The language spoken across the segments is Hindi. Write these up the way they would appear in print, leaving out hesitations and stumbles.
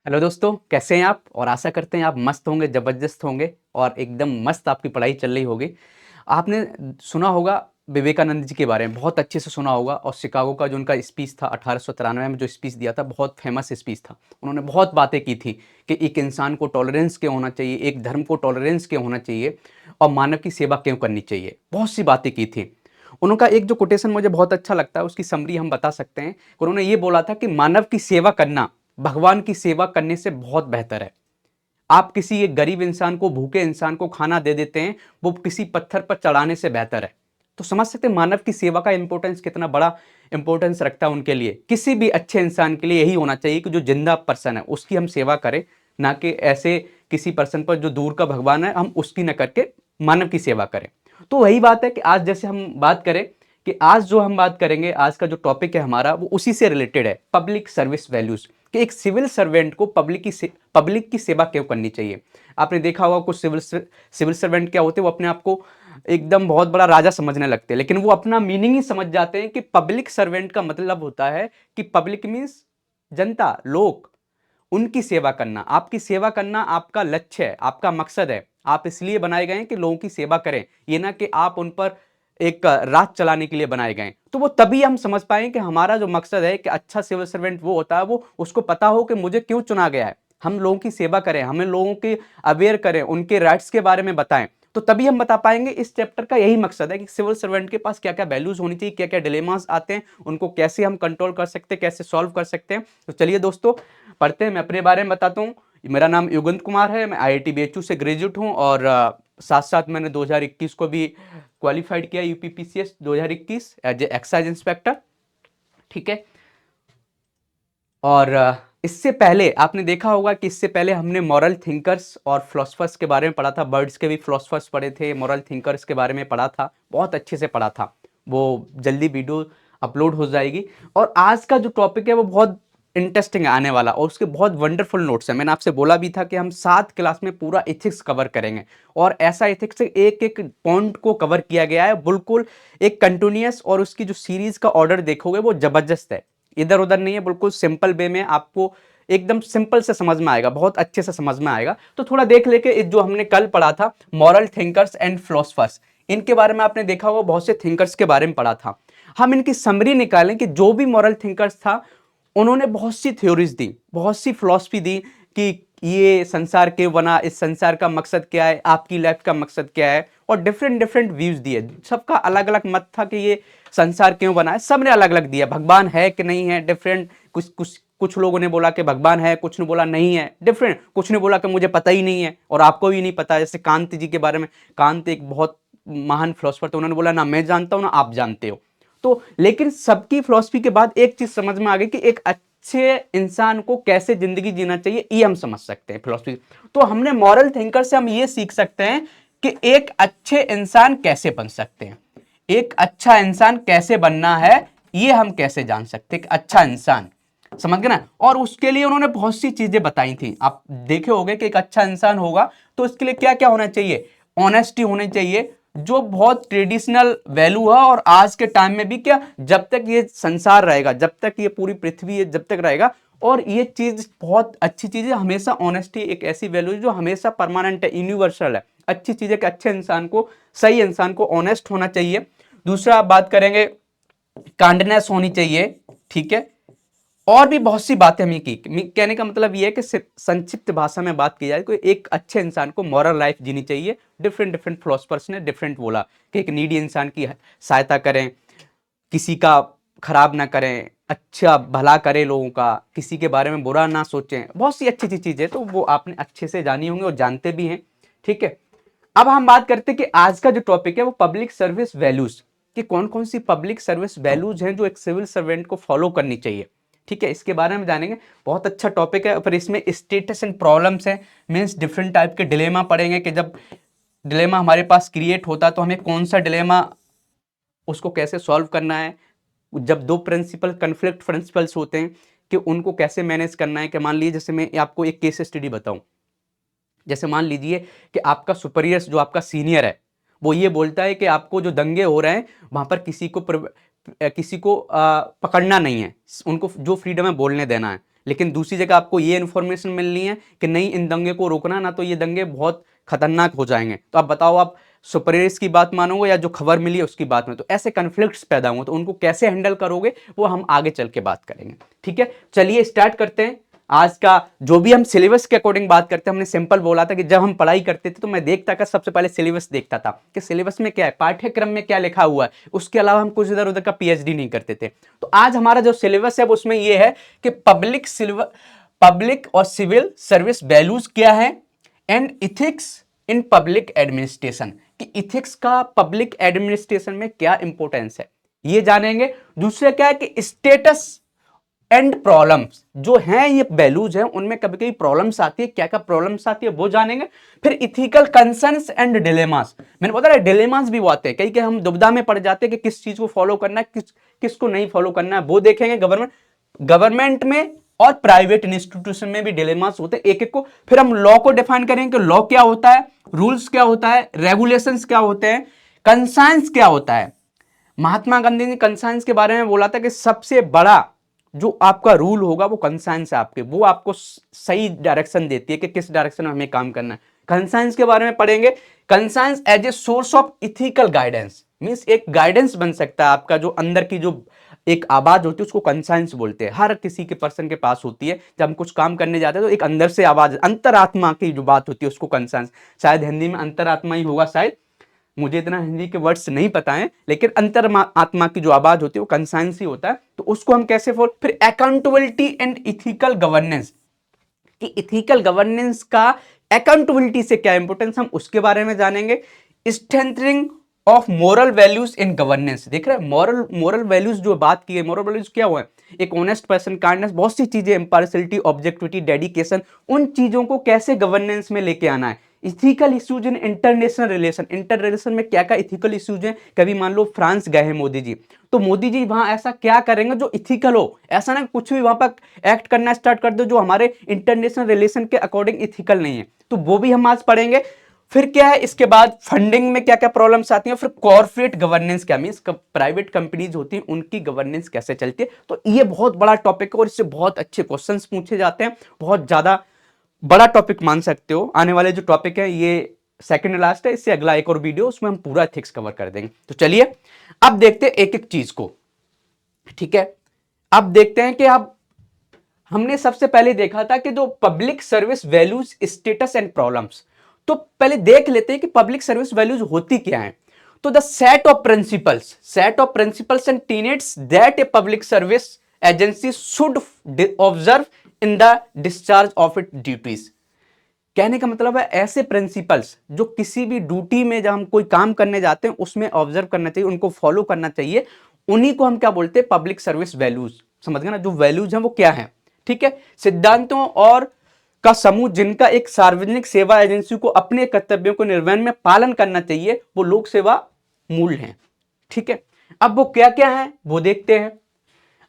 हेलो दोस्तों, कैसे हैं आप? और आशा करते हैं आप मस्त होंगे, ज़बरदस्त होंगे और एकदम मस्त आपकी पढ़ाई चल रही होगी। आपने सुना होगा विवेकानंद जी के बारे में, बहुत अच्छे से सुना होगा। और शिकागो का जो उनका स्पीच था 1893 में जो स्पीच दिया था, बहुत फेमस स्पीच था। उन्होंने बहुत बातें की थी कि एक इंसान को टॉलरेंस क्यों होना चाहिए, एक धर्म को टॉलरेंस क्यों होना चाहिए और मानव की सेवा क्यों करनी चाहिए। बहुत सी बातें की थी। उनका एक जो कोटेशन मुझे बहुत अच्छा लगता है, उसकी समरी हम बता सकते हैं। उन्होंने ये बोला था कि मानव की सेवा करना भगवान की सेवा करने से बहुत बेहतर है। आप किसी एक गरीब इंसान को, भूखे इंसान को खाना दे देते हैं, वो किसी पत्थर पर चढ़ाने से बेहतर है। तो समझ सकते हैं मानव की सेवा का इंपॉर्टेंस कितना बड़ा इंपॉर्टेंस रखता है उनके लिए। किसी भी अच्छे इंसान के लिए यही होना चाहिए कि जो जिंदा पर्सन है उसकी हम सेवा करें, ना कि ऐसे किसी पर्सन पर जो दूर का भगवान है हम उसकी न करके मानव की सेवा करें। तो वही बात है कि आज जैसे हम बात करें कि आज जो हम बात करेंगे, आज का जो टॉपिक है हमारा वो उसी से रिलेटेड है, पब्लिक सर्विस वैल्यूज। कि एक सिविल सर्वेंट को पब्लिक की सेवा क्यों करनी चाहिए। आपने देखा होगा कुछ सिविल सर्वेंट क्या होते हैं, वो अपने आप को एकदम बहुत बड़ा राजा समझने लगते हैं, लेकिन वो अपना मीनिंग ही समझ जाते हैं कि पब्लिक सर्वेंट का मतलब होता है कि पब्लिक मीन्स जनता, लोग, उनकी सेवा करना। आपकी सेवा करना आपका लक्ष्य है, आपका मकसद है। आप इसलिए बनाए गए हैं कि लोगों की सेवा करें, ये ना कि आप उन पर एक राज चलाने के लिए बनाए गए। तो वो तभी हम समझ पाए कि हमारा जो मकसद है कि अच्छा सिविल सर्वेंट वो होता है, वो उसको पता हो कि मुझे क्यों चुना गया है। हम लोगों की सेवा करें, हमें लोगों के अवेयर करें, उनके राइट्स के बारे में बताएं। तो तभी हम बता पाएंगे। इस चैप्टर का यही मकसद है कि सिविल सर्वेंट के पास क्या क्या वैल्यूज होनी चाहिए, क्या क्या डिलेमास आते हैं, उनको कैसे हम कंट्रोल कर सकते हैं, कैसे सॉल्व कर सकते हैं। तो चलिए दोस्तों पढ़ते हैं। मैं अपने बारे में बताता हूँ। मेरा नाम युगंत कुमार है, मैं IIT BHU से ग्रेजुएट हूँ और साथ साथ मैंने 2021 को भी क्वालिफाइड किया, UPPCS 2021 as a excise inspector. ठीक है। और इससे पहले आपने देखा होगा कि इससे पहले हमने मॉरल थिंकर्स और फिलोसफर्स के बारे में पढ़ा था। बर्ड्स के भी फिलोसफर्स पढ़े थे, मॉरल थिंकर्स के बारे में पढ़ा था, बहुत अच्छे से पढ़ा था। वो जल्दी वीडियो अपलोड हो जाएगी। और आज का जो टॉपिक है वो बहुत इंटरेस्टिंग है आने वाला, और उसके बहुत वंडरफुल नोट्स हैं। मैंने आपसे बोला भी था कि हम 7 क्लास में पूरा एथिक्स कवर करेंगे, और ऐसा एथिक्स एक एक पॉइंट को कवर किया गया है, बिल्कुल एक कंटिन्यूअस। और उसकी जो सीरीज का ऑर्डर देखोगे वो जबरदस्त है, इधर उधर नहीं है, बिल्कुल सिंपल वे में आपको एकदम सिंपल से समझ में आएगा, बहुत अच्छे से समझ में आएगा। तो थोड़ा देख लेके जो हमने कल पढ़ा था मॉरल थिंकर्स एंड फिलोसफर्स, इनके बारे में आपने देखा होगा, बहुत से थिंकर्स के बारे में पढ़ा था। हम इनकी समरी निकालें कि जो भी मॉरल थिंकर्स था उन्होंने बहुत सी थ्योरीज दी, बहुत सी फिलॉसफी दी कि ये संसार क्यों बना, इस संसार का मकसद क्या है, आपकी लाइफ का मकसद क्या है। और डिफरेंट डिफरेंट व्यूज दिए, सबका अलग अलग मत था कि ये संसार क्यों बना है, सबने अलग अलग दिया। भगवान है कि नहीं है, डिफरेंट। कुछ लोगों ने बोला कि भगवान है, कुछ ने बोला नहीं है, डिफरेंट। कुछ ने बोला कि मुझे पता ही नहीं है और आपको भी नहीं पता। जैसे कांत जी के बारे में, कांत एक बहुत महान फिलोसफर थे, उन्होंने बोला ना मैं जानता हूं ना आप जानते हो। तो लेकिन सबकी फिलॉसफी के बाद एक चीज समझ में आ गई कि एक अच्छे इंसान को कैसे जिंदगी जीना चाहिए, ये हम समझ सकते हैं फिलॉसफी। तो हमने मॉरल थिंकर से हम ये सीख सकते हैं कि एक अच्छे इंसान कैसे बन सकते हैं, एक अच्छा इंसान कैसे बनना है, ये हम कैसे जान सकते हैं कि अच्छा इंसान, समझ गए ना। और उसके लिए उन्होंने बहुत सी चीजें बताई थी। आप देखे होंगे कि एक अच्छा इंसान होगा तो इसके लिए क्या क्या होना चाहिए। ऑनेस्टी होनी चाहिए, जो बहुत ट्रेडिशनल वैल्यू है, और आज के टाइम में भी क्या, जब तक ये संसार रहेगा, जब तक ये पूरी पृथ्वी है, जब तक रहेगा। और ये चीज बहुत अच्छी चीज है, हमेशा ऑनेस्टी एक ऐसी वैल्यू है जो हमेशा परमानेंट है, यूनिवर्सल है। अच्छी चीज है कि अच्छे इंसान को, सही इंसान को ऑनेस्ट होना चाहिए। दूसरा आप बात करेंगे, काइंडनेस होनी चाहिए। ठीक है। और भी बहुत सी बातें हमें की। कहने का मतलब ये है कि संक्षिप्त भाषा में बात की जाए तो एक अच्छे इंसान को मॉरल लाइफ जीनी चाहिए। डिफरेंट डिफरेंट फिलोसफर्स ने डिफरेंट बोला कि एक नीडी इंसान की सहायता करें, किसी का खराब ना करें, अच्छा भला करें लोगों का, किसी के बारे में बुरा ना सोचें। बहुत सी अच्छी अच्छी चीजें तो वो आपने अच्छे से जानी होंगी और जानते भी हैं। ठीक है। अब हम बात करते हैं कि आज का जो टॉपिक है वो पब्लिक सर्विस वैल्यूज, कि कौन कौन सी पब्लिक सर्विस वैल्यूज हैं जो एक सिविल सर्वेंट को फॉलो करनी चाहिए। ठीक है, इसके बारे में जानेंगे। बहुत अच्छा टॉपिक है। फिर इसमें स्टेटस एंड प्रॉब्लम्स है, मीन्स डिफरेंट टाइप के डिलेमा पढ़ेंगे कि जब डिलेमा हमारे पास क्रिएट होता है तो हमें कौन सा डिलेमा, उसको कैसे सॉल्व करना है। जब दो प्रिंसिपल कन्फ्लिक्ट प्रिंसिपल्स होते हैं कि उनको कैसे मैनेज करना है। कि मान लीजिए, जैसे मैं आपको एक केस स्टडी बताऊं, जैसे मान लीजिए कि आपका सुपीरियर, जो आपका सीनियर है, वो ये बोलता है कि आपको जो दंगे हो रहे हैं वहां पर किसी को पकड़ना नहीं है, उनको जो फ्रीडम है बोलने देना है। लेकिन दूसरी जगह आपको ये इन्फॉर्मेशन मिलनी है कि नहीं, इन दंगे को रोकना, ना तो ये दंगे बहुत खतरनाक हो जाएंगे। तो आप बताओ, आप सुपरहिट्स की बात मानोगे या जो खबर मिली है उसकी बात में? तो ऐसे कन्फ्लिक्ट्स पैदा हुए, तो उनको कैसे हैंडल करोगे वो हम आगे चल के बात करेंगे। ठीक है, चलिए स्टार्ट करते हैं। आज का जो भी हम सिलेबस के अकॉर्डिंग बात करते हैं, हमने सिंपल बोला था कि जब हम पढ़ाई करते थे तो मैं देखता था, सबसे पहले सिलेबस देखता था कि सिलेबस में क्या है, पाठ्यक्रम में क्या लिखा हुआ है। उसके अलावा हम कुछ इधर उधर का पीएचडी नहीं करते थे। तो आज हमारा जो सिलेबस है उसमें यह है कि पब्लिक और सिविल सर्विस वैल्यूज क्या है, and ethics in public administration, कि इथिक्स का पब्लिक एडमिनिस्ट्रेशन में क्या इंपॉर्टेंस है, ये जानेंगे। दूसरा क्या है कि स्टेटस एंड प्रॉब्लम्स जो हैं, ये वैल्यूज हैं, उनमें कभी कभी प्रॉब्लम्स आती है, क्या क्या प्रॉब्लम्स आती है वो जानेंगे। फिर इथिकल कंसर्न्स एंड डिलेमास, मैंने बताया डिलेमास भी वो आते हैं, कई के हम दुविधा में पड़ जाते हैं कि किस चीज को फॉलो करना है, किसको नहीं फॉलो करना है, वो देखेंगे। गवर्नमेंट में और प्राइवेट इंस्टीट्यूशन में भी डिलेमास होते हैं एक एक को। फिर हम लॉ को डिफाइन करेंगे कि लॉ क्या होता है, रूल्स क्या होता है, रेगुलेशंस क्या होते हैं, कंसर्न्स क्या होता है। महात्मा गांधी ने कंसर्न्स के बारे में बोला था कि सबसे बड़ा जो आपका रूल होगा वो कंसर्न्स है आपके, वो आपको सही डायरेक्शन देती है कि किस डायरेक्शन में हमें काम करना है। कंसर्न्स के बारे में पढ़ेंगे। Concerns as a source of ethical guidance, means एक गाइडेंस बन सकता है आपका, जो अंदर की जो एक आवाज होती है उसको कंसर्न्स बोलते हैं। हर किसी के पर्सन के पास होती है, जब हम कुछ काम करने जाते हैं तो एक अंदर से आवाज, अंतरात्मा की जो बात होती है उसको कंसर्न्स, शायद हिंदी में अंतरात्मा ही होगा, शायद मुझे इतना हिंदी के वर्ड्स नहीं पता है, लेकिन अंतर आत्मा की जो आवाज होती है वो कंसाइंस ही होता है। तो उसको हम कैसे फिर अकाउंटेबिलिटी एंड इथिकल गवर्नेंस, कि इथिकल गवर्नेंस का अकाउंटेबिलिटी से क्या इंपॉर्टेंस, हम उसके बारे में जानेंगे। Strengthening of moral values in governance, देख रहे हैं मोरल वैल्यूज जो बात की है, मोरल वैल्यूज क्या हुआ है, एक ऑनेस्ट पर्सन, काइंडनेस, बहुत सी चीजें, इंपार्शियलिटी, ऑब्जेक्टिविटी, डेडिकेशन, उन चीजों को कैसे गवर्नेंस में लेके आना है। Ethical issues in international relation, inter relation में क्या क्या इथिकल इश्यूज हैं। कभी मान लो फ्रांस गए हैं मोदी जी, तो मोदी जी वहां ऐसा क्या करेंगे जो इथिकल हो, ऐसा ना कुछ भी वहां पर एक्ट करना स्टार्ट कर दो जो हमारे इंटरनेशनल रिलेशन के अकॉर्डिंग इथिकल नहीं है, तो वो भी हम आज पढ़ेंगे। फिर क्या है इसके बाद, फंडिंग में क्या क्या प्रॉब्लम्स आती हैं। फिर कॉर्पोरेट गवर्नेंस क्या, मींस प्राइवेट कंपनीज होती हैं उनकी गवर्नेंस कैसे चलती है। तो ये बहुत बड़ा टॉपिक है और इससे बहुत अच्छे क्वेश्चंस पूछे जाते हैं, बहुत ज्यादा बड़ा टॉपिक मान सकते हो। आने वाले जो टॉपिक है ये सेकंड लास्ट है, इससे अगला एक और वीडियो उसमें हम पूरा एथिक्स कवर कर देंगे। तो चलिए अब देखते हैं एक एक चीज को। ठीक है, अब देखते हैं कि अब हमने सबसे पहले देखा था कि जो public service values, status and problems, तो पहले देख लेते हैं कि पब्लिक सर्विस वैल्यूज होती क्या है। तो the set of principles and tenets that a public service agency should observe in the discharge of it duties. कहने का मतलब है ऐसे प्रिंसिपल्स जो किसी भी ड्यूटी में जब हम कोई काम करने जाते हैं उसमें ऑब्जर्व करना चाहिए, उनको फॉलो करना चाहिए, उन्हीं को हम क्या बोलते हैं, पब्लिक सर्विस वैल्यूज। समझ गए ना, जो वैल्यूज हैं वो क्या है। ठीक है, सिद्धांतों और का समूह जिनका एक सार्वजनिक सेवा एजेंसी को अपने कर्तव्यों को निर्वहन में पालन करना चाहिए, वो लोक सेवा मूल्य हैं। ठीक है, अब वो क्या क्या है वो देखते हैं।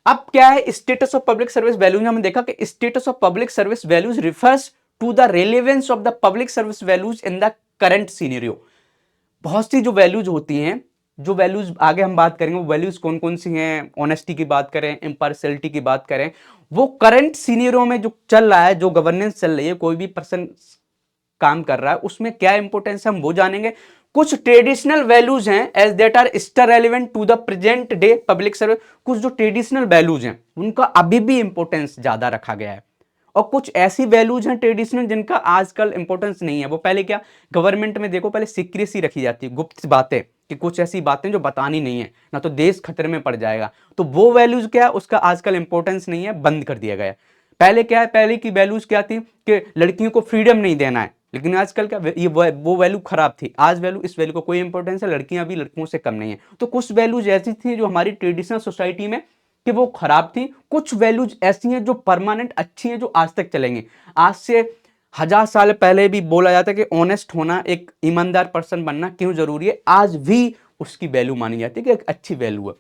अब क्या है status of public service values, हमने देखा कि status of public service values refers to the relevance of the public service values in the current scenario. बहुत सी जो वैल्यूज होती हैं, जो वैल्यूज आगे हम बात करेंगे, वो वैल्यूज कौन कौन सी हैं, ऑनेस्टी की बात करें, इम्पार्शियलिटी की बात करें, वो करंट सीनियरों में जो चल रहा है, जो गवर्नेंस चल रही है, कोई भी पर्सन काम कर रहा है उसमें क्या इंपॉर्टेंस है हम वो जानेंगे। कुछ ट्रेडिशनल वैल्यूज हैं as that are still relevant to the present day public service, कुछ जो ट्रेडिशनल वैल्यूज हैं उनका अभी भी इंपॉर्टेंस ज्यादा रखा गया है, और कुछ ऐसी वैल्यूज हैं ट्रेडिशनल जिनका आजकल इंपॉर्टेंस नहीं है। वो पहले क्या, गवर्नमेंट में देखो पहले सीक्रेसी रखी जाती है, गुप्त बातें, कि कुछ ऐसी बातें जो बतानी नहीं है, ना तो देश खतरे में पड़ जाएगा। तो वो वैल्यूज क्या है, उसका आजकल इंपॉर्टेंस नहीं है, बंद कर दिया गया है। पहले क्या है, पहले की वैल्यूज क्या थी कि लड़कियों को फ्रीडम नहीं देना है, लेकिन आजकल क्या, ये वो वैल्यू खराब थी। आज वैल्यू, इस वैल्यू को कोई इंपॉर्टेंस है, लड़कियां भी लड़कियों से कम नहीं है। तो कुछ वैल्यूज ऐसी थी जो हमारी ट्रेडिशनल सोसाइटी में कि वो खराब थी, कुछ वैल्यूज ऐसी हैं जो परमानेंट अच्छी हैं, जो आज तक चलेंगी। आज से 1000 साल पहले भी बोला जाता है कि ऑनेस्ट होना, एक ईमानदार पर्सन बनना क्यों जरूरी है, आज भी उसकी वैल्यू मानी जाती है कि एक अच्छी वैल्यू है।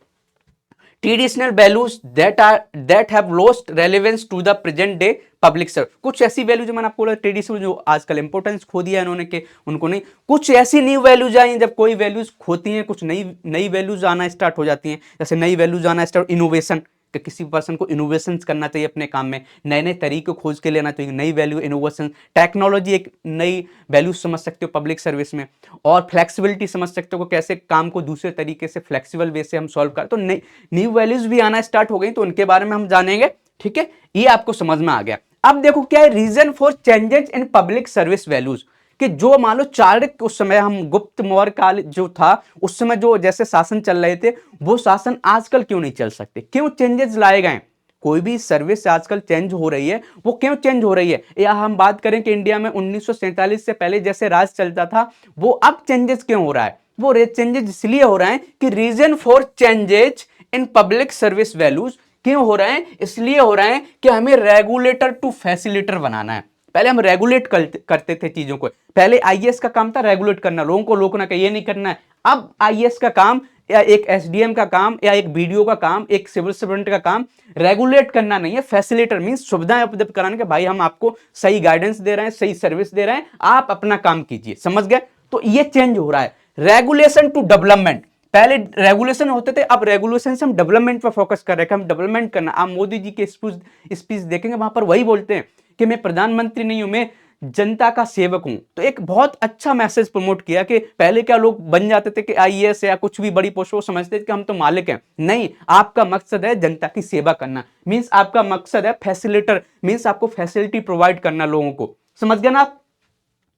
Traditional values that have lost relevance to the present day public service, कुछ ऐसी वैल्यूज मैंने आपको बोला ट्रेडिशनल जो आजकल इंपॉर्टेंस खो दिया इन्होंने, के उनको नहीं। कुछ ऐसी न्यू वैल्यूज आई, जब कोई वैल्यूज खोती हैं कुछ नई वैल्यूज आना स्टार्ट हो जाती हैं। जैसे नई वैल्यूज आना स्टार्ट, इनोवेशन, कि किसी पर्सन को इनोवेशंस करना चाहिए अपने काम में, नए नए तरीके खोज के लेना चाहिए, नई वैल्यू इनोवेशन टेक्नोलॉजी एक नई वैल्यू समझ सकते हो पब्लिक सर्विस में, और फ्लेक्सिबिलिटी समझ सकते हो कि कैसे काम को दूसरे तरीके से फ्लेक्सिबल वे से हम सॉल्व करें। तो नई न्यू वैल्यूज भी आना स्टार्ट हो गई, तो उनके बारे में हम जानेंगे। ठीक है, ये आपको समझ में आ गया। अब देखो क्या है reason for changes in public service values, कि जो मान लो चाणक्य उस समय हम गुप्त मौर्य काल जो था उस समय जो जैसे शासन चल रहे थे वो शासन आजकल क्यों नहीं चल सकते, क्यों चेंजेस लाए गए। कोई भी सर्विस आजकल चेंज हो रही है, वो क्यों चेंज हो रही है। या हम बात करें कि इंडिया में 1947 से पहले जैसे राज चलता था वो अब चेंजेस क्यों हो रहा है, वो चेंजेस इसलिए हो रहे हैं कि reason for changes in public service values क्यों हो रहे हैं, इसलिए हो रहे हैं कि हमें रेगुलेटर टू फैसिलिटेटर बनाना है। पहले हम रेगुलेट करते थे चीजों को, पहले आईएएस का काम था रेगुलेट करना, लोगों को रोकना कि ये नहीं करना है। अब आईएएस का काम या एक एसडीएम का काम या एक बीडीओ का काम, एक सिविल सर्वेंट का काम रेगुलेट करना नहीं है, फैसिलिटेटर मींस सुविधाएं उपलब्ध कराने के, भाई हम आपको सही गाइडेंस दे रहे हैं, सही सर्विस दे रहे हैं, आप अपना काम कीजिए। समझ गए, तो ये चेंज हो रहा है। रेगुलेशन टू डेवलपमेंट, पहले रेगुलेशन होते थे, अब रेगुलेशन से हम डेवलपमेंट पर फोकस कर रहे हैं कि हम डेवलपमेंट करना। आप मोदी जी के स्पीच देखेंगे वहां पर वही बोलते हैं कि मैं प्रधानमंत्री नहीं हूं, मैं जनता का सेवक हूं। तो एक बहुत अच्छा मैसेज प्रमोट किया कि पहले क्या लोग बन जाते थे कि आईएएस या कुछ भी बड़ी पोस्ट, वो समझते थे कि हम तो मालिक हैं। नहीं, आपका मकसद है जनता की सेवा करना, मींस आपका मकसद है फैसिलिटेटर, मींस आपको फैसिलिटी प्रोवाइड करना लोगों को। समझ गए ना आप।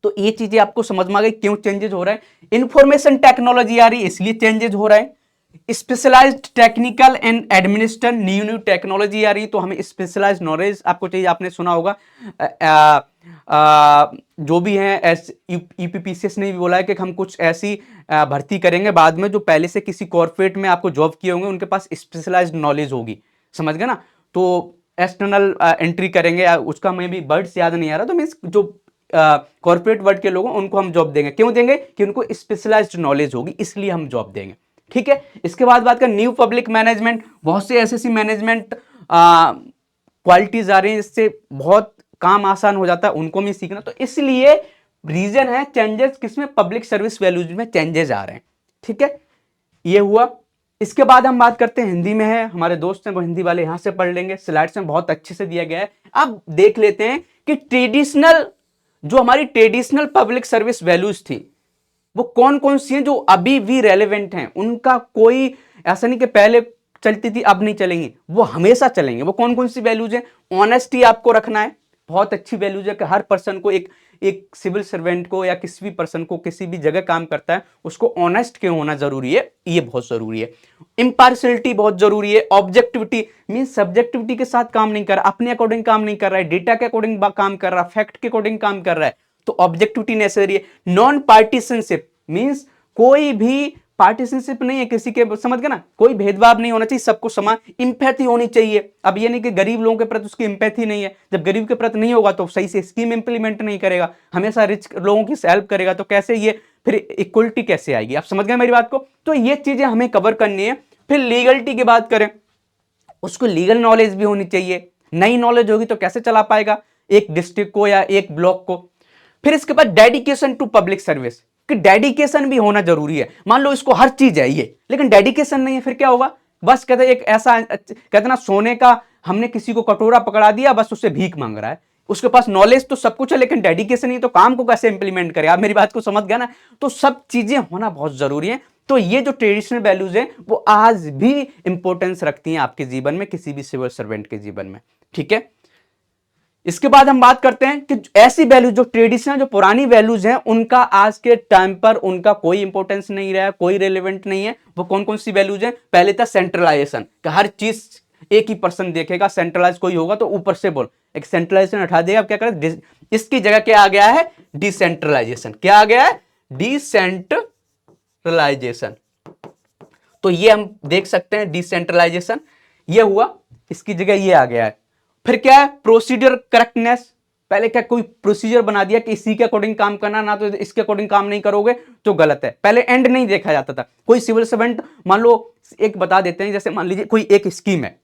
तो ये चीजें आपको समझ में आ गई क्यों चेंजेस हो रहा है। इंफॉर्मेशन टेक्नोलॉजी आ रही है इसलिए चेंजेस हो रहा है। Specialized technical and administration new new technology आ रही, तो हमें स्पेशलाइज्ड नॉलेज आपको चाहिए। आपने सुना होगा जो भी है यूपीपीसीएस ने भी बोला है कि हम कुछ ऐसी भर्ती करेंगे बाद में जो पहले से किसी कॉर्पोरेट में आपको जॉब किए होंगे, उनके पास स्पेशलाइज्ड नॉलेज होगी। समझ गए ना। तो एक्सटर्नल एंट्री करेंगे, उसका मैं भी वर्ड्स याद नहीं आ रहा, तो मीन्स जो कॉर्पोरेट वर्ल्ड के लोग हैं उनको हम जॉब देंगे। क्यों देंगे, कि उनको स्पेशलाइज्ड नॉलेज होगी, इसलिए हम जॉब देंगे। ठीक है, इसके बाद बात कर न्यू पब्लिक मैनेजमेंट, बहुत से ऐसी मैनेजमेंट क्वालिटीज आ रही हैं जिससे बहुत काम आसान हो जाता है, उनको भी सीखना। तो इसलिए रीजन है चेंजेस किसमें, पब्लिक सर्विस वैल्यूज में चेंजेस आ रहे हैं। ठीक है, ये हुआ। इसके बाद हम बात करते हैं हिंदी में है, हमारे दोस्त हैं वो हिंदी वाले यहां से पढ़ लेंगे, स्लाइड्स में बहुत अच्छे से दिया गया है। अब देख लेते हैं कि ट्रेडिशनल जो हमारी ट्रेडिशनल पब्लिक सर्विस वैल्यूज थी वो कौन कौन सी हैं जो अभी भी रेलेवेंट हैं, उनका कोई ऐसा नहीं कि पहले चलती थी अब नहीं चलेंगी, वो हमेशा चलेंगे। वो कौन कौन सी वैल्यूज हैं, ऑनेस्टी आपको रखना है, बहुत अच्छी वैल्यूज है कि हर पर्सन को एक सिविल सर्वेंट को या किसी भी पर्सन को किसी भी जगह काम करता है उसको ऑनेस्ट क्यों होना जरूरी है, ये बहुत जरूरी है। इंपार्शियलिटी बहुत जरूरी है। ऑब्जेक्टिविटी मींस सब्जेक्टिविटी के साथ काम नहीं कर रहा, अपने अकॉर्डिंग काम नहीं कर रहा है, डेटा के अकॉर्डिंग काम कर रहा है, फैक्ट के अकॉर्डिंग काम कर रहा है, तो ऑब्जेक्टिविटी नेसेसरी है। नॉन पार्टीशनशिप मींस कोई भी पार्टीशनशिप नहीं है किसी के, समझ गए ना, कोई भेदभाव नहीं होना चाहिए, सबको समान। इंपैथी होनी चाहिए। अब ये नहीं कि गरीब लोगों के प्रति उसकी इंपैथी नहीं है, जब गरीब के प्रति नहीं होगा तो सही से स्कीम इंप्लीमेंट नहीं करेगा, हमेशा रिच लोगों की हेल्प करेगा, तो कैसे ये फिर इक्वलिटी कैसे आएगी। आप समझ गए मेरी बात को। तो ये चीजें हमें कवर करनी है। फिर लीगलिटी की बात करें, उसको लीगल नॉलेज भी होनी चाहिए, नई नॉलेज होगी तो कैसे चला पाएगा एक डिस्ट्रिक्ट को या एक ब्लॉक को। फिर इसके बाद डेडिकेशन टू पब्लिक सर्विस, कि डेडिकेशन भी होना जरूरी है। मान लो इसको हर चीज है ये, लेकिन डेडिकेशन नहीं है, फिर क्या होगा, बस कहते एक ऐसा कहते ना सोने का हमने किसी को कटोरा पकड़ा दिया, बस उससे भीख मांग रहा है, उसके पास नॉलेज तो सब कुछ है लेकिन डेडिकेशन नहीं, तो काम को कैसे इंप्लीमेंट करे। आप मेरी बात को समझ गया ना। तो सब चीजें होना बहुत जरूरी है। तो ये जो ट्रेडिशनल वैल्यूज हैं वो आज भी इंपॉर्टेंस रखती हैं आपके जीवन में, किसी भी सिविल सर्वेंट के जीवन में। ठीक है, इसके बाद हम बात करते हैं कि ऐसी वैल्यूज जो ट्रेडिशनल जो पुरानी वैल्यूज हैं उनका आज के टाइम पर उनका कोई इंपॉर्टेंस नहीं रहा, कोई रेलेवेंट नहीं है। वो कौन कौन सी वैल्यूज हैं, पहले था सेंट्रलाइजेशन, कि हर चीज एक ही पर्सन देखेगा, सेंट्रलाइज कोई होगा तो ऊपर से बोल, एक सेंट्रलाइजेशन हटा देगा। अब क्या करें, इसकी जगह क्या आ गया है, डिसेंट्रलाइजेशन। क्या आ गया है, डिसेंट्रलाइजेशन। तो ये हम देख सकते हैं डिसेंट्रलाइजेशन, ये हुआ, इसकी जगह ये आ गया है। फिर क्या है, प्रोसीजर करेक्टनेस, पहले क्या कोई प्रोसीजर बना दिया कि इसी के अकॉर्डिंग काम करना, ना तो इसके अकॉर्डिंग काम नहीं करोगे तो गलत है। पहले एंड नहीं देखा जाता था, कोई सिविल सर्वेंट मान लो एक बता देते हैं, जैसे मान लीजिए कोई एक स्कीम है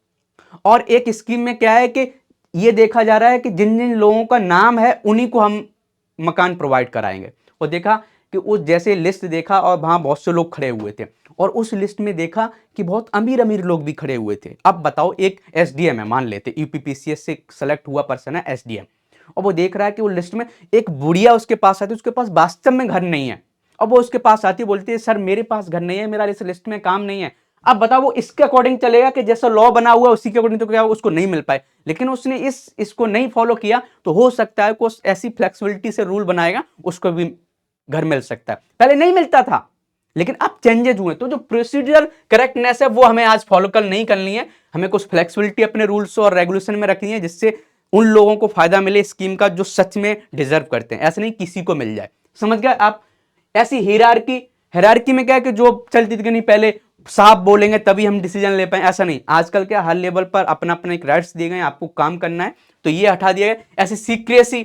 और एक स्कीम में क्या है कि ये देखा जा रहा है कि जिन जिन लोगों का नाम है उन्हीं को हम मकान प्रोवाइड कराएंगे, और देखा कि वो जैसे लिस्ट देखा और वहां बहुत से लोग खड़े हुए थे और उस लिस्ट में देखा कि बहुत अमीर अमीर लोग भी खड़े हुए थे। अब बताओ, एक एसडीएम है, मान लेते यूपीपीसीएस से सेलेक्ट हुआ पर्सन है एसडीएम, और वो देख रहा है कि वो लिस्ट में एक बुढ़िया उसके पास आती है, उसके पास वास्तव में घर नहीं है। अब वो उसके पास आती है, बोलती है सर मेरे पास घर नहीं है, मेरा इस लिस्ट में काम नहीं है। अब बताओ वो इसके अकॉर्डिंग चलेगा कि जैसा लॉ बना हुआ है उसी के अकॉर्डिंग, तो क्या उसको नहीं मिल पाए। लेकिन उसने इसको नहीं फॉलो किया तो हो सकता है कि ऐसी फ्लेक्सिबिलिटी से रूल बनाएगा उसको भी घर मिल सकता है। पहले नहीं मिलता था लेकिन अब चेंजेस हुए, तो जो प्रोसीजरल करेक्टनेस है वो हमें आज फॉलो नहीं करनी है। हमें कुछ फ्लेक्सिबिलिटी अपने रूल्स और रेगुलेशन में रखनी है जिससे उन लोगों को फायदा मिले स्कीम का जो सच में डिजर्व करते हैं, ऐसे नहीं किसी को मिल जाए। समझ गए आप? ऐसी हिरार्की में क्या है कि जो चलती थी कि नहीं पहले साफ बोलेंगे तभी हम डिसीजन ले पाए, ऐसा नहीं। आजकल क्या हर लेवल पर अपना अपना एक राइट्स दिए गए, आपको काम करना है तो ये हटा दिया गया। ऐसी सीक्रेसी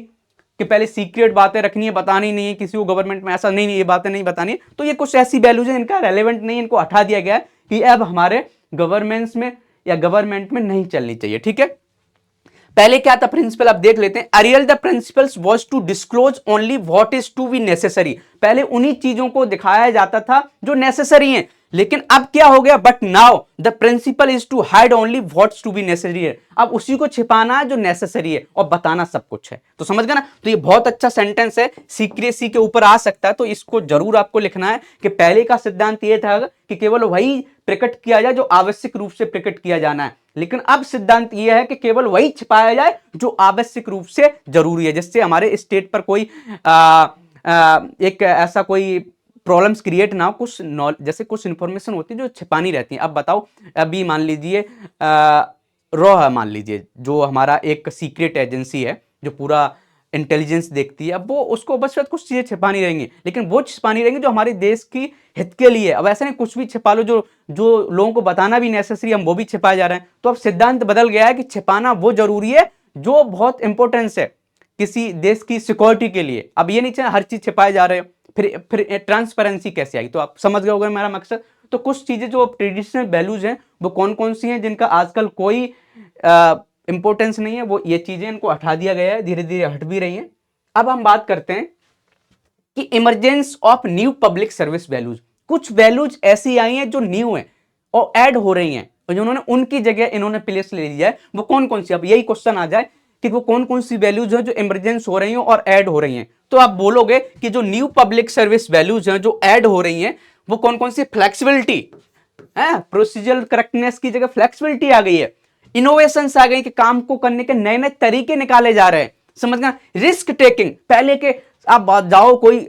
कि पहले सीक्रेट बातें रखनी है, बतानी नहीं है किसी को गवर्नमेंट में, ऐसा नहीं ये बातें नहीं बतानी है। तो ये कुछ ऐसी वैल्यूज है इनका रेलेवेंट नहीं, इनको हटा दिया गया है कि अब हमारे गवर्नमेंट्स में या गवर्नमेंट में नहीं चलनी चाहिए। ठीक है, पहले क्या था प्रिंसिपल, आप देख लेते हैं। Earlier the principles was to disclose only what is to be necessary. पहले उन्हीं चीजों को दिखाया जाता था जो नेसेसरी हैं, लेकिन अब क्या हो गया, but now the principle is to hide only what's to be necessary है। अब उसी को छिपाना है जो नेसेसरी है और बताना सब कुछ है। तो समझ गए ना? तो ये बहुत अच्छा सेंटेंस है, सीक्रेसी के ऊपर आ सकता है, तो इसको जरूर आपको लिखना है कि पहले का सिद्धांत ये था कि केवल वही प्रकट किया जाए जो आवश्यक रूप से प्रकट किया जाना है, लेकिन अब सिद्धांत यह है कि केवल वही छिपाया जाए जो आवश्यक रूप से जरूरी है, जिससे हमारे स्टेट पर कोई एक ऐसा कोई प्रॉब्लम्स क्रिएट ना हो। कुछ जैसे कुछ इंफॉर्मेशन होती है जो छिपानी रहती है। अब बताओ, अभी मान लीजिए रॉ है, मान लीजिए जो हमारा एक सीक्रेट एजेंसी है जो पूरा इंटेलिजेंस देखती है, अब वो उसको बस कुछ चीजें छिपानी रहेंगी, लेकिन वो छिपानी रहेंगी जो हमारे देश की हित के लिए। अब ऐसा नहीं कुछ भी छिपा लो, जो जो लोगों को बताना भी नेसेसरी, हम वो भी छिपाए जा रहे हैं। तो अब सिद्धांत बदल गया है कि छिपाना वो जरूरी है जो बहुत इंपॉर्टेंस है किसी देश की सिक्योरिटी के लिए। अब ये नहीं चाहिए हर चीज छिपाए जा रहे हो, फिर ट्रांसपेरेंसी कैसे आई? तो आप समझ गए होंगे मेरा मकसद। तो कुछ चीजें जो ट्रेडिशनल वैल्यूज हैं वो कौन कौन सी हैं जिनका आजकल कोई इंपॉर्टेंस नहीं है, वो ये चीजें इनको हटा दिया गया है, धीरे धीरे हट भी रही हैं। अब हम बात करते हैं कि emergence of new public service values. कुछ वैल्यूज ऐसी आई हैं जो न्यू हैं और ऐड हो रही हैं, और जिन्होंने उनकी जगह इन्होंने प्लेस ले लिया है, वो कौन कौन सी? अब यही क्वेश्चन आ जाए कि वो कौन कौन सी वैल्यूज हैं जो इमरजेंस हो रही हैं और ऐड हो रही हैं, तो आप बोलोगे कि जो न्यू पब्लिक सर्विस वैल्यूज हैं जो ऐड हो रही हैं वो कौन कौन सी? फ्लेक्सिबिलिटी है, प्रोसीजरल करेक्टनेस की जगह फ्लेक्सिबिलिटी आ गई है, इनोवेशंस आ गई कि काम को करने के नए नए तरीके निकाले जा रहे हैं। समझ गए? रिस्क टेकिंग, पहले के आप जाओ कोई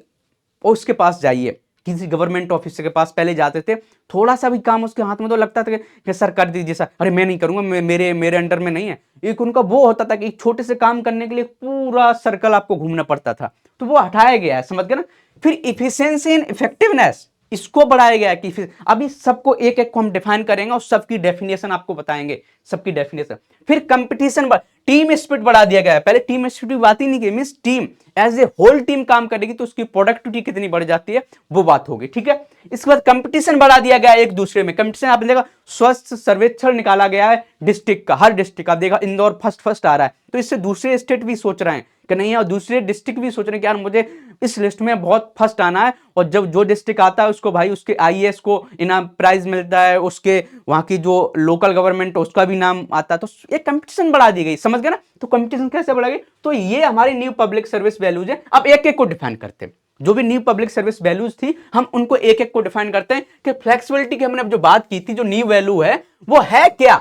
उसके पास जाइए, किसी गवर्नमेंट ऑफिसर के पास पहले जाते थे, थोड़ा सा भी काम उसके हाथ में तो लगता था कि सर कर दीजिए सर, अरे मैं नहीं करूंगा, मेरे अंडर में नहीं है। एक उनका वो होता था कि एक छोटे से काम करने के लिए पूरा सर्कल आपको घूमना पड़ता था, तो वो हटाया गया है। समझ गए ना? फिर इफिशियंसी एंड इफेक्टिवनेस, इसको बढ़ाया गया है कि अभी सबको एक एक को हम डिफाइन करेंगे और सबकी डेफिनेशन आपको बताएंगे, सबकी डेफिनेशन। फिर कंपटीशन, टीम स्पिरिट बढ़ा दिया गया है। पहले टीम स्पिरिट की बात ही नहीं की, means team as a whole team काम करेगी तो उसकी प्रोडक्टिविटी कितनी बढ़ जाती है वो बात होगी। ठीक है, इसके बाद कंपटीशन बढ़ा दिया गया है एक दूसरे में। कंपटीशन आपने देखा, स्वच्छ सर्वेक्षण निकाला गया है डिस्ट्रिक्ट का, हर डिस्ट्रिक्ट, आप देखा इंदौर फर्स्ट आ रहा है, तो इससे दूसरे स्टेट भी सोच रहे हैं कि नहीं, और दूसरे डिस्ट्रिक्ट भी सोच रहे हैं कि यार मुझे इस लिस्ट में बहुत फर्स्ट आना है, और जब जो डिस्ट्रिक्ट आता है उसको भाई उसके आईएएस को इनाम प्राइज मिलता है, उसके वहां की जो लोकल गवर्नमेंट उसका भी नाम आता है, तो ये कंपटीशन बढ़ा दी गई। समझ गए ना? तो कंपटीशन कैसे बढ़ा गई? तो ये हमारी न्यू पब्लिक सर्विस वैल्यूज है। अब एक एक को डिफाइन करते हैं, जो भी न्यू पब्लिक सर्विस वैल्यूज थी हम उनको एक एक को डिफाइन करते हैं कि फ्लेक्सिबिलिटी की हमने जो बात की थी, जो न्यू वैल्यू है वो है क्या,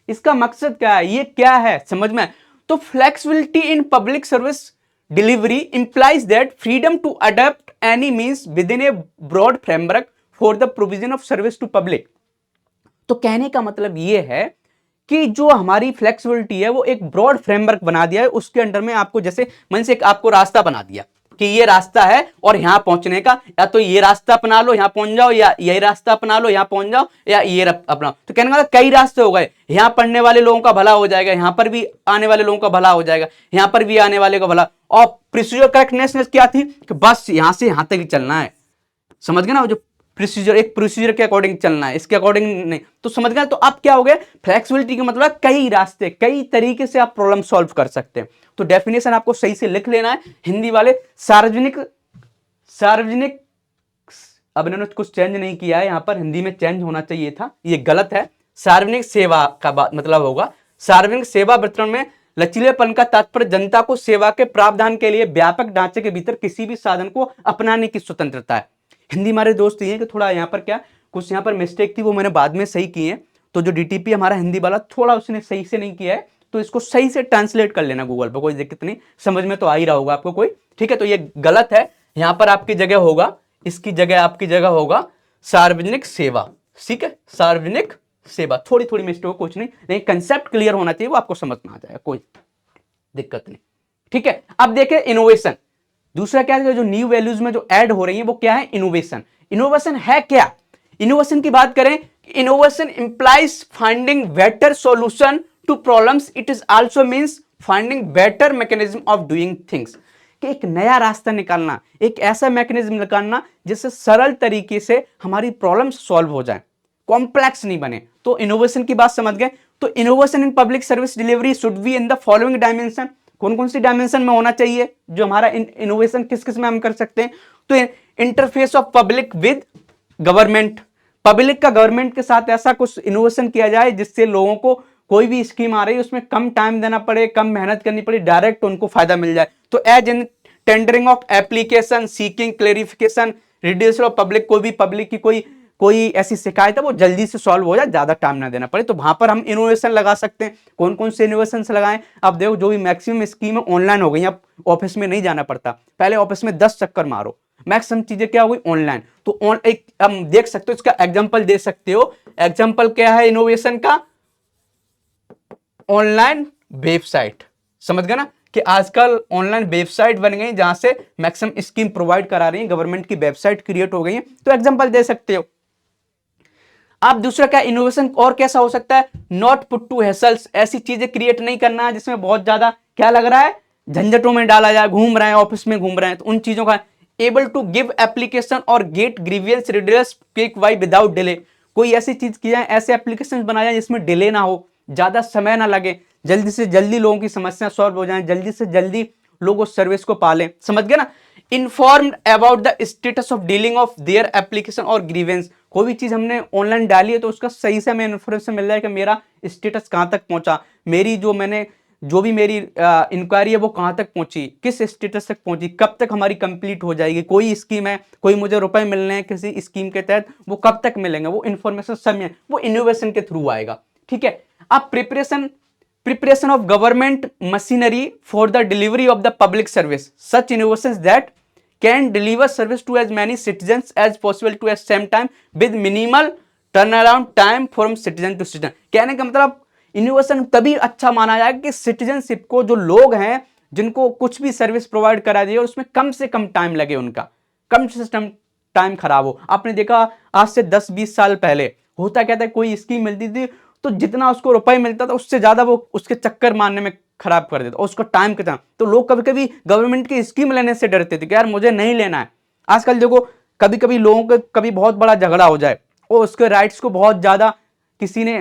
इसका मकसद क्या है, ये क्या है, समझ में? तो flexibility in public service delivery implies that freedom to adapt any means within a broad framework for the provision of service to public। तो कहने का मतलब ये है कि जो हमारी फ्लेक्सिबिलिटी है वो एक ब्रॉड फ्रेमवर्क बना दिया है, उसके अंडर में आपको जैसे मन से एक आपको रास्ता बना दिया कि ये रास्ता है और यहां पहुंचने का, या तो ये रास्ता अपना लो यहां पहुंच जाओ, या यही रास्ता अपना लो यहां पहुंच जाओ, या ये अपना। तो कहने का मतलब कई रास्ते हो गए, यहां पढ़ने वाले लोगों का भला हो जाएगा, यहां पर भी आने वाले लोगों का भला हो जाएगा, यहां पर भी आने वाले का भला। और प्रोसीजर करेक्टनेस क्या थी कि बस यहां से यहां तक ही चलना है। समझ गए ना? जो प्रोसीजर, एक प्रोसीजर के अकॉर्डिंग चलना है, इसके अकॉर्डिंग नहीं। तो समझ गए? तो अब क्या हो गया, फ्लेक्सिबिलिटी का मतलब कई रास्ते, कई तरीके से आप प्रॉब्लम सॉल्व कर सकते हैं। तो डेफिनेशन आपको सही से लिख लेना है। हिंदी वाले, सार्वजनिक, अब इन्होंने कुछ चेंज नहीं किया है, यहाँ पर हिंदी में चेंज होना चाहिए था, ये गलत है। सार्वजनिक सेवा का मतलब होगा सार्वजनिक सेवा वितरण में लचीलेपन का तात्पर्य जनता को सेवा के प्रावधान के लिए व्यापक ढांचे के भीतर किसी भी साधन को अपनाने की स्वतंत्रता है। हिंदी हमारे दोस्त ये है कि थोड़ा यहाँ पर क्या कुछ यहाँ पर मिस्टेक थी, वो मैंने बाद में सही की है। तो जो डीटीपी हमारा हिंदी वाला थोड़ा उसने सही से नहीं किया है, तो इसको सही से ट्रांसलेट कर लेना गूगल पर, कोई दिक्कत नहीं, समझ में तो आ ही रहा होगा आपको कोई, ठीक है। तो ये गलत है, यहाँ पर आपकी जगह होगा, इसकी जगह आपकी जगह होगा सार्वजनिक सेवा, ठीक है, सार्वजनिक सेवा। थोड़ी थोड़ी मिस्टेक, कुछ नहीं, लेकिन कंसेप्ट क्लियर होना चाहिए, वो आपको समझ में आ जाएगा, कोई दिक्कत नहीं, ठीक है। अब देखिए इनोवेशन, दूसरा क्या है, जो न्यू वैल्यूज में जो ऐड हो रही है वो क्या है, इनोवेशन। इनोवेशन है क्या, इनोवेशन की बात करें, innovation implies finding better solution to problems, it is also means finding better mechanism of doing things, कि एक नया रास्ता निकालना, एक ऐसा मैकेनिज्म निकालना जिससे सरल तरीके से हमारी प्रॉब्लम्स सॉल्व हो जाए, कॉम्प्लेक्स नहीं बने। तो इनोवेशन की बात समझ गए। तो innovation in public service delivery should be in the following dimension, कौन कौन सी डायमेंशन में होना चाहिए, जो हमारा इनोवेशन किस किस में हम कर सकते हैं। तो interface of public with government, public का गवर्नमेंट के साथ ऐसा कुछ इनोवेशन किया जाए जिससे लोगों को कोई भी स्कीम आ रही है उसमें कम टाइम देना पड़े, कम मेहनत करनी पड़े, डायरेक्ट उनको फायदा मिल जाए। तो as in tendering of application, seeking clarification, redressal of public, कोई भी पब्लिक की कोई ऐसी शिकायत है वो जल्दी से सॉल्व हो जाए, ज्यादा टाइम ना देना पड़े, तो वहां पर हम इनोवेशन लगा सकते हैं। कौन कौन से इनोवेशन लगाएं, अब देखो जो भी मैक्सिमम स्कीम है ऑनलाइन हो गई, अब ऑफिस में नहीं जाना पड़ता, पहले ऑफिस में 10 चक्कर मारो, मैक्सिमम चीजें क्या हो गई ऑनलाइन। तो एक हम देख सकते हो, इसका एग्जांपल दे सकते हो, एग्जांपल क्या है इनोवेशन का, ऑनलाइन वेबसाइट, समझ गए ना, कि आजकल ऑनलाइन वेबसाइट बन गई जहां से मैक्सिमम स्कीम प्रोवाइड करा रही है, गवर्नमेंट की वेबसाइट क्रिएट हो गई है, तो एग्जांपल दे सकते हो आप। दूसरा क्या इनोवेशन और कैसा हो सकता है, नॉट पुट टू हैसल्स, ऐसी चीजें क्रिएट नहीं करना है जिसमें बहुत ज्यादा क्या लग रहा है, झंझटों में डाला जाए, घूम रहे हैं ऑफिस में घूम रहे हैं, तो उन चीजों का। एबल टू गिव एप्लीकेशन और get grievance reduce quickly without delay, कोई ऐसी चीज की जाए, ऐसे एप्लीकेशन बनाए जाए जिसमें डिले ना हो, ज्यादा समय ना लगे, जल्दी से जल्दी लोगों की समस्या सॉल्व हो जाए, जल्दी से जल्दी लोग उस सर्विस को पालें, समझ गए ना। Informed about the status of dealing of their application और ग्रीवेंस, कोई भी चीज हमने ऑनलाइन डाली है तो उसका सही से हमें इन्फॉर्मेशन मिल जाए कि मेरा स्टेटस कहां तक पहुंचा, मेरी जो भी मेरी इंक्वायरी है वो कहां तक पहुंची, किस स्टेटस तक पहुंची, कब तक हमारी कंप्लीट हो जाएगी, कोई स्कीम है, कोई मुझे रुपए मिलने हैं किसी स्कीम के तहत, वो कब तक मिलेंगे, वो इन्फॉर्मेशन सब में, वो इनोवेशन के थ्रू आएगा, ठीक है। अब preparation of government machinery for the delivery of the public service, such innovations that can deliver service to as many citizens as possible to at same time with minimal turnaround time from citizen to citizen। कहने का मतलब इनोवेशन तभी अच्छा माना जाएगा कि सिटीजनशिप को, जो लोग हैं जिनको कुछ भी सर्विस प्रोवाइड करा दी है, उसमें कम से कम टाइम लगे, उनका कम से कम टाइम खराब हो। आपने देखा आज से 10-20 साल पहले होता क्या था, कोई स्कीम मिलती थी तो जितना उसको रुपए मिलता था उससे ज्यादा वो उसके चक्कर मारने में खराब कर देता, और उसका टाइम कितना, तो लोग कभी कभी गवर्नमेंट की स्कीम लेने से डरते थे कि यार मुझे नहीं लेना है। आजकल देखो कभी कभी लोगों का कभी बहुत बड़ा झगड़ा हो जाए और उसके राइट्स को बहुत ज्यादा किसी ने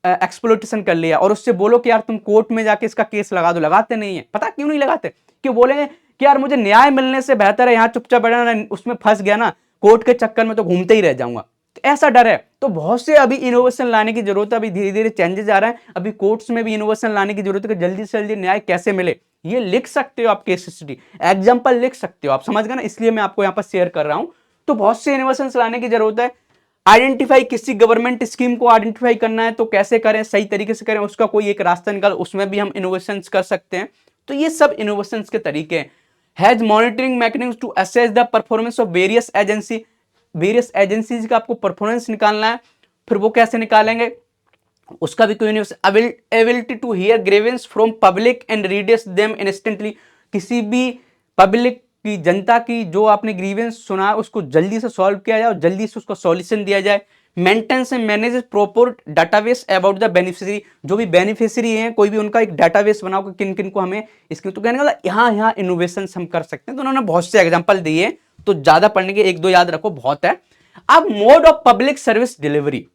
एक्सप्लॉइटेशन कर लिया, और उससे बोलो कि यार तुम कोर्ट में जाके इसका केस लगा दो, लगाते नहीं है। पता क्यों नहीं लगाते, क्यों बोलेंगे कि यार मुझे न्याय मिलने से बेहतर है यहाँ चुपचाप बैठना, उसमें फंस गया ना कोर्ट के चक्कर में तो घूमते ही रह जाऊंगा, तो ऐसा डर है। तो बहुत से अभी इनोवेशन लाने की जरूरत है, अभी धीरे धीरे चेंजेस आ रहे हैं, अभी कोर्ट्स में भी इनोवेशन लाने की जरूरत है कि जल्दी से जल्दी न्याय कैसे मिले। ये लिख सकते हो आप, केस स्टडी एग्जांपल लिख सकते हो आप, समझ गए ना, इसलिए मैं आपको यहाँ पर शेयर कर रहा हूं। तो बहुत से इनोवेशन लाने की जरूरत है। आइडेंटिफाई, किसी गवर्नमेंट स्कीम को आइडेंटिफाई करना है तो कैसे करें, सही तरीके से करें, उसका कोई एक रास्ता निकाल, उसमें भी हम इनोवेशन कर सकते हैं। तो ये सब इनोवेशन के तरीके हैं। Has monitoring mechanism to assess the performance of various agencies का आपको परफॉर्मेंस निकालना है, फिर वो कैसे निकालेंगे उसका भी कोई ability to hear grievance from public and reduce them instantly, किसी भी पब्लिक की, जनता की जो आपने ग्रीवेंस सुना है उसको जल्दी से सॉल्व किया जाए और जल्दी से उसको सॉल्यूशन दिया जाए। Maintenance and manage proper database about the beneficiary, जो भी बेनिफिशियरी हैं कोई भी उनका एक डाटाबेस बनाओ कि किन किन को हमें इसके, तो कहने का यहाँ इनोवेशन हम कर सकते हैं। तो उन्होंने बहुत से एग्जांपल दिए, तो ज्यादा पढ़ने के 1-2 याद रखो, बहुत है। अब mode of public service delivery,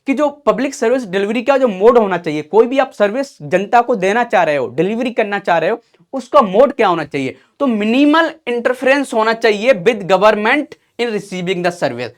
कि जो पब्लिक सर्विस डिलीवरी का जो मोड होना चाहिए, कोई भी आप सर्विस जनता को देना चाह रहे हो, डिलीवरी करना चाह रहे हो, उसका मोड क्या होना चाहिए? तो मिनिमल इंटरफेरेंस होना चाहिए with government in receiving the service.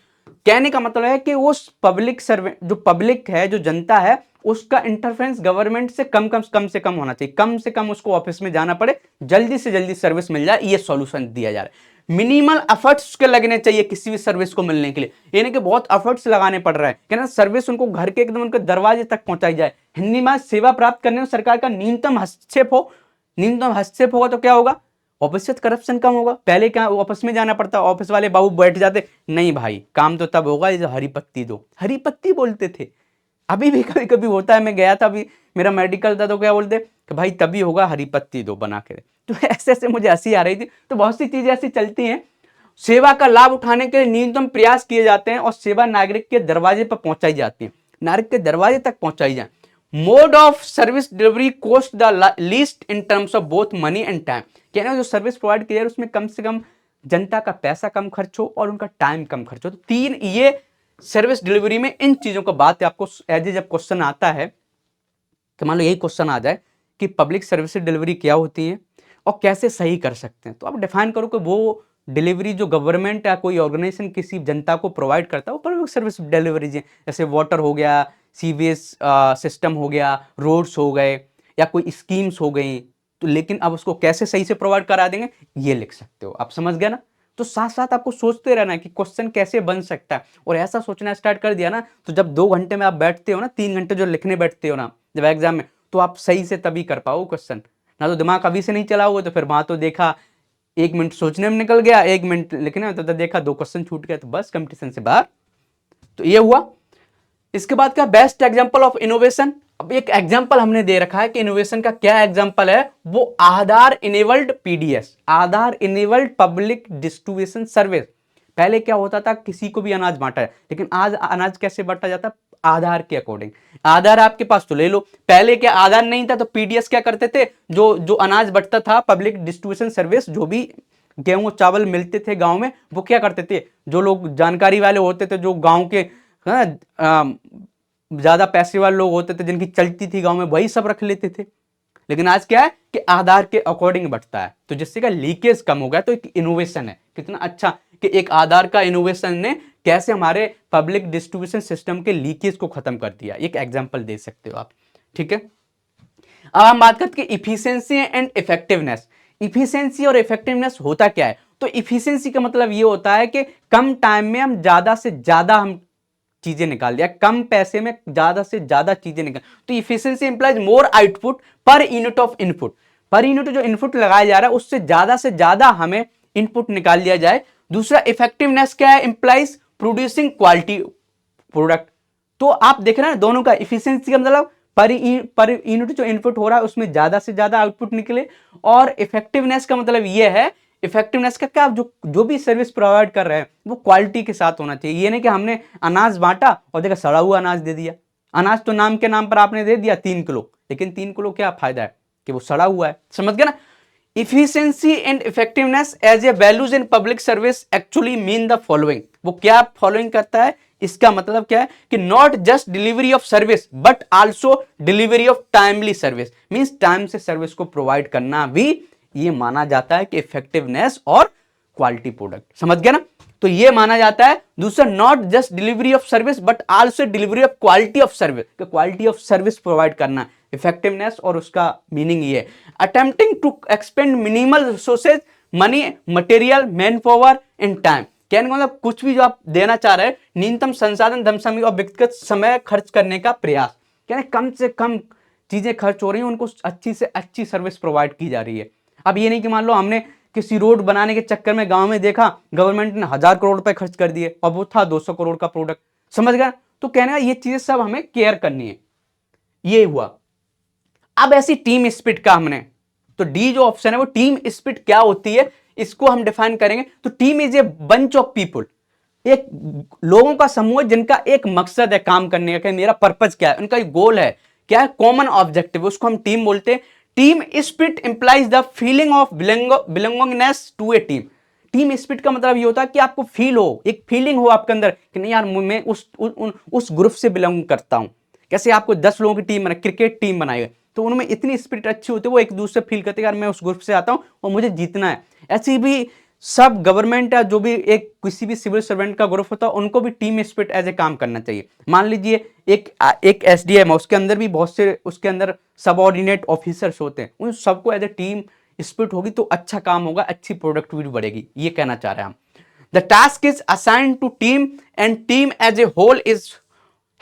कहने का मतलब है कि उस पब्लिक सर्विस, जो पब्लिक है, जो जनता है, उसका इंटरफेरेंस गवर्नमेंट से कम से कम होना चाहिए। कम से कम उसको ऑफिस में जाना पड़े, जल्दी से जल्दी सर्विस मिल जाए, ये सॉल्यूशन दिया जा रहा है। मिनिमल एफर्ट्स उसके लगने चाहिए किसी भी सर्विस को मिलने के लिए, यानी कि बहुत एफर्ट्स लगाने पड़ रहा है कि ना सर्विस उनको घर के एकदम उनके दरवाजे तक पहुंचाई जाए। हिंदी में सेवा प्राप्त करने में सरकार का न्यूनतम हस्तक्षेप हो। न्यूनतम हस्तक्षेप होगा तो क्या होगा? ऑफिस से करप्शन कम होगा। पहले क्या ऑफिस में जाना पड़ता, ऑफिस वाले बाबू बैठ जाते, नहीं भाई काम तो तब होगा जब हरी पत्ती दो, हरी पत्ती बोलते थे। अभी भी कभी कभी होता है, मैं गया था अभी, मेरा मेडिकल था, तो क्या बोलते कि भाई तभी होगा, हरी पत्ती दो बना के। तो ऐसे ऐसे मुझे हंसी आ रही थी। तो बहुत सी चीजें ऐसी चलती हैं। सेवा का लाभ उठाने के लिए न्यूनतम प्रयास किए जाते हैं और सेवा नागरिक के दरवाजे पर पहुंचाई जाती है, नागरिक के दरवाजे तक पहुंचाई जाए। Mode of service delivery cost the least in terms of both money and time. कहना जो सर्विस प्रोवाइड किया जाए उसमें कम से कम जनता का पैसा कम खर्च हो और उनका टाइम कम खर्च हो। तो तीन ये सर्विस डिलीवरी में इन चीजों का बात है। आपको एज ए जब क्वेश्चन आता है कि मान लो यही क्वेश्चन आ जाए कि पब्लिक सर्विस डिलीवरी क्या होती है और कैसे सही कर सकते हैं, तो आप डिफाइन करो कि वो डिलीवरी जो गवर्नमेंट या कोई ऑर्गेनाइजेशन किसी जनता को प्रोवाइड करता है वो पब्लिक सर्विस डिलीवरी है। जैसे वाटर हो गया, सीवेज सिस्टम हो गया, रोड्स हो गए, या कोई स्कीम्स हो गई। तो लेकिन अब उसको कैसे सही से प्रोवाइड करा देंगे ये लिख सकते हो। आप समझ गए ना? तो साथ साथ आपको सोचते रहना कि क्वेश्चन कैसे बन सकता है, और ऐसा सोचना स्टार्ट कर दिया ना तो जब 2 घंटे में आप बैठते हो ना, 3 घंटे जो लिखने बैठते हो ना जब एग्जाम में, तो आप सही से तभी कर पाओ क्वेश्चन। ना तो दिमाग अभी से नहीं चलाओगे तो फिर वहां तो देखा 1 मिनट सोचने में निकल गया, 1 मिनट लिखने में, तो देखा 2 क्वेश्चन छूट गए, तो बस कंपटीशन से बाहर। तो ये हुआ। इसके बाद क्या, बेस्ट एग्जांपल ऑफ इनोवेशन। अब एक एग्जांपल हमने दे रखा है कि इनोवेशन का क्या एग्जांपल है, वो आधार इनेबल्ड पीडीएस, आधार इनेबल्ड पब्लिक डिस्ट्रीब्यूशन सर्विस। पहले क्या होता था, किसी को भी अनाज बांटा है, लेकिन आज अनाज कैसे बांटा जाता है? आधार के अकॉर्डिंग। आधार आपके पास तो ले लो, पहले क्या आधार नहीं था तो पीडीएस क्या करते थे, जो जो अनाज बंटता था पब्लिक डिस्ट्रीब्यूशन सर्विस, जो भी गेहूं चावल मिलते थे गांव में, वो क्या करते थे, जो लोग जानकारी वाले होते थे, जो गांव के ज्यादा पैसे वाले लोग होते थे, जिनकी चलती थी गांव में, वही सब रख लेते थे। लेकिन आज क्या है कि आधार के अकॉर्डिंग बढ़ता है, तो जिससे का लीकेज कम हो गया। तो एक इनोवेशन है, कितना अच्छा कि एक आधार का इनोवेशन ने कैसे हमारे पब्लिक डिस्ट्रीब्यूशन सिस्टम के लीकेज को खत्म कर दिया। एक एग्जांपल दे सकते हो आप, ठीक है। अब हम बात करते हैं इफिशियंसी एंड इफेक्टिवनेस। इफिशियंसी और इफेक्टिवनेस होता क्या है? तो इफिशियंसी का मतलब ये होता है कि कम टाइम में हम ज्यादा से ज्यादा हम चीजें निकाल दिया, कम पैसे में ज्यादा से ज्यादा चीजें निकाल। तो efficiency implies more output per unit of input. Per unit जो इनपुट लगाया जा रहा है उससे ज्यादा हमें इनपुट निकाल लिया जाए। दूसरा इफेक्टिवनेस क्या है? Implies producing quality product. तो आप देख रहे हैं दोनों का इफिशियंसी का मतलब पर यूनिट जो इनपुट हो रहा है उसमें ज्यादा से ज्यादा आउटपुट निकले, और इफेक्टिवनेस का मतलब यह है, इफेक्टिवनेस का क्या, जो भी सर्विस प्रोवाइड कर रहे हैं वो क्वालिटी के साथ होना चाहिए। ये नहीं कि हमने अनाज बांटा और देखा सड़ा हुआ अनाज दे दिया। अनाज तो नाम के नाम पर आपने दे दिया 3 किलो, लेकिन 3 किलो क्या फायदा है कि वो सड़ा हुआ है। समझ गए ना? efficiency and effectiveness as a values in public service actually mean the following। वो क्या फॉलोइंग करता है? इसका मतलब क्या है कि not just delivery of service but also delivery of timely service. Means time से सर्विस को प्रोवाइड करना भी ये माना जाता है कि इफेक्टिवनेस और क्वालिटी प्रोडक्ट। समझ गया ना? तो ये माना जाता है। दूसरा, not just delivery of service but also delivery of quality of service. Quality of service provide करना इफेक्टिवनेस, और उसका मीनिंग ये है attempting to expend minimal resources, money, material, man power and time. कहने का मतलब कुछ भी जो आप देना चाह रहे हैं, न्यूनतम संसाधन, धन समय और व्यक्तिगत समय खर्च करने का प्रयास। कहने कम से कम चीजें खर्च हो रही हैं, उनको अच्छी से अच्छी सर्विस प्रोवाइड की जा रही है। अब ये नहीं कि मान लो हमने किसी रोड बनाने के चक्कर में गांव में देखा गवर्नमेंट ने 1000 करोड़ रुपए खर्च कर दिए और वो था 200 करोड़ का प्रोडक्ट। समझ गया? तो कहने का ये चीजें सब हमें केयर करनी है। ये हुआ। अब ऐसी टीम स्पिरिट का हमने, तो डी जो ऑप्शन है वो टीम स्पिरिट क्या होती है इसको हम डिफाइन करेंगे। तो team is a bunch of people, एक लोगों का समूह जिनका एक मकसद है काम करने का, मेरा पर्पज क्या है, उनका एक गोल है, क्या है, कॉमन ऑब्जेक्टिव, उसको हम टीम बोलते हैं। Team spirit implies the feeling of belongingness to a team. Team spirit का मतलब ये होता है कि आपको फील हो, एक फीलिंग हो आपके अंदर कि नहीं यार मैं उस ग्रुप से बिलोंग करता हूं। कैसे आपको 10 लोगों की टीम बना, क्रिकेट टीम बनाई है, तो उनमें इतनी स्पिरिट अच्छी होती है, वो एक दूसरे फील करते हैं यार मैं उस ग्रुप से आता हूं और मुझे जीतना है। ऐसी भी सब गवर्नमेंट या जो भी एक किसी भी सिविल सर्वेंट का ग्रुप होता है, उनको भी टीम स्पिरिट एज ए काम करना चाहिए। मान लीजिए एक एसडीएम है, उसके अंदर भी बहुत से उसके अंदर सबऑर्डिनेट ऑफिसर्स होते हैं, उन सबको एज ए टीम स्पिरिट होगी तो अच्छा काम होगा, अच्छी प्रोडक्टिविटी बढ़ेगी, ये कहना चाह रहे हैं हम। The task is assigned to team and team as a whole is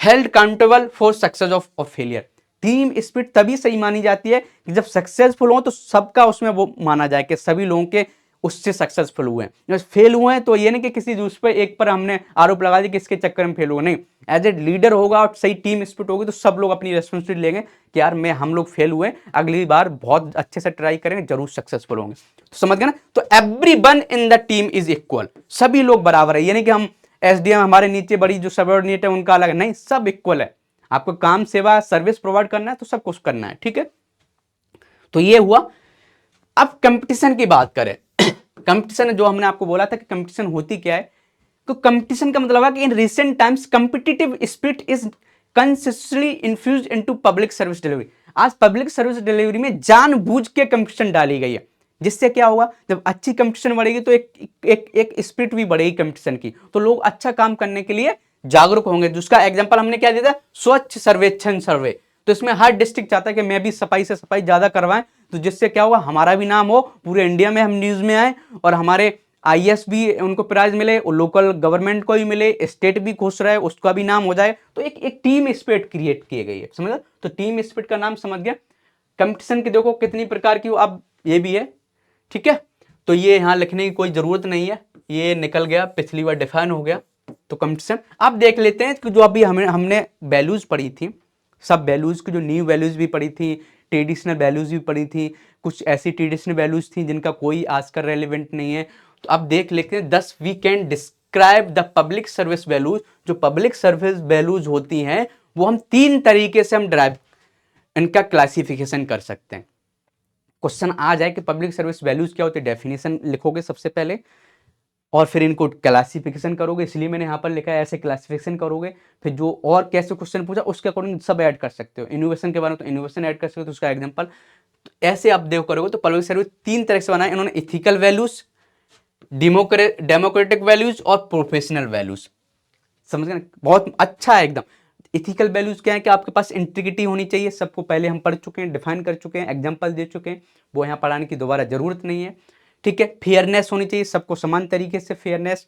held countable for success of failure. Team spirit तभी सही मानी जाती है कि जब सक्सेसफुल हो तो सबका उसमें वो माना जाए कि सभी लोगों के उससे सक्सेसफुल हुए हैं। जब फेल हुए हैं तो ये नहीं कि किसी दूसरे एक पर हमने आरोप लगा दिया कि इसके चक्कर में फेल हुए, नहीं। एज ए लीडर होगा और सही टीम स्पिरिट होगी तो सब लोग अपनी रेस्पॉन्सिबिलिटी लेंगे कि यार हम लोग फेल हुए, अगली बार बहुत अच्छे से ट्राई करेंगे, जरूर सक्सेसफुल होंगे। तो समझ गए ना? तो everyone in the team is equal, सभी लोग बराबर है, ये नहीं कि हम एसडीएम हमारे नीचे बड़ी जो सबऑर्डिनेट है उनका अलग, नहीं, सब इक्वल है। आपको काम सेवा सर्विस प्रोवाइड करना है तो सब कुछ करना है, ठीक है। तो ये हुआ। अब कंपटीशन की बात करें कंपटीशन जो हमने आपको बोला था कि कंपटीशन होती क्या है, तो कंपटीशन का मतलब है कि in recent times competitive spirit is consistently infused into public service delivery. आज पब्लिक सर्विस डिलीवरी में जानबूझ के कंपटीशन डाली गई है, जिससे क्या होगा, जब अच्छी कंपटीशन बढ़ेगी तो एक स्पिरिट भी बढ़ेगी कंपटीशन की, तो लोग अच्छा काम करने के लिए जागरूक होंगे। जिसका एग्जांपल हमने क्या दिया था, स्वच्छ सर्वेक्षण सर्वे। तो इसमें हर डिस्ट्रिक्ट चाहता है कि मैं भी सफाई से सफाई ज्यादा करवाएं, तो जिससे क्या होगा, हमारा भी नाम हो, पूरे इंडिया में हम न्यूज में आए और हमारे आईएएस भी उनको प्राइज मिले, लोकल गवर्नमेंट को भी मिले, स्टेट भी खुश रहे, उसका भी नाम हो जाए। तो एक टीम स्पिरिट क्रिएट की गई है, समझ। तो टीम स्पिरिट का नाम समझ गया। कंपटीशन की देखो कितनी प्रकार की, अब ये भी है, ठीक है। तो ये यहां लिखने की कोई जरूरत नहीं है, ये निकल गया, पिछली बार डिफाइन हो गया। तो कंपटीशन अब देख लेते हैं कि जो अभी हमने वैल्यूज पढ़ी थी, सब वैल्यूज की जो न्यू वैल्यूज भी पढ़ी थी, ट्रेडिशनल वैल्यूज भी पढ़ी थी, कुछ ऐसी ट्रेडिशनल वैल्यूज थी जिनका कोई आज का रेलिवेंट नहीं है। तो अब देख लेते हैं 10 we can describe the public service values. जो पब्लिक सर्विस वैल्यूज होती हैं वो हम 3 तरीके से हम ड्राइव इनका क्लासिफिकेशन कर सकते हैं। क्वेश्चन आ जाए कि पब्लिक सर्विस वैल्यूज क्या होती है, डेफिनेशन लिखोगे सबसे पहले और फिर इनको क्लासिफिकेशन करोगे, इसलिए मैंने यहाँ पर लिखा है ऐसे क्लासिफिकेशन करोगे। फिर जो और कैसे क्वेश्चन पूछा उसके अकॉर्डिंग सब ऐड कर सकते हो। इनोवेशन के बारे में तो इनोवेशन ऐड कर सकते हो, तो उसका एग्जांपल। तो ऐसे आप देव करोगे। तो पब्लिक सर्विस 3 तरह से बनाए इन्होंने, इथिकल वैल्यूज, डेमोक्रेटिक वैल्यूज और प्रोफेशनल वैल्यूज। समझ गए? बहुत अच्छा है एकदम। इथिकल वैल्यूज क्या है कि आपके पास इंटीग्रिटी होनी चाहिए, सबको पहले हम पढ़ चुके हैं, डिफाइन कर चुके हैं, एग्जांपल दे चुके हैं, वो यहाँ पढ़ाने की दोबारा जरूरत नहीं है, ठीक है। फेयरनेस होनी चाहिए, सबको समान तरीके से फेयरनेस।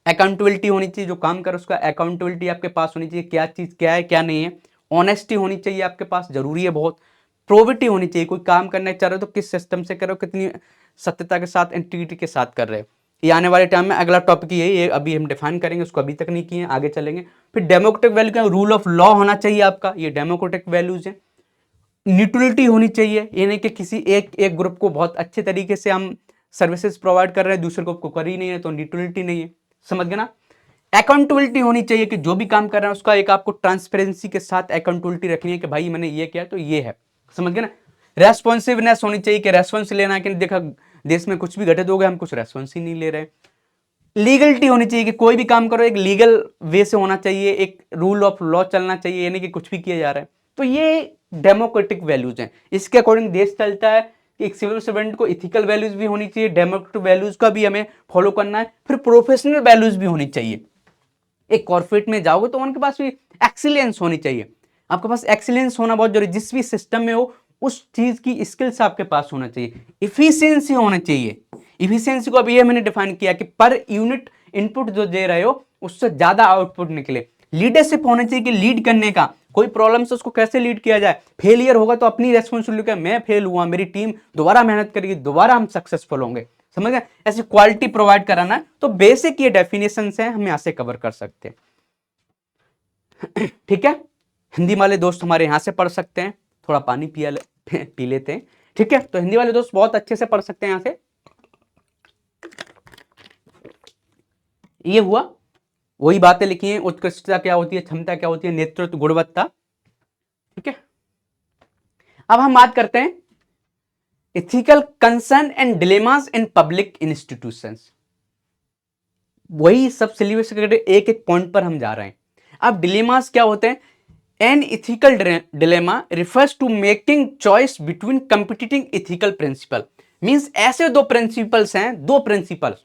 अकाउंटेबिलिटी होनी चाहिए, जो काम कर उसका अकाउंटेबिलिटी आपके पास होनी चाहिए, क्या चीज़ क्या है क्या नहीं है। ऑनेस्टी होनी चाहिए आपके पास, जरूरी है बहुत। प्रोबिटी होनी चाहिए, कोई काम करना चाह रहे हो तो किस सिस्टम से कर रहे हो, कितनी सत्यता के साथ, इंटीग्रिटी के साथ कर रहे हो। ये आने वाले टाइम में अगला टॉपिक यही है, अभी हम डिफाइन करेंगे, उसको अभी तक नहीं किए, आगे चलेंगे। फिर डेमोक्रेटिक वैल्यू क्या, रूल ऑफ लॉ होना चाहिए आपका, ये डेमोक्रेटिक वैल्यूज है। न्यूट्रलिटी होनी चाहिए, ये नहीं कि किसी एक ग्रुप को बहुत अच्छे तरीके से हम सर्विसेज प्रोवाइड कर रहे हैं, दूसरे ग्रुप को कर ही नहीं है, तो न्यूट्रलिटी नहीं है। समझ गए ना? अकाउंटेबिलिटी होनी चाहिए कि जो भी काम कर रहे हैं उसका एक आपको ट्रांसपेरेंसी के साथ अकाउंटेबिलिटी रखनी है कि भाई मैंने ये किया तो ये है। समझ गए ना? रेस्पॉन्सिवनेस होनी चाहिए कि रेस्पॉन्स लेना है कि देखा देश में कुछ भी घटित हो गया, हम कुछ रेस्पॉन्स ही नहीं ले रहे। लीगलिटी होनी चाहिए कि कोई भी काम करो एक लीगल वे से होना चाहिए, एक रूल ऑफ लॉ चलना चाहिए, यानी कि कुछ भी किया जा रहा है। तो ये डेमोक्रेटिक वैल्यूज हैं, इसके अकॉर्डिंग देश चलता है कि एक सिविल सर्वेंट को इथिकल वैल्यूज भी होनी चाहिए, डेमोक्रेटिक वैल्यूज का भी हमें फॉलो करना है। फिर प्रोफेशनल वैल्यूज भी होनी चाहिए। एक कॉर्पोरेट में जाओगे तो उनके पास भी एक्सीलेंस होनी चाहिए, आपके पास एक्सीलेंस होना बहुत जरूरी, जिस भी सिस्टम में हो उस चीज की स्किल्स आपके पास होना चाहिए। इफिशियंसी होना चाहिए। इफिशियंसी को अभी ये मैंने डिफाइन किया कि पर यूनिट इनपुट जो दे रहे हो उससे ज्यादा आउटपुट निकले। लीडरशिप होना चाहिए कि लीड करने का, कोई प्रॉब्लम से उसको कैसे लीड किया जाए। फेलियर होगा तो अपनी रेस्पॉन्सिबिलिटी, मैं फेल हुआ, मेरी टीम दोबारा मेहनत करेगी, दोबारा हम सक्सेसफुल होंगे। समझ गए? ऐसी क्वालिटी प्रोवाइड कराना है। तो बेसिक ये डेफिनेशन है, हम यहां से कवर कर सकते हैं। ठीक है, हिंदी वाले दोस्त हमारे यहां से पढ़ सकते हैं, थोड़ा पानी पी लेते हैं। ठीक है, तो हिंदी वाले दोस्त बहुत अच्छे से पढ़ सकते हैं यहां से। ये हुआ, वही बातें लिखी हैं, उत्कृष्टता क्या होती है, क्षमता क्या होती है, नेतृत्व, गुणवत्ता। ठीक है, अब हम बात करते हैं ethical concern and dilemmas in public institutions. वही सब सिलेबस के एक एक पॉइंट पर हम जा रहे हैं। अब डिलेमास क्या होते हैं? An ethical dilemma refers to making choice between competing ethical principle. Means ऐसे दो प्रिंसिपल्स हैं, दो प्रिंसिपल्स,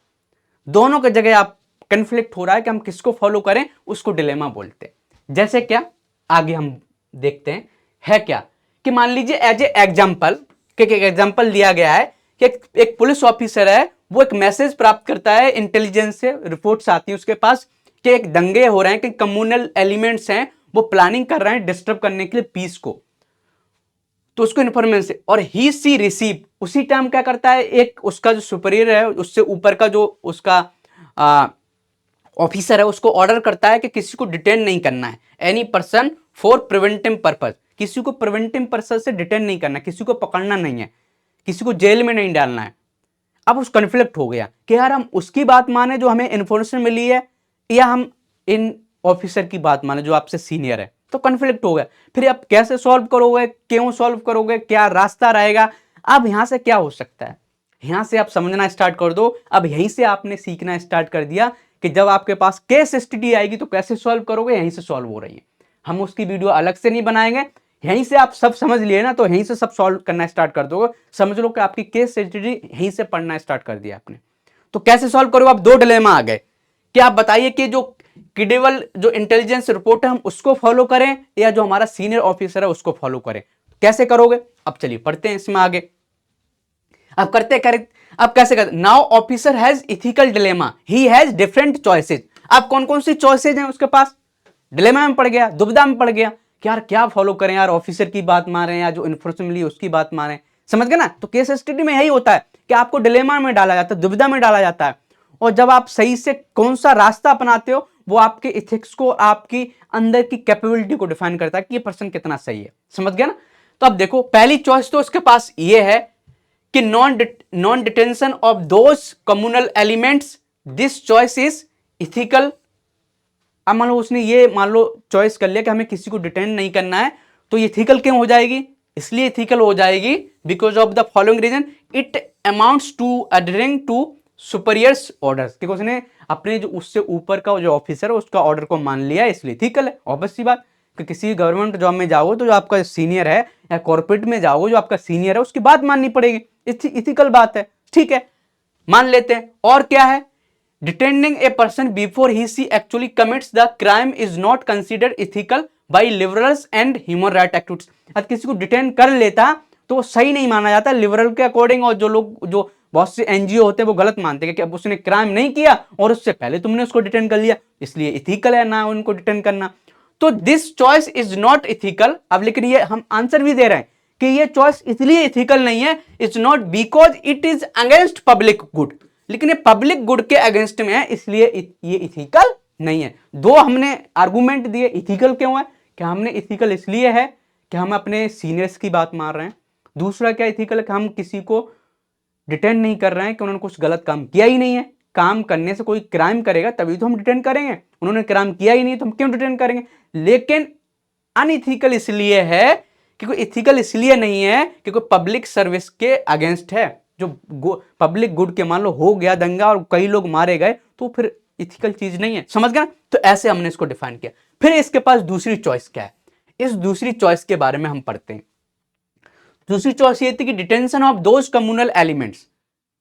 दोनों की जगह आप कंफ्लिक्ट हो रहा है कि हम किसको फॉलो करें, उसको डिलेमा बोलते हैं। जैसे क्या, आगे हम देखते हैं है क्या, कि मान लीजिए एज ए एग्जाम्पल, एक एग्जाम्पल दिया गया है कि एक पुलिस ऑफिसर है, वो एक मैसेज प्राप्त करता है इंटेलिजेंस से, रिपोर्ट्स आती है उसके पास कि एक दंगे हो रहे हैं, कि कम्युनल एलिमेंट्स हैं वो प्लानिंग कर रहे हैं डिस्टर्ब करने के लिए पीस को, तो उसको इन्फॉर्मेशन से, और ही सी रिसीव, उसी टाइम क्या करता है, एक उसका जो सुपीरियर है, उससे ऊपर का जो उसका ऑफिसर है, उसको ऑर्डर करता है कि किसी को डिटेन नहीं करना है, any person for preventive purpose, किसी को प्रिवेंटिव पर्पज से डिटेन नहीं करना, किसी को पकड़ना नहीं है, किसी को जेल में नहीं डालना है। अब उस कन्फ्लिक्ट हो गया कि यार हम उसकी बात माने जो हमें इन्फॉर्मेशन मिली है, या हम इन ऑफिसर की बात माने जो आपसे सीनियर है, तो कन्फ्लिक्ट हो गया। फिर आप कैसे सॉल्व करोगे, क्यों सॉल्व करोगे, क्या रास्ता रहेगा? अब यहां से क्या हो सकता है, यहां से आप समझना स्टार्ट कर दो। अब यहीं से आपने सीखना स्टार्ट कर दिया कि जब आपके पास केस स्टडी आएगी तो कैसे सॉल्व करोगे, यहीं से सॉल्व हो रही है। हम उसकी वीडियो अलग से नहीं बनाएंगे, यहीं से आप सब समझ लिए ना, तो यहीं से सब सॉल्व करना स्टार्ट कर दोगे। समझ लो कि आपकी केस स्टडी यहीं से पढ़ना स्टार्ट कर दिया आपने। तो कैसे सॉल्व करोगे? आप दो डिलेमा आ गए कि आप बताइए कि जो क्रेडिबल जो इंटेलिजेंस रिपोर्ट है हम उसको फॉलो करें, या जो हमारा सीनियर ऑफिसर है उसको फॉलो करें। कैसे करोगे? अब चलिए पढ़ते हैं इसमें आगे। अब करते करें, अब कैसे करते? Now officer has ethical dilemma, he has different choices. अब कौन कौन सी चॉइसेस हैं उसके पास? डिलेमा में पड़ गया, दुविधा में पड़ गया कि यार क्या फॉलो करें, यार ऑफिसर की बात मारें या जो इन्फॉर्मेशन मिली उसकी बात मारें। समझ गए ना? तो केस स्टडी में यही होता है कि आपको डिलेमा में डाला जाता है, दुविधा में डाला जाता है, और जब आप सही से कौन सा रास्ता अपनाते हो वो आपके इथिक्स को, आपकी अंदर की कैपेबिलिटी को डिफाइन करता है कि ये पर्सन कितना सही है। समझ गया ना? तो अब देखो, पहली चॉइस तो उसके पास ये है कि non detention of those communal elements, this choice is ethical. अब मान लो उसने ये मान लो चॉइस कर लिया कि हमें किसी को डिटेन नहीं करना है, तो ये इथिकल क्यों हो जाएगी? इसलिए इथिकल हो जाएगी because of the following reason, it amounts to adhering to superiors orders, क्योंकि उसने अपने जो उससे ऊपर का जो ऑफिसर है उसका ऑर्डर को मान लिया, इसलिए इथिकल है। ऑब्वियस सी बात कि किसी गवर्नमेंट जॉब में जाओगे तो जो आपका सीनियर है, या कॉर्पोरेट में जाओगे जो आपका सीनियर है उसकी बात माननी पड़ेगी, इथिकल बात है। ठीक है, मान लेते हैं। और क्या है? Detaining a person before he she actually commits the crime is not considered ethical by liberals and human rights activists। अब किसी को डिटेन कर लेता तो वो सही नहीं माना जाता लिबरल के अकॉर्डिंग, और जो लोग, जो बहुत से एनजीओ होते हैं वो गलत मानते हैं कि अब उसने क्राइम नहीं किया और उससे पहले तुमने उसको डिटेन कर लिया, इसलिए इथिकल है ना उनको डिटेन करना। तो this choice is not ethical. अब लेकिन ये हम आंसर भी दे रहे हैं कि ये चॉइस इसलिए इथिकल नहीं है, it's not because it is against public good, लेकिन ये पब्लिक गुड के अगेंस्ट में है, इसलिए ये इथिकल नहीं है। दो हमने आर्गुमेंट दिए इथिकल क्यों है, कि हमने इथिकल इसलिए है कि हम अपने सीनियर्स की बात मान रहे हैं। दूसरा क्या इथिकल है कि हम किसी को डिटेन नहीं कर रहे हैं कि उन्होंने कुछ गलत काम किया ही नहीं है। काम करने से कोई क्राइम करेगा तभी तो हम डिटेन करेंगे, उन्होंने क्राइम किया ही नहीं तो हम क्यों डिटेन करेंगे। लेकिन अनइथिकल इसलिए है क्योंकि इथिकल इसलिए नहीं है क्योंकि पब्लिक सर्विस के अगेंस्ट है, जो पब्लिक गुड के मान लो हो गया दंगा और कई लोग मारे गए, तो फिर इथिकल चीज नहीं है। समझ गया? तो ऐसे हमने इसको डिफाइन किया। फिर इसके पास दूसरी चॉइस क्या है, इस दूसरी चॉइस के बारे में हम पढ़ते हैं। दूसरी चॉइस ये थी कि detention of those communal elements.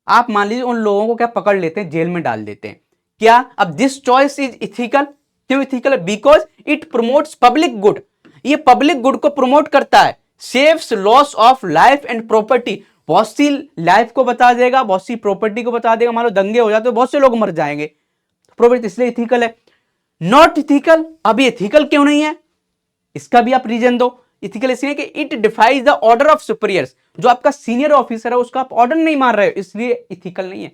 आप मान लीजिए उन लोगों को क्या पकड़ लेते हैं, जेल में डाल देते हैं। क्या? अब दिस चॉइस इज इथिकल। क्यों ethical? Because it promotes public good. ये पब्लिक गुड को प्रमोट करता है, saves loss of life and property. बहुत सी लाइफ को बता देगा, बहुत सी प्रॉपर्टी को बता देगा। मान लो दंगे हो जाते तो बहुत से लोग मर जाएंगे, प्रॉपर्टी, इसलिए इथिकल है। Not ethical. अब ये इथिकल क्यों नहीं है, इसका भी आप रीजन दो। इथिकल इसलिए कि it defies the order of superiors. जो आपका सीनियर ऑफिसर है उसका आप ऑर्डर नहीं मान रहे हो, इसलिए इथिकल नहीं है।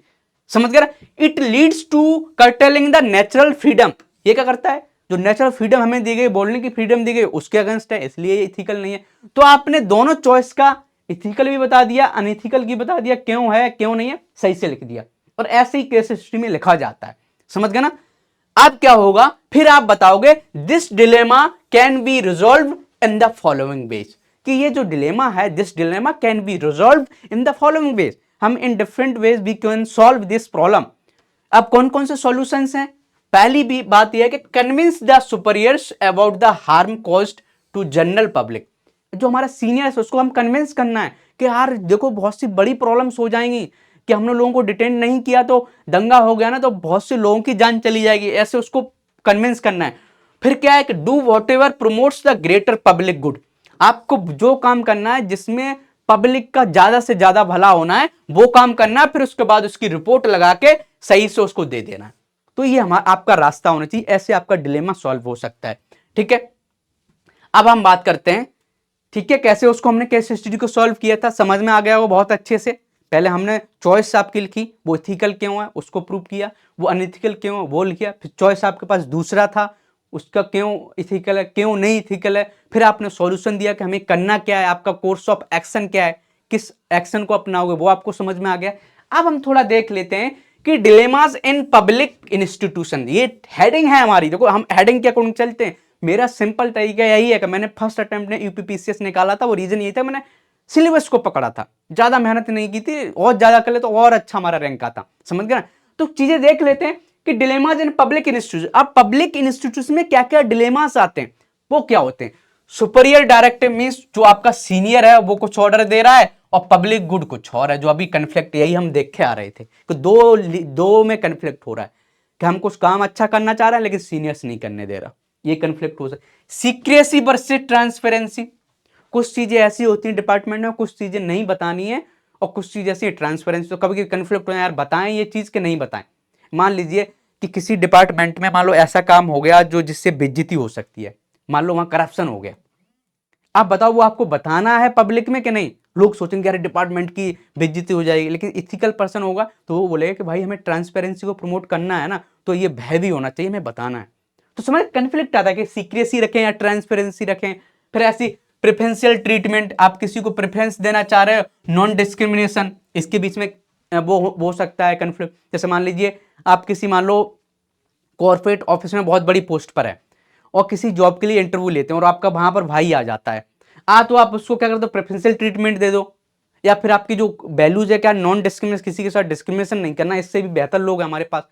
समझ गया? It leads to curtailing the natural freedom. ये क्या करता है, जो नेचुरल फ्रीडम हमें दी गई, बोलने की फ्रीडम दी गई, उसके अगेंस्ट है, इसलिए इथिकल नहीं है। तो आपने दोनों चॉइस का इथिकल भी बता दिया, अनइथिकल की बता दिया, क्यों है क्यों नहीं है, सही से लिख दिया। और ऐसे ही केस हिस्ट्री में लिखा जाता है। समझ गया ना? अब क्या होगा, फिर आप बताओगे this dilemma can be resolve in the following ways, कि ये जो डिलेमा है, this dilemma can be resolve in the following ways. हम in different ways we can solve this problem. अब कौन कौन से सॉल्यूशंस हैं? पहली भी बात यह है कि convince the superiors about the harm caused to general public. जो हमारा सीनियर है उसको हम कन्विंस करना है कि यार देखो बहुत सी बड़ी प्रॉब्लम्स हो जाएंगी, कि हमने लोगों को डिटेन नहीं किया तो दंगा हो गया ना तो बहुत से लोगों की जान चली जाएगी, ऐसे उसको कन्विंस करना है। फिर क्या है कि do what ever promotes the greater public good. आपको जो काम करना है जिसमें पब्लिक का ज्यादा से ज्यादा भला होना है वो काम करना है, फिर उसके बाद उसकी रिपोर्ट लगा के सही से उसको दे देना है। तो ये हमारा आपका रास्ता होना चाहिए, ऐसे आपका डिलेमा सॉल्व हो सकता है। ठीक है, अब हम बात करते हैं, ठीक है, कैसे उसको हमने केस स्टडी को सॉल्व किया था, समझ में आ गया वो बहुत अच्छे से। पहले हमने चॉइस आपकी लिखी, वो इथिकल क्यों है उसको प्रूव किया, वो अनइथिकल क्यों है वो लिखा, फिर चॉइस आपके पास दूसरा था उसका क्यों इथिकल है क्यों नहीं इथिकल है, फिर आपने सॉल्यूशन दिया कि हमें करना क्या है, आपका कोर्स ऑफ एक्शन क्या है, किस एक्शन को अपनाओगे वो आपको समझ में आ गया। अब हम थोड़ा देख लेते हैं कि डिलेमास इन पब्लिक इंस्टीट्यूशन, ये हेडिंग है हमारी, देखो हम हेडिंग के अकॉर्डिंग चलते हैं। मेरा सिंपल तरीका यही है कि मैंने फर्स्ट अटेम्प्ट में यूपीपीसीएस निकाला था, वो रीजन ये था मैंने सिलेबस को पकड़ा था, ज्यादा मेहनत नहीं की थी, और ज्यादा कर ले तो और अच्छा हमारा रैंक आता, समझ गए ना। तो चीजें देख लेते हैं कि डिलेमास इन पब्लिक इंस्टीट्यूशन। अब पब्लिक इंस्टीट्यूशन में क्या क्या डिलेमास आते हैं, वो क्या होते हैं? सुपीरियर डायरेक्टिव मींस जो आपका सीनियर है वो कुछ ऑर्डर दे रहा है और पब्लिक गुड कुछ और है, जो अभी कन्फ्लिक्ट, यही हम देख के आ रहे थे कि दो में कन्फ्लिक्ट हो रहा है कि हम कुछ काम अच्छा करना चाह रहे हैं लेकिन सीनियर्स नहीं करने दे रहा, ये कन्फ्लिक्ट हो सकता है। सीक्रेसी वर्सेस ट्रांसपेरेंसी, कुछ चीजें ऐसी होती हैं डिपार्टमेंट में, कुछ चीजें नहीं बतानी है और कुछ चीजें ऐसी ट्रांसपेरेंसी, तो कभी कभी कन्फ्लिक्ट हो यार बताएं ये चीज के नहीं बताएं। मान लीजिए कि किसी डिपार्टमेंट में मान लो ऐसा काम हो गया जो जिससे बेइज्जती हो सकती है, मान लो वहां करप्शन हो गया, आप बताओ वो आपको बताना है पब्लिक में कि नहीं? लोग सोचेंगे यार डिपार्टमेंट की बेइज्जती हो जाएगी, लेकिन इथिकल पर्सन होगा तो वो बोलेगा कि भाई हमें ट्रांसपेरेंसी को प्रमोट करना है ना, तो ये भय भी होना चाहिए, हमें बताना है। तो समझ कन्फ्लिक्ट आता है कि सीक्रेसी रखें या ट्रांसपेरेंसी रखें। फिर ऐसी प्रेफरेंशियल ट्रीटमेंट, आप किसी को प्रेफरेंस देना चाह रहे हो, नॉन डिस्क्रिमिनेशन, इसके बीच में वो हो सकता है कन्फ्लिक्ट। जैसे मान लीजिए आप किसी मान लो कॉर्पोरेट ऑफिस में बहुत बड़ी पोस्ट पर है और किसी जॉब के लिए इंटरव्यू लेते हैं और आपका वहां पर भाई आ जाता है, तो आप उसको क्या करते हो, प्रेफरेंशियल ट्रीटमेंट दे दो, या फिर आपकी जो वैल्यूज है क्या नॉन डिस्क्रिमिनेशन, किसी के साथ डिस्क्रिमिनेशन नहीं करना, इससे भी बेहतर लोग हैं हमारे पास,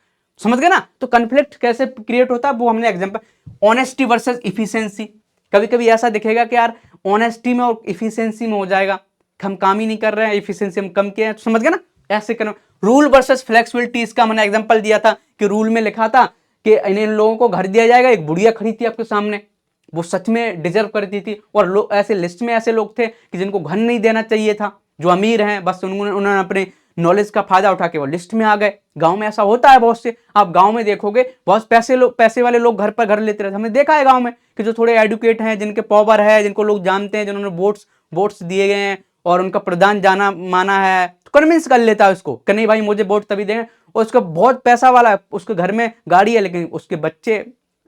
समझ गए ना। तो कन्फ्लिक्ट कैसे क्रिएट होता है वो हमने एग्जांपल। ऑनेस्टी वर्सेस इफिशिएंसी, कभी कभी ऐसा दिखेगा कि यार ऑनेस्टी में और इफिशिएंसी में हो जाएगा, हम काम ही नहीं कर रहे हैं, इफिशिएंसी हम कम किए हैं, तो समझ गए ना, ऐसे करना। रूल वर्सेस फ्लेक्सिबिलिटी, इसका मैंने एग्जांपल दिया था कि रूल में लिखा था कि इन लोगों को घर दिया जाएगा, एक बुढ़िया खड़ी थी आपके सामने, वो सच में डिजर्व करती थी, और लोग ऐसे लिस्ट में ऐसे लोग थे कि जिनको घर नहीं देना चाहिए था, जो अमीर हैं, बस उन्होंने अपने नॉलेज का फायदा उठा के वो लिस्ट में आ गए। गांव में ऐसा होता है बहुत से, आप गांव में देखोगे बहुत पैसे वाले लोग घर पर घर लेते रहते, हमने देखा है गांव में कि जो थोड़े एडुकेट हैं, जिनके पावर है, जिनको लोग जानते हैं, जिन्होंने वोट्स दिए गए हैं और उनका प्रधान जाना माना है, तो कन्विंस कर लेता है उसको कि नहीं भाई मुझे वोट तभी देंगे, और उसका बहुत पैसा वाला है, उसके घर में गाड़ी है लेकिन उसके बच्चे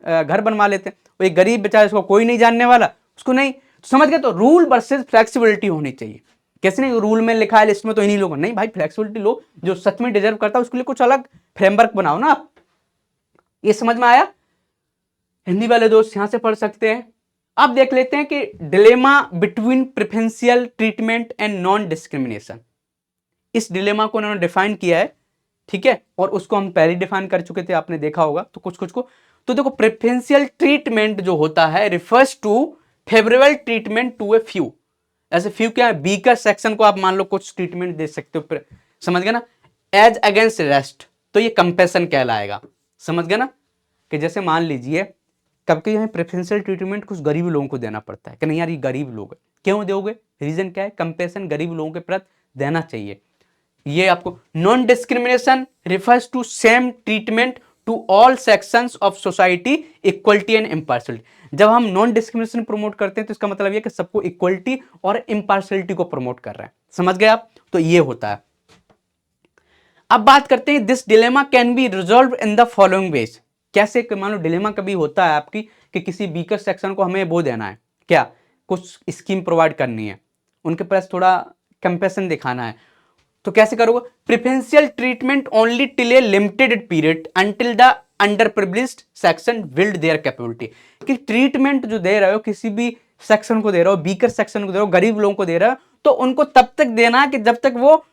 घर बनवा लेते हैं, वो एक गरीब बेचारा, उसको कोई नहीं जानने वाला, उसको नहीं, तो समझ गए। तो रूल वर्सेस फ्लेक्सिबिलिटी होनी चाहिए। कैसे नहीं, रूल में लिखा है लिस्ट में तो इन्हीं लोगों, नहीं भाई फ्लेक्सिबिलिटी लो, जो सच में डिजर्व करता है उसके लिए कुछ अलग फ्रेमवर्क बनाओ ना आप। ये समझ में आया? हिंदी वाले दोस्त यहां से पढ़ सकते हैं। अब देख लेते हैं कि dilemma between preferential treatment and non discrimination, इस डिलेमा को उन्होंने डिफाइन किया है, ठीक है, और उसको हम पहले डिफाइन कर चुके थे, आपने देखा होगा, तो कुछ को तो देखो प्रेफरेंशियल ट्रीटमेंट जो होता है refers to favourable treatment to a few, ऐसे फ्यू क्या है, बीकर सेक्शन को आप मान लो कुछ ट्रीटमेंट दे सकते हो, समझ गए ना, एज अगेंस्ट रेस्ट, तो ये कंपेशन कहलाएगा, समझ गए ना। कि जैसे मान लीजिए कभी यहाँ प्रेफरेंशियल ट्रीटमेंट कुछ गरीब लोगों को देना पड़ता है कि नहीं यार ये गरीब लोग है, क्यों दोगे, रीजन क्या है, कंपेशन गरीब लोगों के प्रति देना चाहिए। ये आपको non discrimination refers to same treatment to all sections of society, equality and impartiality. जब हम नॉन डिस्क्रिमिनेशन प्रमोट करते हैं तो इसका मतलब ये कि सबको इक्वलिटी और इम्पार्शियलिटी को प्रमोट कर रहे हैं, समझ गए आप, तो ये होता है। अब बात करते हैं this dilemma can be resolve in the following veg, कैसे, मान लो डिलेमा कभी होता है आपकी कि किसी वीकर सेक्शन को हमें वो देना है, क्या कुछ स्कीम प्रोवाइड करनी है, उनके पास थोड़ा कंपेशन दिखाना है, तो कैसे करोगे, preferential treatment only till A limited period until the under privileged section build their capability, कि ट्रीटमेंट जो दे रहे हो किसी भी सेक्शन को दे रहे हो, वीकर सेक्शन को दे रहे हो, गरीब लोगों को दे रहे हो, तो उनको तब तक देना कि जब तक वो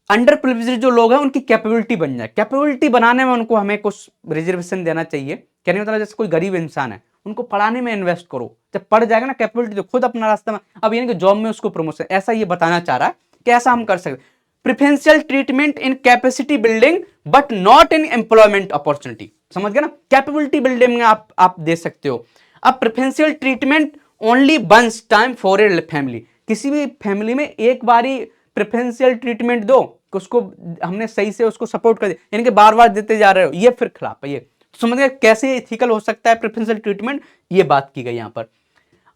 अंडर प्रिविलेज जो लोग हैं उनकी कैपेबिलिटी बन जाए। कैपेबिलिटी बनाने में उनको हमें कुछ रिजर्वेशन देना चाहिए। कहने का मतलब जैसे कोई गरीब इंसान है, उनको पढ़ाने में इन्वेस्ट करो, जब पढ़ जाएगा ना कैपेबिलिटी तो खुद अपना रास्ता में, अब ये नहीं कि जॉब में उसको प्रमोशन, ऐसा ये बताना चाह रहा है कि ऐसा हम कर सकते। Preferential treatment in capacity building but not in employment opportunity. समझ गए ना, कैपेबिलिटी बिल्डिंग में आप दे सकते हो। अब preferential treatment only once time for a family, किसी भी फैमिली में एक बारी प्रेफरेंशियल ट्रीटमेंट दो, उसको हमने सही से उसको सपोर्ट कर दिया, यानी कि बार बार देते जा रहे हो, ये फिर खिलाफ है। ये समझ गए कैसे इथिकल हो सकता है प्रेफरेंशियल ट्रीटमेंट, ये बात की गई यहां पर।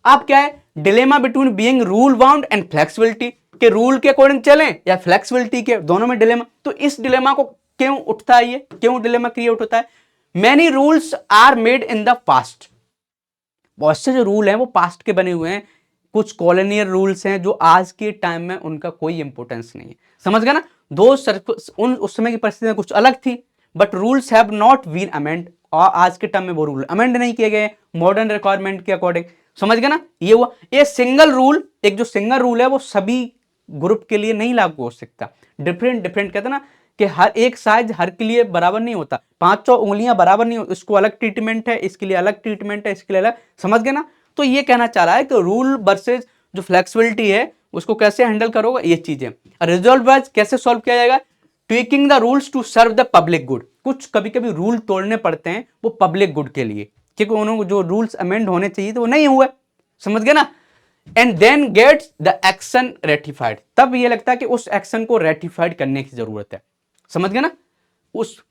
आप क्या है, dilemma between being rule bound and flexibility, के रूल के अकॉर्डिंग चलें या फ्लेक्सिबिलिटी के, दोनों में डिलेमा। तो इस डिलेमा को क्यों उठता है, ये क्यों डिलेमा क्रिएट होता है? Many rules are made in the past, बहुत से जो रूल हैं वो पास्ट के बने हुए हैं। कुछ कॉलोनियल रूल्स हैं जो आज के टाइम में उनका कोई इंपोर्टेंस नहीं है। समझ गया ना, उस समय की परिस्थितियां कुछ अलग थी, but rules have not been amend, और आज के टाइम में वो रूल अमेंड नहीं किए गए मॉडर्न रिक्वायरमेंट के अकॉर्डिंग। समझ गया ना, ये हुआ। ये सिंगल रूल, एक जो सिंगल रूल है वो सभी ग्रुप के लिए नहीं लागू हो सकता। डिफरेंट डिफरेंट कहते हैं ना कि हर एक साइज हर के लिए बराबर नहीं होता, 500 उंगलियां बराबर नहीं होती, इसको अलग ट्रीटमेंट है, इसके लिए अलग ट्रीटमेंट है, इसके लिए अलग। समझ गए ना, तो ये कहना चाह रहा है कि रूल वर्सेज जो फ्लेक्सिबिलिटी है उसको कैसे हैंडल करोगे, ये चीजें। रिजॉल्व वाइज कैसे सॉल्व किया जाएगा? Tweaking the rules to serve the public good, कुछ कभी कभी रूल तोड़ने पड़ते हैं वो पब्लिक गुड के लिए, क्योंकि उन्होंने जो रूल्स अमेंड होने चाहिए थे वो नहीं हुए। समझ गए ना, and then gets the action ratified, तब ये लगता है कि उस एक्शन को रेटिफाइड करने की जरूरत है। समझ गए ना, उस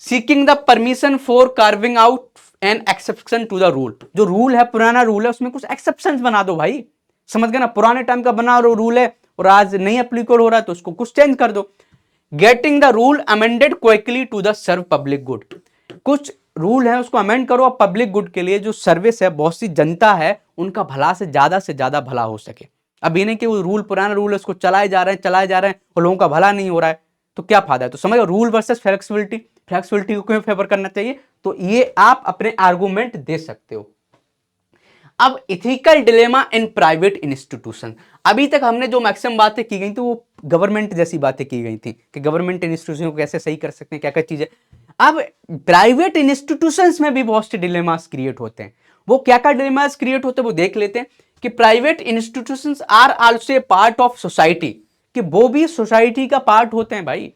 seeking the permission for carving out an exception to the rule, जो रूल है पुराना रूल है उसमें कुछ एक्सेप्शन बना दो भाई। समझ गए ना, पुराने टाइम का बना रूल है और आज नहीं एप्लीकेबल हो रहा है तो उसको कुछ चेंज कर दो। Getting the rule amended quickly to the serve public good, कुछ रूल है उसको अमेंड करो और पब्लिक गुड के लिए, जो सर्विस है बहुत सी जनता है उनका भला से ज्यादा भला हो सके। अब ये नहीं कि वो रूल पुराना रूल है उसको चलाए जा रहे हैं और लोगों का भला नहीं हो रहा है, तो क्या फायदा है? तो समझो रूल वर्सेस फ्लेक्सिबिलिटी, फ्लेक्सिबिलिटी को क्यों फेवर करना चाहिए, तो ये आप अपने आर्गूमेंट दे सकते हो। अब इथिकल डिलेमा इन प्राइवेट इंस्टीट्यूशन, अभी तक हमने जो मैक्सिमम बातें की गई थी वो गवर्नमेंट जैसी बातें की गई थी कि गवर्नमेंट इंस्टीट्यूशन को कैसे सही कर सकते हैं, क्या क्या चीजें। अब प्राइवेट इंस्टीट्यूशंस में भी बहुत से डिलेमास क्रिएट होते हैं। वो क्या क्या डिलेमास क्रिएट होते हैं वो देख लेते हैं कि private institutions are also a part of society, कि वो भी सोसाइटी का पार्ट होते हैं भाई।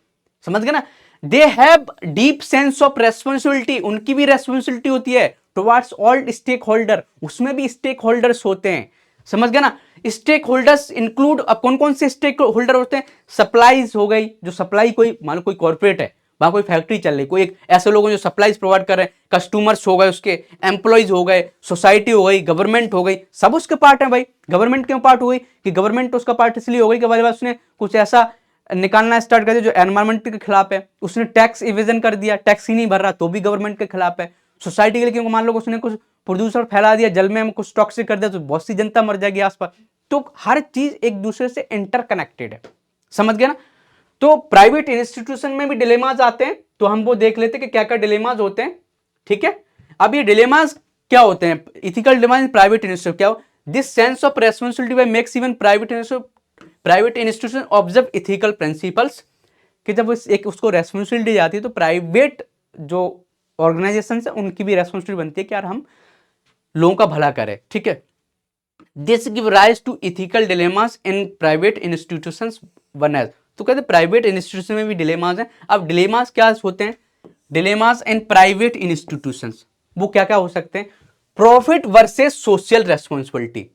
समझ गए ना, they have deep sense of responsibility, उनकी भी रेस्पॉन्सिबिलिटी होती है टुवर्ड्स ऑल स्टेक होल्डर, उसमें भी स्टेक होल्डर्स होते हैं। समझ गए ना, स्टेक होल्डर्स इंक्लूड, अब कौन कौन से स्टेक होल्डर होते हैं? सप्लाईज हो गई, जो सप्लाई कोई मान लो कोई कॉर्पोरेट है, वहां कोई फैक्ट्री चल रही, कोई एक ऐसे लोग जो सप्लाईज प्रोवाइड कर रहे हैं, कस्टमर्स हो गए, उसके एम्प्लॉइज हो गए, सोसाइटी हो गई, गवर्नमेंट हो गई, सब उसके पार्ट है भाई। गवर्नमेंट क्यों पार्ट हो गई? कि गवर्नमेंट उसका पार्ट इसलिए हो गई कि भाई उसने कुछ ऐसा निकालना स्टार्ट कर दिया जो एनवायरमेंट के खिलाफ है, उसने टैक्स इवेजन कर दिया, टैक्स ही नहीं भर रहा तो भी गवर्नमेंट के खिलाफ है। सोसाइटी के लिए क्योंकि मान लो उसने कुछ प्रदूषण फैला दिया, जल में कुछ टॉक्सिक कर दिया तो बहुत सी जनता मर जाएगी आसपास। तो हर चीज एक दूसरे से इंटरकनेक्टेड है। समझ गया ना, तो प्राइवेट इंस्टीट्यूशन में भी डिलेमाज आते हैं, तो हम वो देख लेते हैं कि क्या क्या डिलेमाज होते हैं। ठीक है, अब ये डिलेमाज क्या होते हैं? Ethical dilemmas in private institution क्या हो? This sense of responsibility by makes even private institution observe ethical principles, कि जब एक उसको रेस्पॉन्सिबिलिटी जाती है तो प्राइवेट जो ऑर्गेनाइजेशन है उनकी भी रेस्पॉन्सिबिलिटी बनती है कि यार हम लोगों का भला करें। ठीक है, this give rise to ethical dilemmas in private institutions one age, तो कहते प्राइवेट इंस्टीट्यूशन में भी डिलेमास हैं। अब डिलेमास क्या होते हैं? डिलेमास इन प्राइवेट इंस्टीट्यूशंस वो क्या क्या हो सकते हैं? Profit versus social responsibility.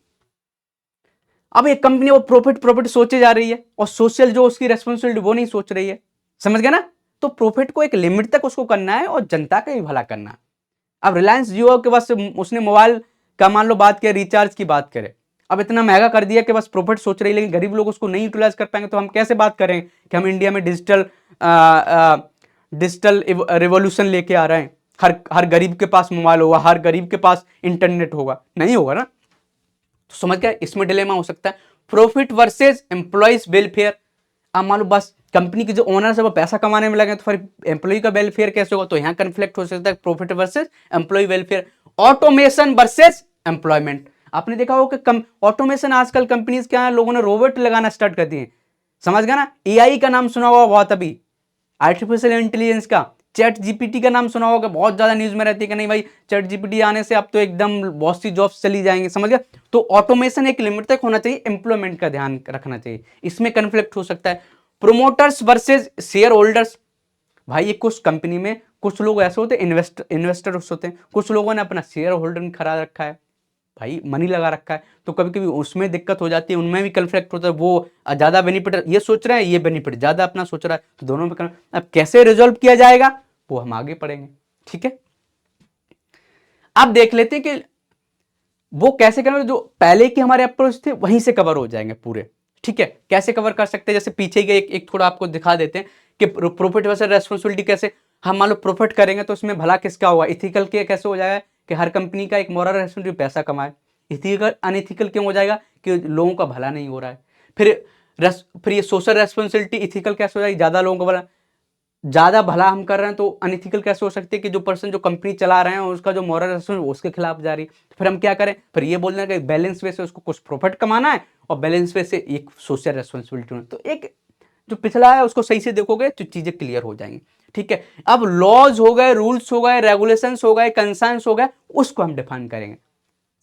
अब एक कंपनी वो प्रॉफिट सोचे जा रही है और सोशल जो उसकी रेस्पॉन्सिबिलिटी वो नहीं सोच रही है। समझ गया ना, तो प्रॉफिट को एक लिमिट तक उसको करना है और जनता का भी भला करना है। अब रिलायंस जियो के बस उसने मोबाइल का मान लो बात करें, रिचार्ज की बात करें, अब इतना महंगा कर दिया कि बस प्रॉफिट सोच रही है, लेकिन गरीब लोग उसको नहीं यूटिलाइज कर पाएंगे, तो हम कैसे बात करें कि हम इंडिया में डिजिटल रिवॉल्यूशन लेके आ रहे हैं, हर गरीब के पास मोबाइल होगा, हर गरीब के पास इंटरनेट होगा? नहीं होगा ना। तो समझ गया, इसमें डिलेमा हो सकता है। प्रॉफिट वर्सेज एम्प्लॉइज वेलफेयर, अब मान लो बस कंपनी के जो ओनर्स है वो पैसा कमाने में लगे, तो फिर एम्प्लॉय का वेलफेयर कैसे होगा? तो यहाँ कन्फ्लिक्ट हो सकता है, profit versus employ welfare. Automation versus employment, आपने देखा होगा कि ऑटोमेशन आजकल कंपनीज क्या है, लोगों ने रोबोट लगाना स्टार्ट कर दिए। समझ गया ना। एआई का नाम सुना होगा बहुत अभी, आर्टिफिशियल इंटेलिजेंस का, चैट जीपीटी का नाम सुना होगा, बहुत ज्यादा न्यूज में रहती है कि नहीं भाई चैट जीपीटी आने से अब तो एकदम बहुत सी जॉब्स चली जाएंगी, समझ गया। तो ऑटोमेशन एक लिमिट तक होना चाहिए, एम्प्लॉयमेंट का ध्यान रखना चाहिए, इसमें कन्फ्लिक्ट हो सकता है। प्रोमोटर्स वर्सेज शेयर होल्डर्स, भाई ये कुछ कंपनी में कुछ लोग ऐसे होते हैं इन्वेस्टर्स होते हैं, कुछ लोगों ने अपना शेयर होल्डर खड़ा रखा है, भाई मनी लगा रखा है, तो कभी कभी उसमें दिक्कत हो जाती है, उनमें भी कन्फ्लिक्ट होता है, वो ज्यादा बेनिफिट ये सोच रहा है, ये बेनिफिट ज्यादा अपना सोच रहा है, तो दोनों में अब कैसे रिजोल्व किया जाएगा वो हम आगे पढ़ेंगे, ठीक है। अब देख लेते हैं कि वो कैसे करेंगे, जो पहले के हमारे अप्रोच थे वहीं से कवर हो जाएंगे पूरे, ठीक है। कैसे कवर कर सकते हैं, जैसे पीछे के एक थोड़ा आपको दिखा देते हैं कि प्रॉफिट वर्सेस रेस्पॉन्सिबिलिटी कैसे, हम मान लो प्रॉफिट करेंगे तो उसमें भला किसका होगा, इथिकल के कैसे हो जाएगा कि हर कंपनी का एक मोरल रेस्पॉन्सिबिलिटी पैसा कमाए, इथिकल अनइथिकल क्यों हो जाएगा कि लोगों का भला नहीं हो रहा है। फिर ये सोशल रेस्पॉन्सिबिलिटी इथिकल कैसे हो जाएगी, ज्यादा लोगों का भला, ज्यादा भला हम कर रहे हैं तो अनइथिकल कैसे हो सकती है कि जो पर्सन जो कंपनी चला रहे हैं उसका जो मॉरल रेस्पॉन्सिबिलिटी उसके खिलाफ जा रही है। फिर हम क्या करें, फिर ये बोल रहे हैं कि बैलेंस वे से उसको कुछ प्रॉफिट कमाना है और बैलेंस वे से एक सोशल रेस्पॉन्सिबिलिटी, तो एक जो पिछला है उसको सही से देखोगे तो चीजें क्लियर हो जाएंगी, ठीक है। अब लॉज हो गए, रूल्स हो गए, रेगुलेशंस हो गए, कंसर्न्स हो गए, उसको हम डिफाइन करेंगे।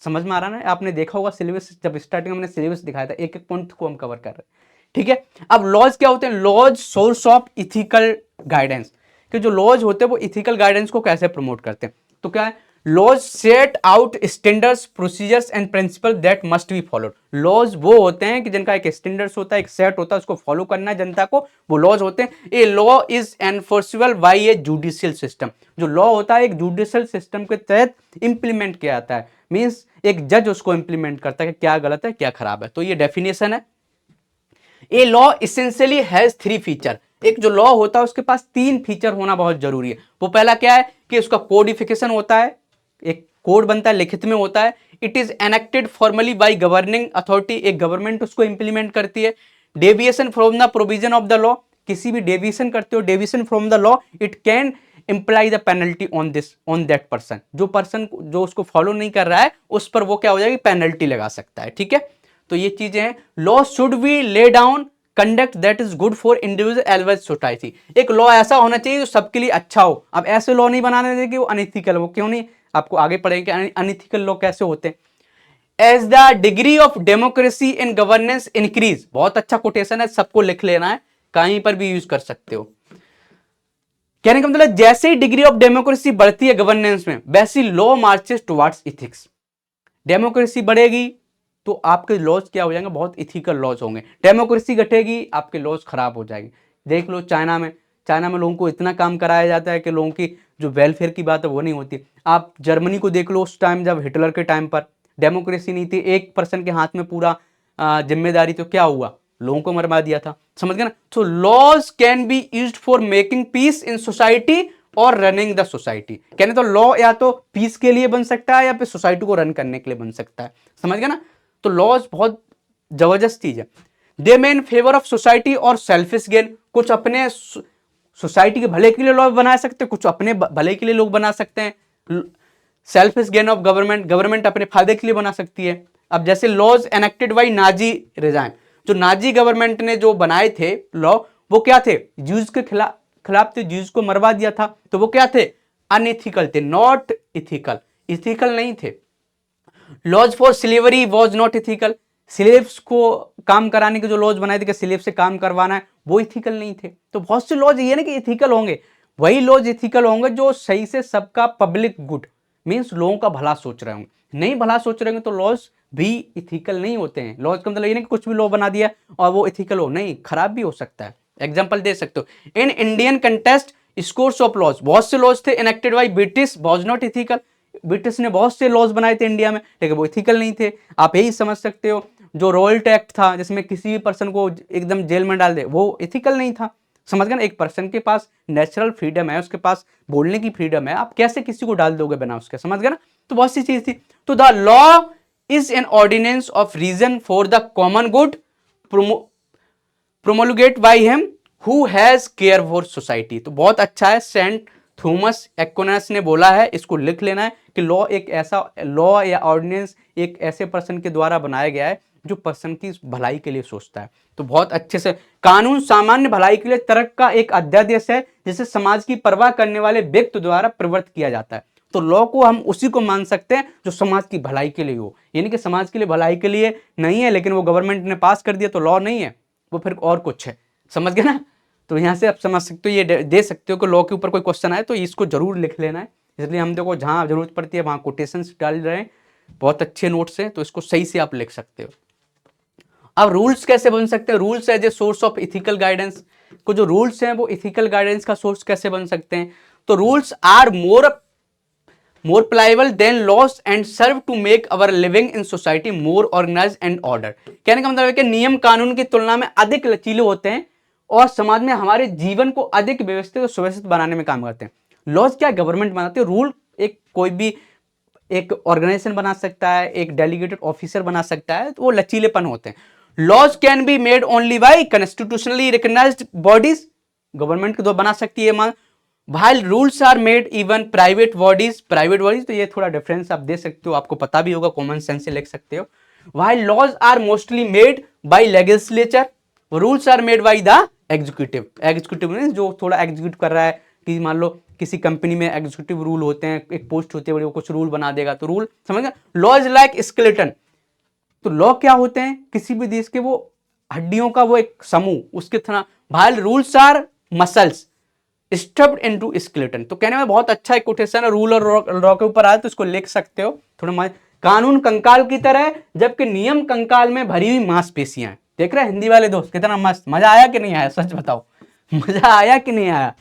समझ में आ रहा है ना, आपने देखा होगा सिलेबस, जब स्टार्टिंग में हमने सिलेबस दिखाया था, एक एक पॉइंट को हम कवर कर रहे हैं, ठीक है। अब लॉज क्या होते हैं, laws source of ethical guidance, कि जो लॉज होते हैं वो इथिकल गाइडेंस को कैसे प्रमोट करते हैं, तो क्या है, laws set out standards procedures and principle that must be followed. Laws वो होते हैं कि जिनका एक स्टैंडर्ड्स होता है, एक सेट होता है, उसको फॉलो करना है जनता को, वो लॉज होते हैं। A law is enforceable by a judicial system, जो लॉ होता है एक जुडिशियल सिस्टम के तहत इंप्लीमेंट किया जाता है, मींस एक जज उसको इंप्लीमेंट करता है कि क्या गलत है क्या खराब है, तो ये डेफिनेशन है। A law essentially has three feature, एक जो लॉ होता है उसके पास तीन फीचर होना बहुत जरूरी है। वो पहला क्या है कि उसका कोडिफिकेशन होता है, एक कोड बनता है, लिखित में होता है। It is enacted formally by governing authority, एक गवर्नमेंट उसको इंप्लीमेंट करती है। Deviation from the provision of the law, किसी भी डेविएशन करते हो, deviation from the law, it can imply the penalty on this on that person, जो पर्सन जो उसको फॉलो नहीं कर रहा है उस पर वो क्या हो जाएगी, पेनल्टी लगा सकता है, ठीक है। तो ये चीजें हैं। Law should be lay down conduct that is good for individual as well society, एक लॉ ऐसा होना चाहिए जो सबके लिए अच्छा हो। अब ऐसे लॉ नहीं बनाने देंगे वो अनइथिकल, वो क्यों नहीं, आपको आगे पढ़ेंगे अनइथिकल लॉ कैसे होते हैं। As the degree of democracy in governance increase, बहुत अच्छा कोटेशन है, सबको लिख लेना है, कहीं पर भी यूज कर सकते हो। कहने का मतलब जैसे ही डिग्री ऑफ डेमोक्रेसी बढ़ती है गवर्नेंस में, वैसी law marches towards ethics. Democracy बढ़ेगी तो आपके लॉज क्या हो जाएंगे, बहुत इथिकल लॉज होंगे। डेमोक्रेसी घटेगी आपके लॉज खराब हो जाएंगे। देख लो चाइना में लोगों को इतना काम कराया जाता है कि लोगों की जो वेलफेयर की बात है वो नहीं होती। आप जर्मनी को देख लो, उस टाइम जब हिटलर के टाइम पर डेमोक्रेसी नहीं थी, एक पर्सन के हाथ में पूरा जिम्मेदारी, तो क्या हुआ, लोगों को मरवा दिया था, समझ गए ना। तो laws can be used for making peace in society और रनिंग द सोसाइटी। कहने तो लॉ या तो पीस के लिए बन सकता है या फिर सोसाइटी को रन करने के लिए बन सकता है, समझ गए ना। तो लॉज बहुत जबरदस्त चीज है। दे मे इन फेवर ऑफ सोसाइटी और सेल्फिश गेन, कुछ अपने सोसाइटी के भले के लिए लॉ बना सकते हैं, कुछ अपने भले के लिए लोग बना सकते हैं। Selfish gain of government, government अपने फायदे के लिए बना सकती है। अब जैसे laws enacted by Nazi regime, जो नाजी गवर्नमेंट ने जो बनाए थे लॉ, वो क्या थे, ज्यूज के खिलाफ थे, ज्यूज को मरवा दिया था, तो वो क्या थे, अनइथिकल थे, नॉट इथिकल, इथिकल नहीं थे। Laws for slavery was not ethical, slaves को काम कराने के जो लॉज बनाए थे कि स्लेव से काम करवाना है, वो इथिकल नहीं थे। तो बहुत से लॉज ये ना कि इथिकल होंगे, वही लॉज इथिकल होंगे जो सही से सबका पब्लिक गुड, मींस लोगों का भला सोच रहे होंगे। नहीं भला सोच रहे होंगे तो लॉज भी इथिकल नहीं होते हैं। लॉज का मतलब ये नहीं कि कुछ भी लॉ बना दिया और वो इथिकल हो, नहीं, खराब भी हो सकता है। एग्जाम्पल दे सकते हो, in Indian context scores of laws, बहुत से लॉज थे enacted by British was not ethical, British ने बहुत से लॉज बनाए थे इंडिया में लेकिन वो इथिकल नहीं थे। आप यही समझ सकते हो, जो रॉयल्ट एक्ट था जिसमें किसी भी पर्सन को एकदम जेल में डाल दे, वो इथिकल नहीं था, समझ गए ना। एक पर्सन के पास नेचुरल फ्रीडम है, उसके पास बोलने की फ्रीडम है, आप कैसे किसी को डाल दोगे बिना उसके, समझ गए ना। तो बहुत सी चीज थी। तो the law is an ordinance of reason for the common good promulgate by him who has care for society. तो बहुत अच्छा है, सेंट थॉमस एक्विनास ने बोला है, इसको लिख लेना है कि लॉ एक ऐसा लॉ या ऑर्डिनेंस एक ऐसे पर्सन के द्वारा बनाया गया है जो पर्सन की भलाई के लिए सोचता है। तो बहुत अच्छे से कानून सामान्य भलाई के लिए तर्क का एक अध्यादेश है जिसे समाज की परवाह करने वाले व्यक्ति द्वारा प्रवर्तित किया जाता है। तो लॉ को हम उसी को मान सकते हैं जो समाज की भलाई के लिए हो, यानी कि समाज के लिए भलाई के लिए नहीं है लेकिन वो गवर्नमेंट ने पास कर दिया तो लॉ नहीं है, वो फिर और कुछ है। समझ गए ना? तो यहाँ से आप समझ सकते हो, ये दे सकते हो कि लॉ के ऊपर कोई क्वेश्चन आए तो इसको जरूर लिख लेना है। इसलिए हम देखो जहाँ जरूरत पड़ती है वहाँ कोटेशंस डाल रहे हैं, बहुत अच्छे नोट्स हैं, तो इसको सही से आप लिख सकते हो। अब रूल्स कैसे बन सकते हैं? Rules as a source of ethical guidance, को जो रूल्स हैं वो इथिकल गाइडेंस का सोर्स कैसे बन सकते हैं? तो rules are more pliable than laws and serve to make our living in society more organise and order. कहने का मतलब है कि नियम कानून की तुलना में अधिक लचीले होते हैं और समाज में हमारे जीवन को अधिक व्यवस्थित और सुव्यवस्थित बनाने में काम करते हैं। लॉज क्या गवर्नमेंट बनाती है, रूल एक कोई भी एक ऑर्गेनाइजेशन बना सकता है, एक डेलीगेटेड ऑफिसर बना सकता है, तो वो लचीलेपन होते हैं। Laws can be made only by constitutionally recognised bodies, government के दो बना सकती है। while rules are made even private bodies, तो ये थोड़ा डिफरेंस आप दे सकते हो, आपको पता भी होगा, कॉमन सेंस से लिख सकते हो। while laws are mostly made by legislature, rules are made by the executive means जो थोड़ा एग्जीक्यूट कर रहा है, कि मान लो किसी कंपनी में एग्जीक्यूटिव रूल होते हैं, एक पोस्ट होती है वो कुछ रूल बना देगा, तो रूल समझ गए। लॉ इज लाइक स्केलेटन, तो लॉ क्या होते हैं? किसी भी देश के वो हड्डियों का वो एक समूह, उसके तरह। भाई rules our muscles stuffed into skeleton, तो कहने में बहुत अच्छा एक कोटेशन है, रूल और लॉ के ऊपर आया तो इसको लिख सकते हो थोड़ा। कानून कंकाल की तरह जबकि नियम कंकाल में भरी हुई मांसपेशियां। देख रहे हैं हिंदी वाले दोस्त, कितना मस्त, मजा आया कि नहीं आया? सच बताओ, मजा आया कि नहीं आया?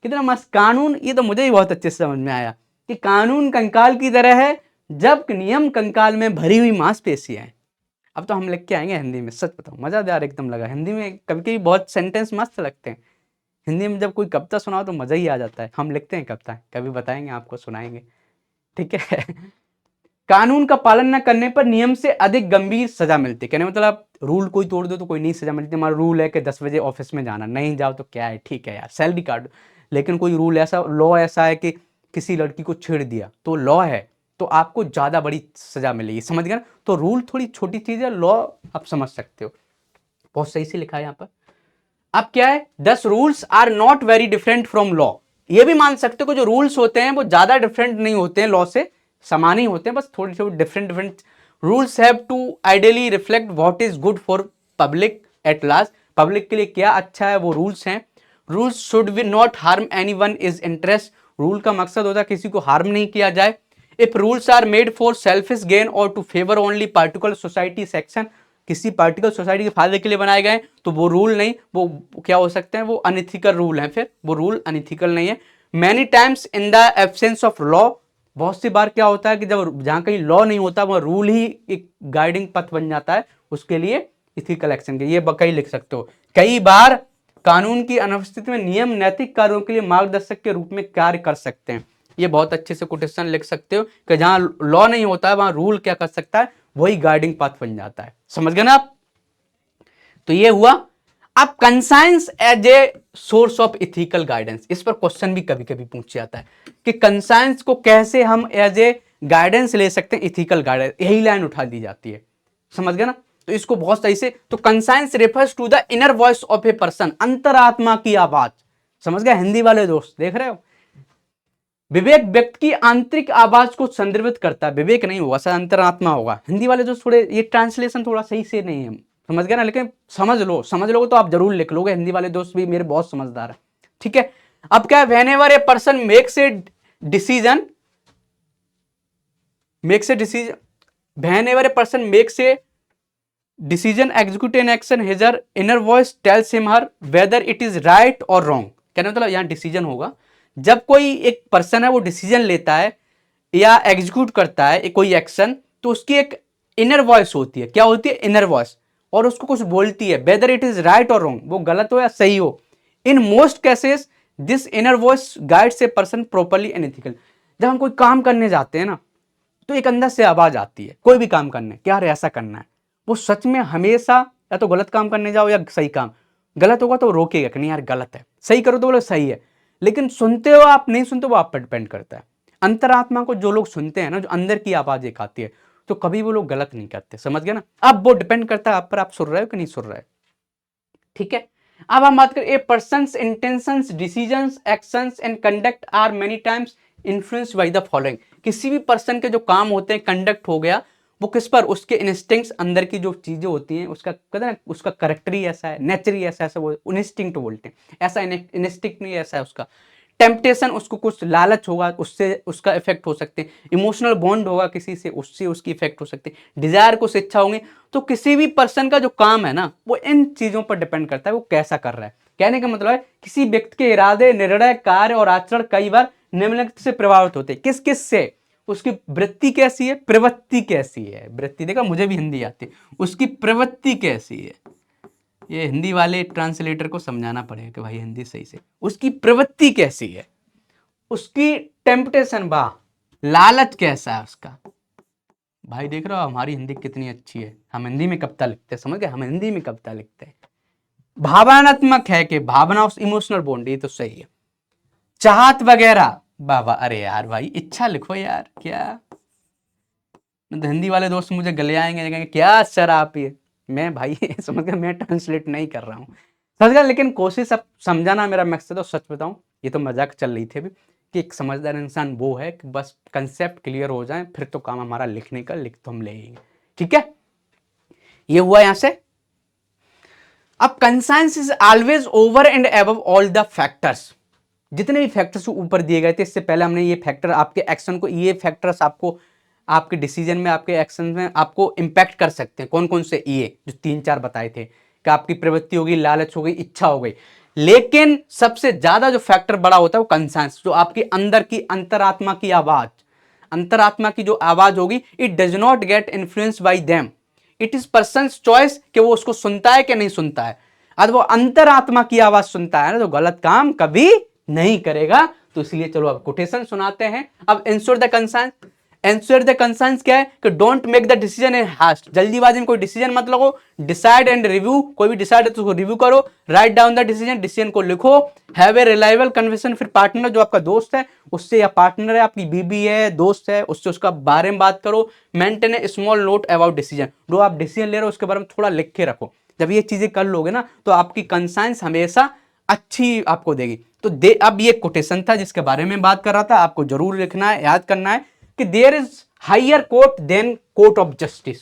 कितना मस्त कानून, ये तो मुझे ही बहुत अच्छे से समझ में आया कि कानून कंकाल की तरह है जबकि नियम कंकाल में भरी हुई मांसपेशियां हैं। अब तो हम लिख के आएंगे हिंदी में, सच बताओ मजादार एकदम लगा। हिंदी में कभी कभी बहुत सेंटेंस मस्त लगते हैं, हिंदी में जब कोई कविता सुनाओ तो मजा ही आ जाता है। हम लिखते हैं कविता, कभी बताएंगे आपको, सुनाएंगे, ठीक है। कानून का पालन न करने पर नियम से अधिक गंभीर सजा मिलती है। कहने मतलब रूल कोई तोड़ दो तो कोई नहीं सजा मिलती। हमारा रूल है कि 10 बजे ऑफिस में जाना, नहीं जाओ तो क्या है, ठीक है यार सैलरी काट, लेकिन कोई रूल ऐसा, लॉ ऐसा है कि किसी लड़की को छेड़ दिया तो लॉ है, तो आपको ज्यादा बड़ी सजा मिलेगी। समझ गए ना? तो रूल थोड़ी छोटी चीज है, लॉ आप समझ सकते हो। बहुत सही से लिखा है यहाँ पर। अब क्या है? 10 rules are not very different from law, ये भी मान सकते हो कि जो रूल्स होते हैं वो ज्यादा डिफरेंट नहीं होते हैं लॉ से, समान ही होते हैं, बस थोड़ी थोड़ी different. Rules have to ideally reflect what is good for public at large, public के लिए क्या अच्छा है वो रूल्स हैं। Rules should be not harm anyone is interest, rule का मकसद होता है किसी को हार्म नहीं किया जाए। If rules are made for selfish gain और to favour only particular society section, किसी पार्टिकुलर सोसाइटी के फायदे के लिए बनाए गए तो वो रूल नहीं, वो क्या हो सकते हैं, वो अनइथिकल रूल हैं, फिर वो रूल अनइथिकल नहीं है। Many times in the absence of law, बहुत सी बार क्या होता है कि जब जहां कहीं लॉ नहीं होता वह रूल ही एक गाइडिंग पथ बन जाता है उसके लिए इथिकल एक्शन के। ये कई लिख सकते हो। कई बार कानून की अनुपस्थिति में नियम नैतिक कार्यों के लिए मार्गदर्शक के रूप में कार्य कर सकते हैं। ये बहुत अच्छे से कोटेशन लिख सकते हो कि जहां लॉ नहीं होता है वहां रूल क्या कर सकता है, वही गाइडिंग पाथ बन जाता है। समझ गए ना आप? तो ये हुआ। अब conscience as a source of ethical guidance, इस पर क्वेश्चन भी कभी कभी पूछ जाता है कि कंसाइंस को कैसे हम एज ए गाइडेंस ले सकते हैं, इथिकल गाइडेंस, यही लाइन उठा दी जाती है। समझ गए ना? तो इसको बहुत सही से, तो conscience refers to the inner voice of a person, अंतरात्मा की आवाज। समझ गए हिंदी वाले दोस्त, देख रहे हो? विवेक व्यक्ति की आंतरिक आवाज को संदर्भित करता है, विवेक नहीं होगा, अंतरात्मा होगा। हिंदी वाले दोस्त थोड़े ये ट्रांसलेशन थोड़ा सही से नहीं है, समझ गए ना? लेकिन समझ लोगे तो आप जरूर लिख लोगे। हिंदी वाले दोस्त भी मेरे बहुत समझदार है, ठीक है। अब क्या है? Whenever a person makes a decision, whenever a person makes a decision execute an action, his her inner voice tells him her whether it is right और रॉन्ग। कहने मतलब यहां डिसीजन होगा, जब कोई एक पर्सन है वो डिसीजन लेता है या एग्जीक्यूट करता है कोई एक्शन, तो उसकी एक इनर वॉइस होती है। क्या होती है? इनर वॉइस, और उसको कुछ बोलती है, वेदर इट इज राइट और रॉन्ग, वो गलत हो या सही हो। In most cases this inner voice guides a person properly and ethical. जब हम कोई काम करने जाते हैं ना, तो एक अंदर से आवाज आती है कोई भी काम करने, क्या यार ऐसा करना है, वो सच में हमेशा या तो गलत काम करने जाओ या सही काम, गलत होगा तो रोकेगा कि नहीं यार गलत है, सही करो तो बोलो सही है। लेकिन सुनते हो आप, नहीं सुनते, वो आप पर डिपेंड करता है। अंतरात्मा को जो लोग सुनते हैं ना, जो अंदर की आवाज एक आती है, तो कभी वो लोग गलत नहीं करते, समझ गए ना। अब वो डिपेंड करता है आप पर, आप सुन रहे हो कि नहीं सुन रहे, ठीक है। अब हम बात करें, a person's intentions, decisions, actions and conduct are many times influenced by the following. किसी भी पर्सन के जो काम होते हैं, कंडक्ट हो गया, वो किस पर, उसके इंस्टिंक्ट्स, अंदर की जो चीजें होती हैं, उसका कहते हैं उसका करेक्टर ही ऐसा है, नेचर ही ऐसा, ऐसा वो इंस्टिंक्ट बोलते हैं, ऐसा इंस्टिंक्ट नहीं ऐसा है उसका। टेम्पटेशन, उसको कुछ लालच होगा, उससे उसका इफेक्ट हो सकते हैं। इमोशनल बॉन्ड होगा किसी से, उससे उसकी इफेक्ट हो सकते हैं। डिजायर, कुछ इच्छा होंगी। तो किसी भी पर्सन का जो काम है ना, वो इन चीजों पर डिपेंड करता है, वो कैसा कर रहा है। कहने का मतलब है, किसी व्यक्ति के इरादे, निर्णय, कार्य और आचरण कई बार निम्नलिखित से प्रभावित होते हैं। किस किस से? उसकी वृत्ति कैसी है, प्रवृत्ति कैसी है। वृत्ति, देखा मुझे भी हिंदी आती है। उसकी प्रवृत्ति कैसी है, ये हिंदी वाले ट्रांसलेटर को समझाना पड़ेगा कि भाई हिंदी सही से। उसकी प्रवृत्ति कैसी है, उसकी टेम्पटेशन, वाह, लालच कैसा है उसका। भाई देख रहे हो हमारी हिंदी कितनी अच्छी है, हम हिंदी में कविता लिखते हैं, समझ गए, हम हिंदी में कविता लिखते हैं। भावनात्मक है कि भावना, इमोशनल बॉन्ड, ये तो सही है। चाहत वगैरह, वाह वाह, अरे यार भाई इच्छा लिखो यार, क्या तो हिंदी वाले दोस्त मुझे गले आएंगे, कहेंगे क्या सर आप ये, मैं भाई समझ गया, मैं ट्रांसलेट नहीं कर रहा हूँ, समझ गया। लेकिन कोशिश अब समझाना मेरा मकसद है। सच बताऊं, ये तो मजाक चल रही थी अभी, कि एक समझदार इंसान वो है कि बस कंसेप्ट क्लियर हो जाए, फिर तो काम हमारा लिखने का, लिख तो हम लेंगे, ठीक है। ये हुआ यहां से। अब conscience is always over and above all the factors. जितने भी फैक्टर्स ऊपर दिए गए थे, इससे पहले हमने ये फैक्टर आपके एक्शन को, ये फैक्टर्स आपको आपके डिसीजन में, आपके एक्शन में आपको इंपैक्ट कर सकते हैं। कौन कौन से? ये जो 3-4 बताए थे कि आपकी प्रवृत्ति होगी, लालच हो गई, इच्छा हो गई। लेकिन सबसे ज्यादा जो फैक्टर बड़ा होता है वो कंसेंस, जो आपके अंदर की अंतरात्मा की आवाज, अंतरात्मा की जो आवाज होगी, it does not get influenced by them, it is person choice कि वो उसको सुनता है कि नहीं सुनता है। अब वो अंतरात्मा की आवाज सुनता है ना, तो गलत काम कभी नहीं करेगा। तो इसलिए चलो अब कोटेशन सुनाते हैं। अब ensure the conscience, ensure the conscience क्या है कि don't make the decision in hast, जल्दीबाजी में कोई डिसीजन मत लो। डिसाइड एंड रिव्यू, कोई भी डिसाइड है तो उसको रिव्यू करो। Write down the decision, decision को लिखो। हैव ए रिलायबल कन्वर्सेशन, फिर पार्टनर जो आपका दोस्त है उससे, या पार्टनर है आपकी बीबी है, दोस्त है, उससे उसका बारे में बात करो। Maintain A small note about decision, जो आप डिसीजन ले रहे हो उसके बारे में थोड़ा लिख के रखो। जब ये चीजें कर लोगे ना, तो आपकी कंसेंस हमेशा अच्छी आपको देगी। तो अब ये कोटेशन था जिसके बारे में बात कर रहा था, आपको जरूर लिखना है, याद करना है कि there is higher court than court of justice.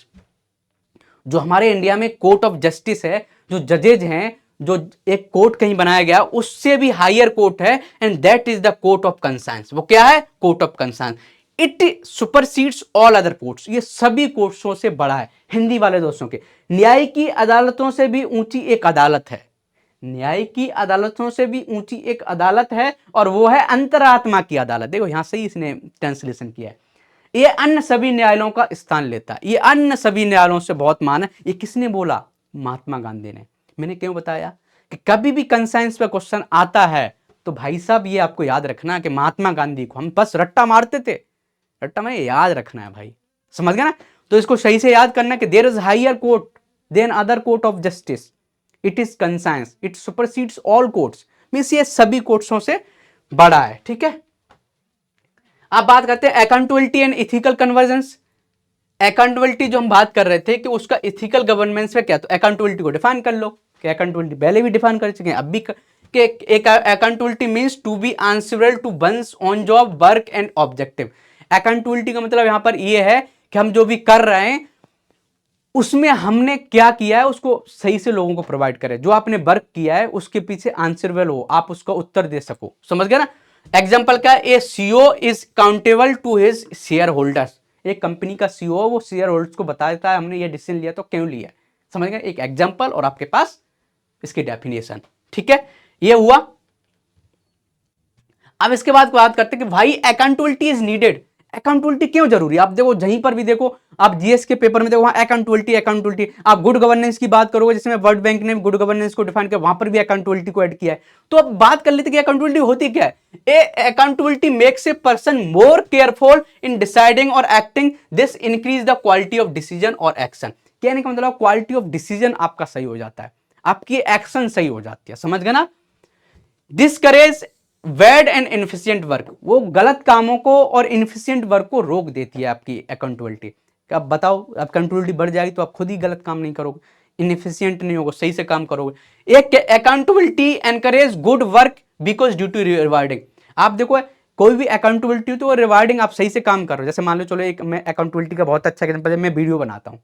जो हमारे इंडिया में कोर्ट ऑफ जस्टिस है, जो जजेज हैं, जो एक कोर्ट कहीं बनाया गया, उससे भी हायर कोर्ट है, and that is the court of conscience. वो क्या है? Court of conscience. It supersedes all other courts, ये सभी कोर्ट्सों से बड़ा है। हिंदी वाले दोस्तों के, न्याय की अदालतों से भी ऊंची एक अदालत है, न्याय की अदालतों से भी ऊंची एक अदालत है, और वो है अंतरात्मा की अदालत। देखो यहां से ही इसने ट्रांसलेशन किया है। ये अन्य सभी न्यायालयों का स्थान लेता है, ये अन्य सभी न्यायालयों से बहुत मान है। ये किसने बोला? महात्मा गांधी ने। मैंने क्यों बताया कि कभी भी कंसेंस पे क्वेश्चन आता है तो भाई साहब ये आपको याद रखना कि महात्मा गांधी को हम बस रट्टा मारते थे, रट्टा में याद रखना है भाई, समझ गया ना। तो इसको सही से याद करना कि there is higher court than other court of justice, it is conscience, it supersedes all courts, means ये सभी कोर्ट्सों से बड़ा है, ठीक है। अब बात करते हैं accountability and ethical convergence. Accountability जो हम बात कर रहे थे कि उसका इथिकल गवर्नेंस में क्या, तो अकाउंटेबिलिटी को डिफाइन कर लो कि अकाउंटेबिलिटी पहले भी डिफाइन कर चुके हैं, अब भी कि एक accountability means to be answerable to one's on job work and objective. Accountability का मतलब यहां पर यह है कि हम जो भी कर रहे हैं उसमें हमने क्या किया है उसको सही से लोगों को प्रोवाइड करें। जो आपने वर्क किया है उसके पीछे आंसरेबल हो, आप उसका उत्तर दे सको, समझ गए ना। एग्जांपल क्या है? A CEO is countable to his shareholders. एक कंपनी का सीईओ वो शेयर होल्डर्स को बता देता है हमने ये डिसीजन लिया तो क्यों लिया, समझ गए। एक एग्जांपल और आपके पास इसकी डेफिनेशन, ठीक है, ये हुआ। अब इसके बाद बात करते हैं कि भाई अकाउंटेबिलिटी इज नीडेड। अकाउंटेबिलिटी क्यों जरूरी है? आप देखो जहीं पर भी देखो, आप जीएस के पेपर में देखो वहां अकाउंटेबिलिटी अकाउंटेबिलिटी। आप गुड गवर्नेंस की बात करोगे, जिसमें वर्ल्ड बैंक ने गुड गवर्नेंस को डिफाइन किया, वहां पर भी अकाउंटेबिलिटी को ऐड किया है। तो अब बात कर लेते हैं कि अकाउंटेबिलिटी होती क्या है। A accountability makes a person more careful in deciding और acting, this increase the quality of decision और एक्शन। कहने का मतलब क्वालिटी ऑफ डिसीजन आपका सही हो जाता है, आपकी एक्शन सही हो जाती है, समझ गए ना। डिस्करेज बैड एंड इनफिशिएंट वर्क, वो गलत कामों को और इनफिशिएंट वर्क को रोक देती है आपकी अकाउंटेबिलिटी। कि आप बताओ, आप अकाउंटेबिलिटी बढ़ जाएगी तो आप खुद ही गलत काम नहीं करोगे, इनएफिशिएंट नहीं होगा, सही से काम करोगे। एक accountability encourage good work because due to rewarding. आप देखो कोई भी अकाउंटेबिलिटी तो रिवार्डिंग, आप सही से काम कर रहे हो। जैसे मान लो चलो एक मैं अकाउंटेबिलिटी का बहुत अच्छा एग्जांपल है, मैं वीडियो बनाता हूँ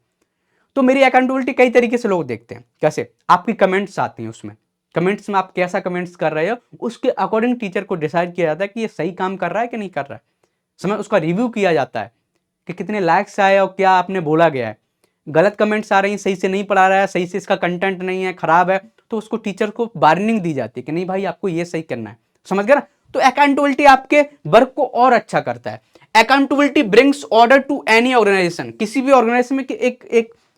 तो मेरी अकाउंटेबिलिटी कई तरीके से लोग देखते हैं। कैसे? आपकी कमेंट्स आती हैं, उसमें कमेंट्स में आप कैसा कमेंट्स कर रहे हो उसके अकॉर्डिंग टीचर को डिसाइड किया जाता है कि ये सही काम कर रहा है कि नहीं कर रहा है। समय उसका रिव्यू किया जाता है कि कितने लाइक्स आए और क्या आपने बोला गया है। गलत कमेंट्स आ रही हैं, सही से नहीं पढ़ा रहा है, सही से इसका कंटेंट नहीं है, खराब है, तो उसको टीचर को वार्निंग दी जाती है कि नहीं भाई आपको ये सही करना है। समझ गया ना? तो अकाउंटेबिलिटी आपके वर्क को और अच्छा करता है। Accountability brings order to any organisation. किसी भी ऑर्गेनाइजेशन में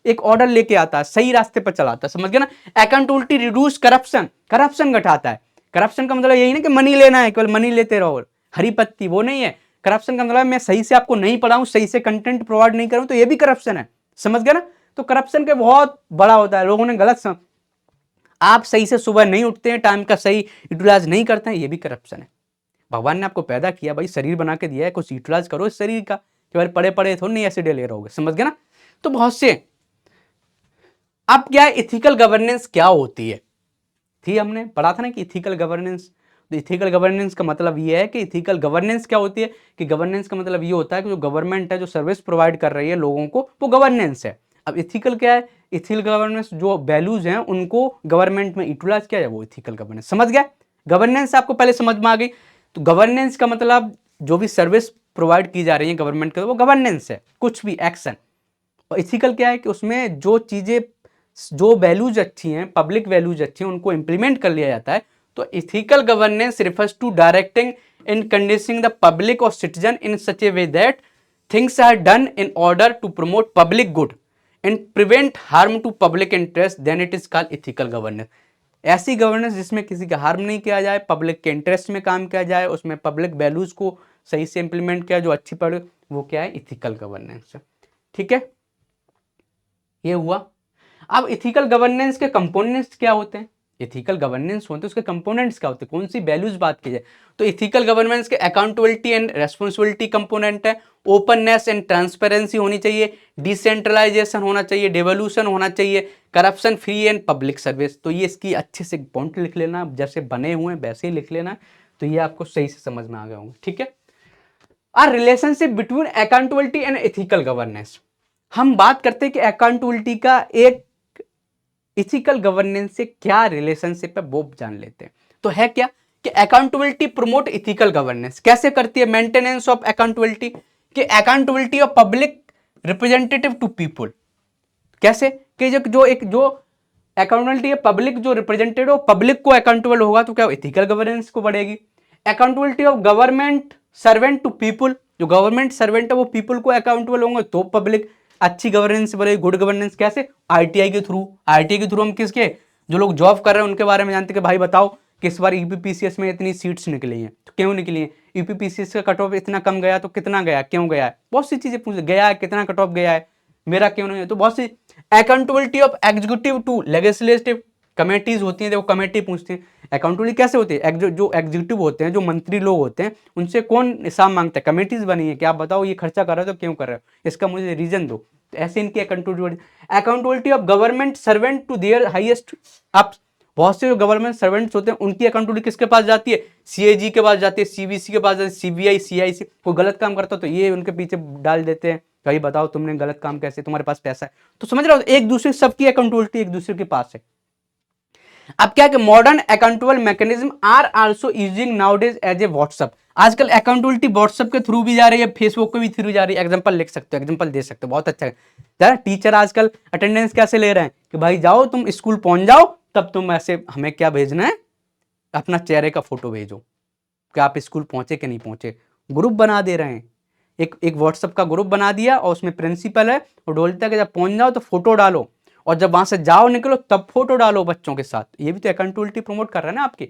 एक ऑर्डर लेके आता है, सही रास्ते पर चलाता है। समझ गया ना? Accountability reduce corruption. करप्शन घटाता है। करप्शन का मतलब यही ना कि मनी लेना है, केवल मनी लेते रहो, हरी पत्ती, वो नहीं है। करप्शन का मतलब मैं सही से आपको नहीं पढ़ाऊं, सही से कंटेंट प्रोवाइड नहीं करूं, तो ये भी करप्शन है। समझ गया ना? तो करप्शन के बहुत बड़ा होता है, लोगों ने गलत आप सही से सुबह नहीं उठते हैं, टाइम का सही यूटिलाइज नहीं करते हैं, ये भी करप्शन है। भगवान ने आपको पैदा किया भाई, शरीर बना के दिया है, कुछ यूटिलाइज करो इस शरीर का, केवल पड़े पड़े थोड़ी नहीं ऐसे ले रहोगे। समझ गया ना? तो बहुत से अब क्या है, इथिकल गवर्नेंस क्या होती है? थी हमने पढ़ा था ना कि इथिकल गवर्नेंस। तो इथिकल गवर्नेंस का मतलब ये है कि इथिकल गवर्नेंस क्या होती है, कि गवर्नेंस का मतलब ये होता है कि जो गवर्नमेंट है, जो सर्विस प्रोवाइड कर रही है लोगों को, वो गवर्नेंस है। अब इथिकल क्या है? इथिकल गवर्नेंस जो वैल्यूज हैं उनको गवर्नमेंट में यूटिलाइज किया जाए, वो इथिकल गवर्नेंस। समझ गया? गवर्नेंस आपको पहले समझ में आ गई। तो गवर्नेंस का मतलब जो भी सर्विस प्रोवाइड की जा रही है गवर्नमेंट के, वो गवर्नेंस है, कुछ भी एक्शन। और इथिकल क्या है कि उसमें जो चीजें, जो वैल्यूज अच्छी हैं, पब्लिक वैल्यूज अच्छी हैं, उनको इंप्लीमेंट कर लिया जाता है। तो ethical governance refers to directing in conditioning the public और citizen in such a way that things are done in order to promote public good and prevent harm to public interest, then it is called ethical governance. ऐसी गवर्नेंस जिसमें किसी का हार्म नहीं किया जाए, पब्लिक के इंटरेस्ट में काम किया जाए, उसमें पब्लिक वैल्यूज को सही से इंप्लीमेंट किया, जो अच्छी पड़े, वो क्या है? Ethical governance. ठीक है, ये हुआ। अब इथिकल गवर्नेंस के कंपोनेंट्स क्या होते हैं? इथिकल गवर्नेंस होते हैं, उसके कंपोनेंट्स क्या होते हैं, कौन सी वैल्यूज बात की जाए? तो इथिकल गवर्नेंस के अकाउंटेबिलिटी एंड रेस्पॉन्सिबिलिटी कंपोनेंट है, ओपननेस एंड ट्रांसपेरेंसी होनी चाहिए, डिसेंट्रलाइजेशन होना चाहिए, डेवोल्यूशन होना चाहिए, corruption free and public service. तो ये इसकी अच्छे से पॉइंट लिख लेना, जैसे बने हुए हैं वैसे ही लिख लेना, तो ये आपको सही से समझ में आ गए होंगे। ठीक है, our relationship between accountability and ethical governance. हम बात करते हैं कि अकाउंटेबिलिटी का एक इथिकल गवर्नेंस से क्या रिलेशनशिप है, वो जान लेते हैं। तो है क्या कि अकाउंटेबिलिटी प्रमोट इथिकल गवर्नेंस कैसे करती है? मेंटेनेंस ऑफ अकाउंटेबिलिटी, कि accountability of public representative to people. कैसे? कि जो अकाउंटेबिलिटी है, पब्लिक जो रिप्रेजेंटेटिव हो, पब्लिक को अकाउंटेबल होगा तो क्या इथिकल गवर्नेंस को बढ़ेगी। Accountability of government servant to people, जो गवर्नमेंट सर्वेंट है वो पीपल को अकाउंटेबल होंगे तो पब्लिक अच्छी गवर्नेंस बढ़ेगी, गुड गवर्नेंस। कैसे? आरटीआई के थ्रू। आरटीआई के थ्रू हम किसके, जो लोग जॉब कर रहे हैं उनके बारे में जानते हैं कि भाई बताओ कि इस बार यूपीपीसीएस में इतनी सीट्स निकली हैं, तो क्यों निकली हैं? यूपीपीसीएस का कट ऑफ इतना कम गया, तो कितना गया, क्यों गया है, बहुत सी चीजें पूछ गया है, कितना कट ऑफ गया है, मेरा क्यों नहीं है, तो बहुत सी। Accountability of executive to legislative committees होती हैं, देखो कमेटी पूछती है अकाउंटेबिलिटी कैसे होती है। जो एग्जीक्यूटिव होते हैं, जो मंत्री लोग होते हैं, उनसे कौन हिसाब मांगता है? कमेटीज बनी है कि आप बताओ ये खर्चा कर रहे हो तो क्यों कर रहे हो, इसका मुझे रीजन दो। तो ऐसे इनकी accountability of government servant to their highest up. बहुत से जो गवर्नमेंट सर्वेंट्स होते हैं उनकी अकाउंटेबिलिटी किसके पास जाती है? सीएजी के पास जाती है, सीबीसी के पास जाती है, सीबीआई, सीआईसी। कोई गलत काम करता तो ये उनके पीछे डाल देते हैं, भाई बताओ तुमने गलत काम कैसे, तुम्हारे पास पैसा है। तो समझ रहे हो, एक दूसरे सबकी अकाउंटेबिलिटी एक दूसरे के पास है। अब क्या है कि modern accountable mechanism are also using nowadays as a WhatsApp. आजकल अकाउंटेबिलिटी व्हाट्सएप के थ्रू भी जा रही है, फेसबुक के भी थ्रू जा रही है। एग्जांपल लिख सकते हो, एग्जांपल दे सकते हो, बहुत अच्छा है। टीचर आजकल अटेंडेंस कैसे ले रहे हैं कि भाई जाओ तुम स्कूल पहुंच जाओ, तब तुम ऐसे हमें क्या भेजना है, अपना चेहरे का फोटो भेजो कि आप स्कूल पहुंचे कि नहीं पहुंचे। ग्रुप बना दे रहे हैं, एक व्हाट्सएप का ग्रुप बना दिया और उसमें प्रिंसिपल है और बोलता है कि जब पहुंच जाओ तो फोटो डालो, और जब वहां से जाओ निकलो तब फोटो डालो बच्चों के साथ। ये भी तो अकाउंटेबिलिटी प्रमोट कर रहा है ना आपकी।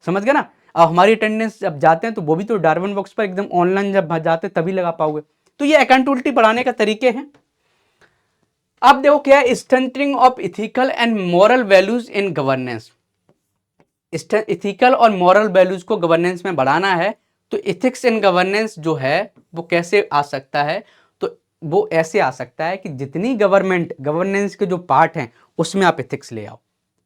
समझ गए ना? अब हमारी अटेंडेंस जब जाते हैं तो वो भी तो डार्विन बॉक्स पर एकदम ऑनलाइन जब जाते तभी लगा पाओगे। तो ये अकाउंटेबिलिटी बढ़ाने का तरीके हैं। अब देखो क्या है, strengthening of ethical and moral values in governance. Ethical और मॉरल वैल्यूज को गवर्नेंस में बढ़ाना है, तो इथिक्स इन गवर्नेंस जो है वो कैसे आ सकता है? तो वो ऐसे आ सकता है कि जितनी गवर्नेंस के जो पार्ट हैं उसमें आप एथिक्स ले आओ।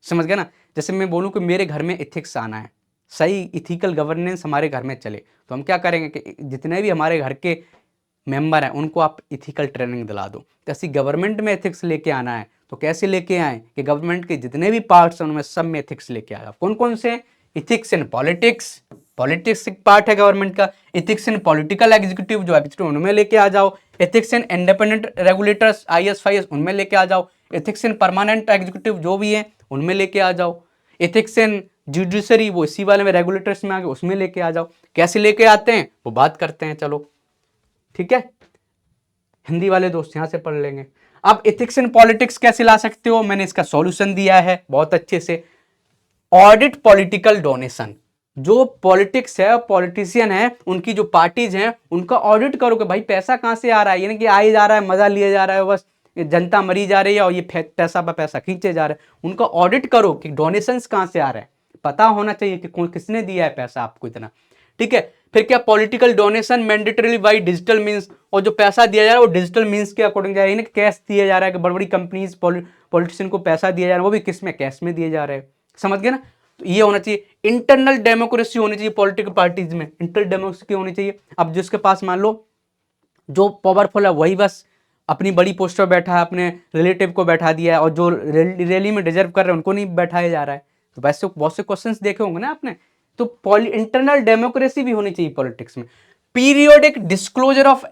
समझ गए ना? जैसे मैं बोलूँ कि मेरे घर में एथिक्स आना है, सही इथिकल गवर्नेंस हमारे घर में चले, तो हम क्या करेंगे कि जितने भी हमारे घर के मेंबर हैं उनको आप इथिकल ट्रेनिंग दिला दो। जैसे गवर्नमेंट में एथिक्स लेके आना है तो कैसे लेके आए कि गवर्नमेंट के जितने भी पार्ट्स हैं उनमें सब में एथिक्स लेके आए। कौन कौन से? इथिक्स इन पॉलिटिक्स, पॉलिटिक्स एक पार्ट है गवर्नमेंट का। इथिक्स इन पॉलिटिकल एग्जीक्यूटिव, जो एग्जीक्यूटिव उनमें लेके आ जाओ। Ethics in independent regulators, IAS फाईएएस, उनमें लेके आ जाओ। एथिक्स इन परमानेंट एग्जीक्यूटिव जो भी है उनमें लेके आ जाओ। एथिक्स इन जुडिशरी, वो इसी वाले में रेगुलेटर्स में आ गए, उसमें लेके आ जाओ। कैसे लेके आते हैं वो बात करते हैं, चलो ठीक है। हिंदी वाले दोस्त यहां से पढ़ लेंगे। अब एथिक्स इन पॉलिटिक्स कैसे ला सकते हो, मैंने इसका सॉल्यूशन दिया है बहुत अच्छे से। ऑडिट पॉलिटिकल डोनेशन, जो पॉलिटिक्स है, पॉलिटिशियन है, उनकी जो पार्टीज हैं उनका ऑडिट करो कि भाई पैसा कहां से आ रहा है, यानी कि आए जा रहा है, मजा लिए जा रहा है, बस जनता मरी जा रही है और ये पैसा पर पैसा खींचे जा रहे हैं। उनका ऑडिट करो कि डोनेशंस कहां से आ रहे हैं, पता होना चाहिए कि कौन किसने दिया है पैसा आपको इतना, ठीक है। फिर क्या, political donation mandatory by digital means, और जो पैसा दिया जा रहा है वो डिजिटल मींस के अकॉर्डिंग जा रहा है, कैश दिया जा रहा है कि बड़ी बड़ी कंपनीज पॉलिटिशियन को पैसा दिया जा रहा है, वो भी किस में, कैश में दिए जा रहे हैं। समझ गए ना? तो ये होना चाहिए। इंटरनल डेमोक्रेसी होनी चाहिए पॉलिटिकल पार्टीज में, इंटरनल डेमोक्रेसी होनी चाहिए। अब जिसके पास मान लो जो पावरफुल है वही बस अपनी बड़ी पोस्ट पर बैठा है, अपने रिलेटिव को बैठा दिया है, और जो रैली में डिजर्व कर रहे हैं उनको नहीं बैठाया जा रहा है। तो वैसे बहुत से क्वेश्चंस देखे होंगे ना आपने। तो इंटरनल डेमोक्रेसी भी होनी चाहिए पॉलिटिक्स में। Periodic disclosure of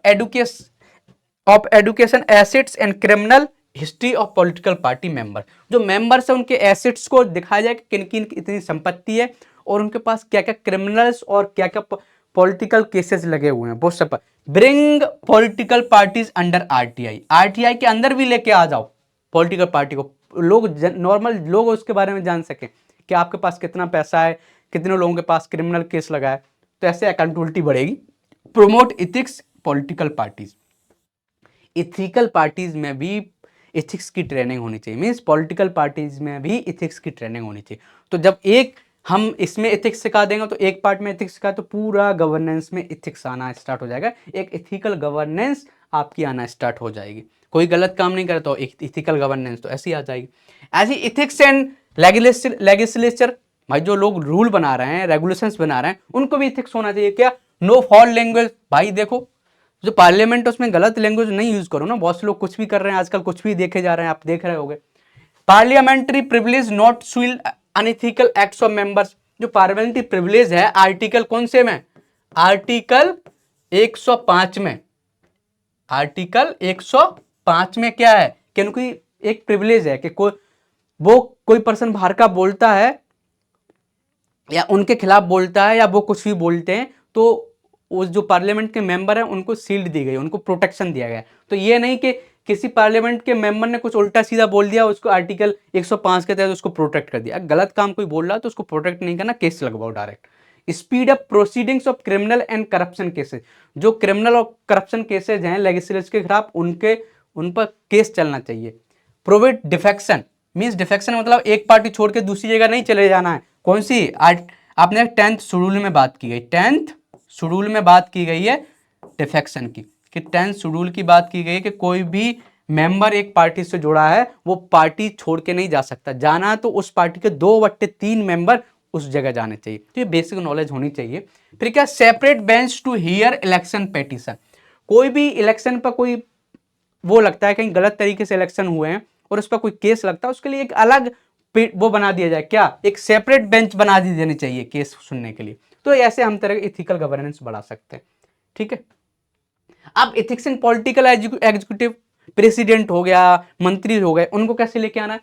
education assets and criminal history of political party member, जो मेंबर्स है उनके एसेट्स को दिखाया जाए कि किन किन की इतनी संपत्ति है और उनके पास क्या क्या क्रिमिनल्स और क्या क्या पॉलिटिकल केसेस लगे हुए हैं, वो सब। Bring political parties under RTI, RTI के अंदर भी लेके आ जाओ पॉलिटिकल पार्टी को, लोग नॉर्मल लोग उसके बारे में जान सके कि आपके पास कितना पैसा है, कितने लोगों के पास क्रिमिनल केस लगा है। तो ऐसे अकाउंटेबिलिटी बढ़ेगी। Promote ethics political parties, ethical parties में भी इथिक्स की ट्रेनिंग होनी चाहिए, मींस पॉलिटिकल पार्टीज में भी इथिक्स की ट्रेनिंग होनी चाहिए। तो जब एक हम इसमें इथिक्स सिखा देंगे तो एक पार्ट में इथिक्स सिखा तो पूरा गवर्नेंस में इथिक्स आना स्टार्ट हो जाएगा, एक इथिकल गवर्नेंस आपकी आना स्टार्ट हो जाएगी। कोई गलत काम नहीं करे तो एक इथिकल गवर्नेंस तो ऐसी आ जाएगी। ऐसी इथिक्स एंड लेगिस्लेचर, भाई जो लोग रूल बना रहे हैं, रेगुलेशंस बना रहे हैं, उनको भी इथिक्स होना चाहिए। क्या, नो फॉल लैंग्वेज, भाई देखो जो पार्लियामेंट है उसमें गलत लैंग्वेज नहीं यूज करो ना, बहुत से लोग कुछ भी कर रहे हैं आजकल, कुछ भी देखे जा रहे हैं, आप देख रहे होगे। Parliamentary privilege not swirl unethical acts of members, जो पार्लियामेंट्री प्रिविलेज है आर्टिकल कौन से में, आर्टिकल 105 में, आर्टिकल 105 में क्या है कि उनकी एक प्रिविलेज है कि कोई पर्सन बाहर का बोलता है या उनके खिलाफ बोलता है या वो कुछ भी बोलते हैं तो उस जो पार्लियामेंट के मेंबर हैं उनको शील्ड दी गई, उनको प्रोटेक्शन दिया गया। तो ये नहीं कि किसी पार्लियामेंट के मेंबर ने कुछ उल्टा सीधा बोल दिया, उसको आर्टिकल 105 के तहत उसको प्रोटेक्ट कर दिया। गलत काम कोई बोल रहा है तो उसको प्रोटेक्ट नहीं करना, केस लगवाओ direct. Speed up proceedings of criminal and corruption cases, जो क्रिमिनल और करप्शन केसेज हैं लेजिस्लेचर के खिलाफ, उन पर केस चलना चाहिए। प्रोविट डिफेक्शन, मींस डिफेक्शन मतलब एक पार्टी छोड़ के दूसरी जगह नहीं चले जाना है। कौन सी, आपने 10th शेड्यूल में बात की गई, 10th शेड्यूल में बात की गई है डिफेक्शन की, कि 10th शेड्यूल की बात की गई है कि कोई भी मेंबर एक पार्टी से जुड़ा है वो पार्टी छोड़ के नहीं जा सकता, जाना तो उस पार्टी के 2/3 मेंबर उस जगह जाने चाहिए। तो ये बेसिक नॉलेज होनी चाहिए। फिर क्या, separate bench to hear election petition, कोई भी इलेक्शन पर कोई वो लगता है कहीं गलत तरीके से इलेक्शन हुए हैं और उस पर कोई केस लगता है, उसके लिए एक अलग वो बना दिया जाए, क्या, एक सेपरेट बेंच बना दी देनी चाहिए केस सुनने के लिए। तो ऐसे हम तरह इथिकल गवर्नेंस बढ़ा सकते हैं, ठीक है। अब ethics in political executive, president हो गया, मंत्री हो गए, उनको कैसे लेके आना है।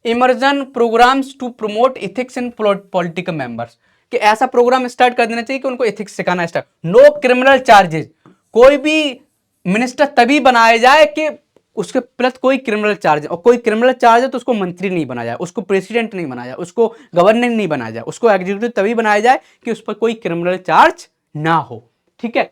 Emerging programmes to promote ethics in political members, कि ऐसा प्रोग्राम स्टार्ट कर देना चाहिए कि उनको इथिक्स सिखाना स्टार्ट। नो क्रिमिनल चार्जेस, कोई भी मिनिस्टर तभी बनाया जाए कि उसके प्रति कोई क्रिमिनल चार्ज, और कोई क्रिमिनल चार्ज है तो उसको मंत्री नहीं बनाया जाए, उसको प्रेसिडेंट नहीं बनाया जाए, उसको गवर्नर नहीं बनाया जाए, उसको एग्जीक्यूटिव तभी बनाया जाए कि उस पर कोई क्रिमिनल चार्ज ना हो, ठीक है।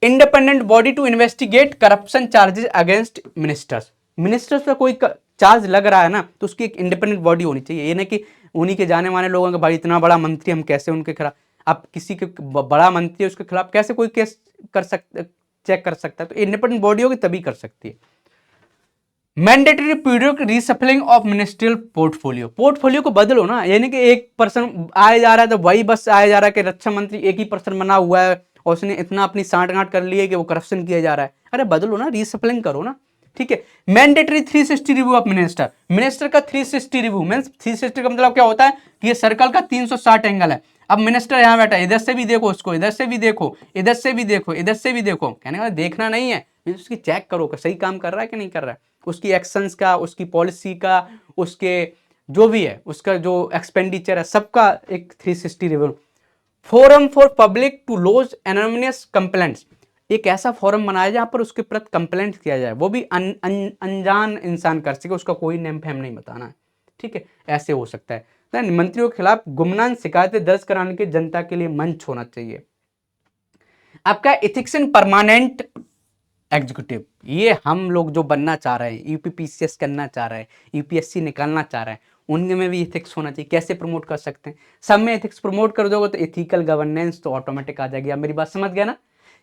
Independent body to investigate corruption charges against ministers, ministers पर कोई चार्ज लग रहा है ना तो उसकी एक इंडिपेंडेंट बॉडी होनी चाहिए। ये नहीं कि उन्हीं के जाने माने लोगों का, भाई इतना बड़ा मंत्री हम कैसे उनके खिलाफ, आप किसी के बड़ा मंत्री है उसके खिलाफ कैसे कोई केस कर सकते, चेक कर सकता है। तो इंडिपेंडेंट बॉडी होगी तभी कर सकती है। Mandatory period reshuffling of ministerial portfolio, portfolio को बदलो ना, यानी कि एक पर्सन आया जा रहा है तो वही बस आया जा रहा है कि रक्षा मंत्री एक ही पर्सन बना हुआ है और उसने इतना अपनी सांठ-गांठ कर ली है कि वो करप्शन किया जा रहा है। अरे बदलो ना, रीसफलिंग करो ना, ठीक है। Mandatory 360 review of minister, minister का 360 रिव्यू मींस 360 का मतलब क्या होता है कि ये सर्कल का 360 एंगल है। अब मिनिस्टर यहाँ बैठा है, इधर से भी देखो उसको, इधर से भी देखो, इधर से भी देखो, इधर से भी देखो, कहने का देखना नहीं है, उसकी चेक करो कि सही काम कर रहा है कि नहीं कर रहा है, उसकी एक्शंस का, उसकी पॉलिसी का, उसके जो भी है, उसका जो एक्सपेंडिचर है, सबका एक 360 review. Forum for public to lodge anonymous complaints, एक ऐसा फोरम बनाया जहां पर उसके प्रति कंप्लेंट किया जाए, वो भी अनजान इंसान कर सके, उसका कोई नेम फेम नहीं बताना है, ठीक है, ऐसे हो सकता है। मंत्रियों के खिलाफ गुमनाम शिकायतें दर्ज कराने के जनता के लिए मंच होना चाहिए। आपका एथिक्स इन परमानेंट एग्जीक्यूटिव, ये हम लोग जो बनना चाह रहे हैं, यूपीपीसीएस करना चाह रहे हैं, यूपीएससी निकालना चाह रहे हैं, उनके में भी एथिक्स होना चाहिए। कैसे प्रमोट कर सकते हैं? सब में एथिक्स प्रमोट कर दोगे तो एथिकल गवर्नेंस तो ऑटोमेटिक आ जाएगी। आप मेरी बात समझ गया ना?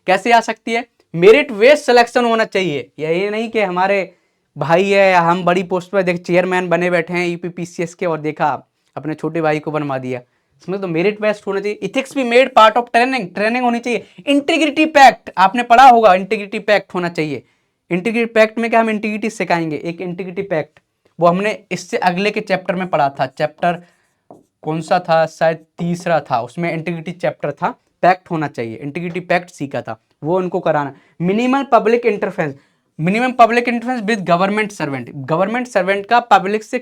कैसे आ सकती है? मेरिट बेस्ड सिलेक्शन होना चाहिए। ये नहीं कि हमारे भाई है, हम बड़ी पोस्ट पर देख चेयरमैन बने बैठे हैं यूपीपीसीएस के और देखा अपने छोटे भाई को बनवा दिया। इसमें तो मेरिट बेस्ड होना चाहिए। इथिक्स भी made part of training, training होनी चाहिए। इंटीग्रिटी पैक्ट आपने पढ़ा होगा, इंटीग्रिटी पैक्ट होना चाहिए। इंटीग्रिटी पैक्ट में क्या हम इंटीग्रिटी सिखाएंगे, एक इंटीग्रिटी पैक्ट, वो हमने इससे अगले के चैप्टर में पढ़ा था। चैप्टर कौन सा था? शायद तीसरा था, उसमें इंटीग्रिटी चैप्टर था, पैक्ट होना चाहिए, इंटीग्रिटी पैक्ट सीखा था, वो उनको कराना। Minimum public interference, minimum public interference with government servant, government servant का पब्लिक से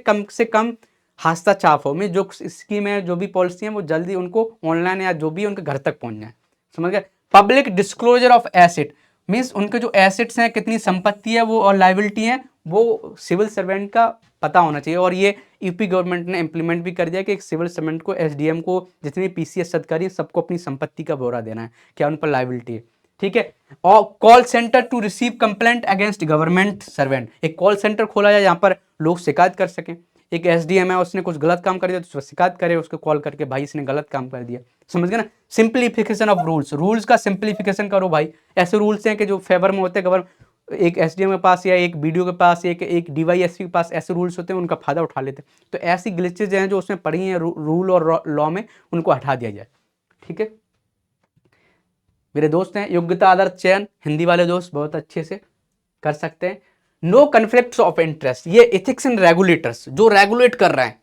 कम हस्तक्षेप हो, में जो स्कीम है, जो भी पॉलिसी है, वो जल्दी उनको ऑनलाइन या जो भी उनके घर तक पहुंच जाए। समझ गए? Public disclosure of asset, means उनके जो एसेट्स हैं, कितनी संपत्ति है वो और लाइबिलिटी है, वो सिविल सर्वेंट का पता होना चाहिए। और ये यूपी गवर्नमेंट ने इंप्लीमेंट भी कर दिया कि एक सिविल सर्वेंट को, एसडीएम को, जितने पीसीएस अधिकारी सबको अपनी संपत्ति का ब्यौरा देना है, क्या उन पर लाइबिलिटी है, ठीक है। और call centre to receive complaint against government servant, एक कॉल सेंटर खोला जाए जहां पर लोग शिकायत कर सकें। एक एसडीएम है, उसने कुछ गलत काम कर दिया तो शिकायत करे, उसको कॉल करके, भाई इसने गलत काम कर दिया। समझ गए ना? सिंप्लीफिकेशन ऑफ रूल्स, रूल्स का सिंप्लीफिकेशन करो भाई। ऐसे रूल्स हैं कि जो फेवर में होते हैं गवर्नमेंट, एक एसडीएम के पास या एक बीडीओ के पास, एक डीवाईएसपी के पास ऐसे रूल्स होते हैं, उनका फायदा उठा लेते हैं। तो ऐसी ग्लिचेज हैं जो उसमें पड़ी हैं रूल और लॉ में, उनको हटा दिया जाए, ठीक है। मेरे दोस्त हैं, योग्यता आधार चयन, हिंदी वाले दोस्त बहुत अच्छे से कर सकते हैं। नो कन्फ्लिक्ट ऑफ इंटरेस्ट, ये एथिक्स एंड रेगुलेटर्स जो रेगुलेट कर रहे हैं,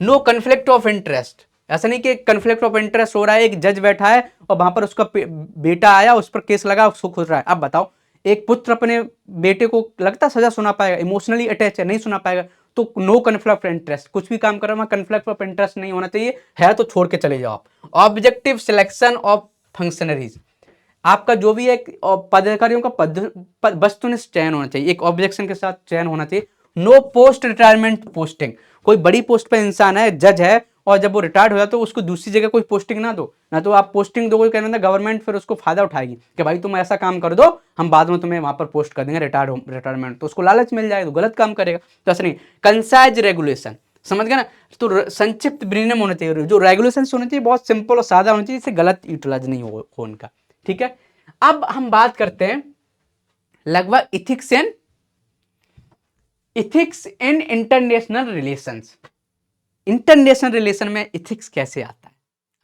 नो कन्फ्लिक्ट ऑफ इंटरेस्ट। ऐसा नहीं कि कन्फ्लिक्ट ऑफ इंटरेस्ट हो रहा है, एक जज बैठा है और वहां पर उसका बेटा आया, उस पर केस लगा, उसको खुद रहा है। अब बताओ, एक पुत्र अपने बेटे को लगता सजा सुना पाएगा? इमोशनली अटैच है, नहीं सुना पाएगा। तो नो कन्फ्लिक्ट ऑफ इंटरेस्ट, कुछ भी काम कर रहा है कन्फ्लिक्ट ऑफ इंटरेस्ट नहीं होना चाहिए, है तो छोड़ के चले जाओ आप। ऑब्जेक्टिव सिलेक्शन ऑफ फंक्शनरीज, आपका जो भी है पदाधिकारियों का वस्तुनिष्ठ चयन होना चाहिए, एक ऑब्जेक्शन के साथ चयन होना चाहिए। नो पोस्ट रिटायरमेंट पोस्टिंग, कोई बड़ी पोस्ट पे इंसान है, जज है, और जब वो रिटायर्ड हो जाए तो उसको दूसरी जगह कोई पोस्टिंग ना दो, ना तो आप पोस्टिंग दोगे, कहने गवर्नमेंट फिर उसको फायदा उठाएगी कि भाई तुम ऐसा काम कर दो, हम बाद में तुम्हें वहां पर पोस्ट कर देंगे रिटायरमेंट, तो उसको लालच मिल जाएगा, तो गलत काम करेगा। तो ऐसा नहीं। कंसाइज रेगुलेशन, समझ गए ना? तो संक्षिप्त विनियम होना चाहिए, जो रेगुलेशन होना चाहिए बहुत सिंपल और सादा होना चाहिए, जिससे गलत यूटिलाइज नहीं हो उनका, ठीक है। अब हम बात करते हैं लगभग ethics in international relations. International relation में इथिक्स कैसे आता है?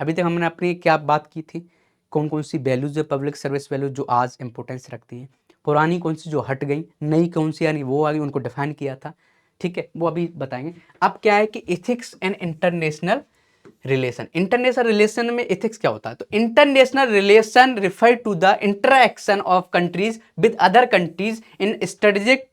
अभी तक हमने अपनी क्या बात की थी, कौन कौन सी वैल्यूज है, पब्लिक सर्विस वैल्यूज जो आज इंपॉर्टेंस रखती है, पुरानी कौन सी जो हट गई, नई कौन सी यानी वो आ गई, उनको डिफाइन किया था, ठीक है, वो अभी बताएंगे। अब क्या है कि ethics and international relation, international relation में एथिक्स क्या होता है? तो international relation refer to the interaction of countries with other countries in strategic,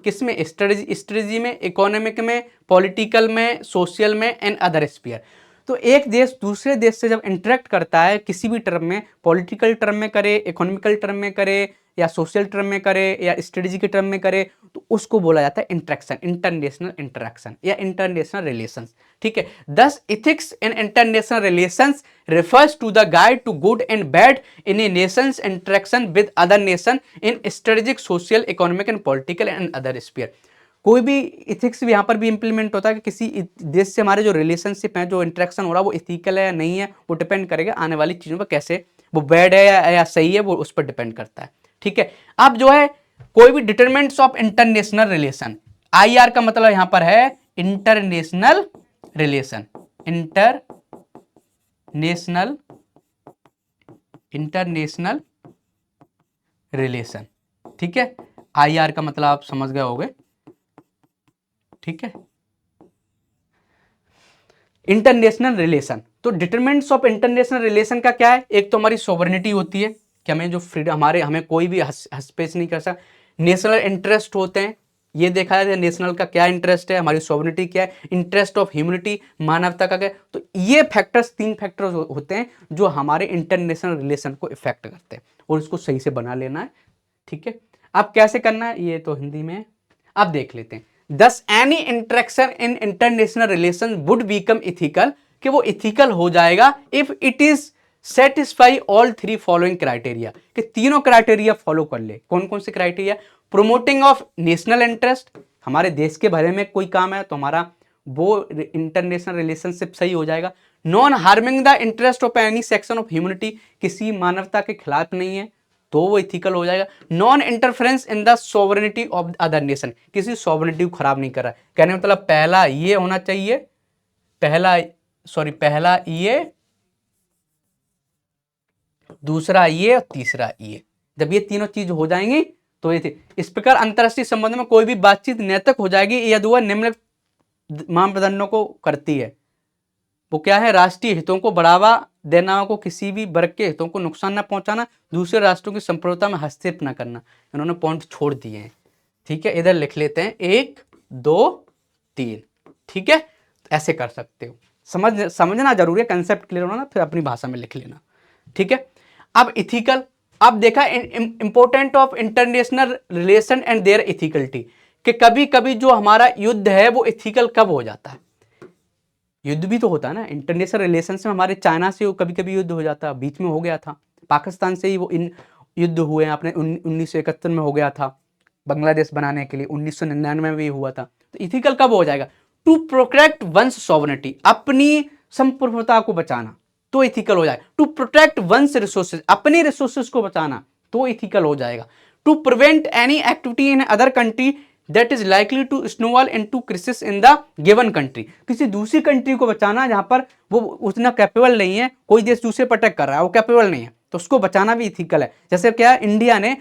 किसमें? स्ट्रेटजी में, इकोनॉमिक में, पॉलिटिकल में, सोशल में एंड अदर स्फीयर। तो एक देश दूसरे देश से जब इंटरेक्ट करता है किसी भी टर्म में, पॉलिटिकल टर्म में करे, इकोनॉमिकल टर्म में करे, या सोशल टर्म में करे, या स्ट्रेटजी के टर्म में करे, तो उसको बोला जाता है इंटरेक्शन, इंटरनेशनल इंटरेक्शन या इंटरनेशनल रिलेशंस, ठीक है। दस ethics in international relations refers to the guide to good and bad in a nation's interaction with other nation in strategic, social, economic and political and other sphere। कोई भी इथिक्स भी यहाँ पर भी इंप्लीमेंट होता है कि किसी देश से हमारे जो रिलेशनशिप है, जो इंटरेक्शन हो रहा है, वो इथिकल है या नहीं है, वो डिपेंड करेगा आने वाली चीज़ों पर, कैसे वो बैड है या सही है, वो उस पर डिपेंड करता है, ठीक है। अब जो है कोई भी determinants of international relation, IR का मतलब यहां पर है इंटरनेशनल रिलेशन, इंटरनेशनल रिलेशन, ठीक है। आईआर का मतलब आप समझ गए होंगे, ठीक है। इंटरनेशनल रिलेशन, तो डिटरमिनेंट्स ऑफ इंटरनेशनल रिलेशन का क्या है, एक तो हमारी सोवरेनिटी होती है कि हमें जो फ्रीडम, हमें कोई भी हस्तक्षेप नहीं कर सकता। नेशनल इंटरेस्ट होते हैं, ये देखा है नेशनल का क्या इंटरेस्ट है, हमारी सोवरेनिटी क्या है, इंटरेस्ट ऑफ ह्यूमनिटी, मानवता का क्या है। तो ये फैक्टर्स, 3 फैक्टर्स होते हैं जो हमारे इंटरनेशनल रिलेशन को इफेक्ट करते हैं, और इसको सही से बना लेना है, ठीक है। अब कैसे करना है ये तो हिंदी में, अब देख लेते हैं। Thus any interaction in international relations would become ethical, कि वो ethical हो जाएगा if it is satisfy all 3 following criteria, कि तीनों क्राइटेरिया फॉलो कर ले। कौन कौन से criteria, promoting of national interest, हमारे देश के भले में कोई काम है तो हमारा वो इंटरनेशनल रिलेशनशिप सही हो जाएगा। Non harming the interest of any section of humanity, किसी मानवता के खिलाफ नहीं है तो वो इथिकल हो जाएगा। Non interference in the sovereignty of other nation, किसी सोवरेनिटी को खराब नहीं कर रहा है, कहने मतलब पहला ये होना चाहिए, पहला ये, दूसरा ये और तीसरा ये। जब ये तीनों चीज हो जाएंगी तो ये थे। इस प्रकार अंतरराष्ट्रीय संबंध में कोई भी बातचीत नैतिक हो जाएगी यदि वह निम्न मानदंडों को करती है। वो क्या है, राष्ट्रीय हितों को बढ़ावा देना, को किसी भी वर्ग के हितों को नुकसान न पहुंचाना, दूसरे राष्ट्रों की संप्रभुता में हस्तक्षेप न करना। इन्होंने पॉइंट छोड़ दिए हैं, ठीक है। इधर लिख लेते हैं 1 2 3, ठीक है। ऐसे कर सकते हो, समझना जरूरी है, कंसेप्ट क्लियर होना ना, फिर अपनी भाषा में लिख लेना, ठीक है। अब इथिकल, अब देखा important of international relation and their ethicality, कि कभी कभी जो हमारा युद्ध है वो इथिकल कब हो जाता है। युद्ध भी तो होता है ना इंटरनेशनल रिलेशन में, हमारे चाइना से कभी कभी युद्ध हो जाता है, बीच में हो गया था, पाकिस्तान से ही वो इन युद्ध हुए हैं, अपने 1971 में हो गया था बांग्लादेश बनाने के लिए, 1999 में भी हुआ था। तो इथिकल कब हो जाएगा, टू प्रोटेक्ट वंस सॉवरेनिटी, अपनी संप्रभुता को बचाना तो इथिकल हो जाएगा। टू प्रोटेक्ट वंस रिसोर्सेज, अपने रिसोर्सेज को बचाना तो इथिकल हो जाएगा। To prevent any activity in other country that is likely to snowball into crisis in the given country, किसी दूसरी कंट्री को बचाना जहां पर वो उतना कैपेबल नहीं है, कोई देश दूसरे पर अटैक कर रहा है, वो कैपेबल नहीं है, तो उसको बचाना भी इथिकल है। जैसे क्या इंडिया ने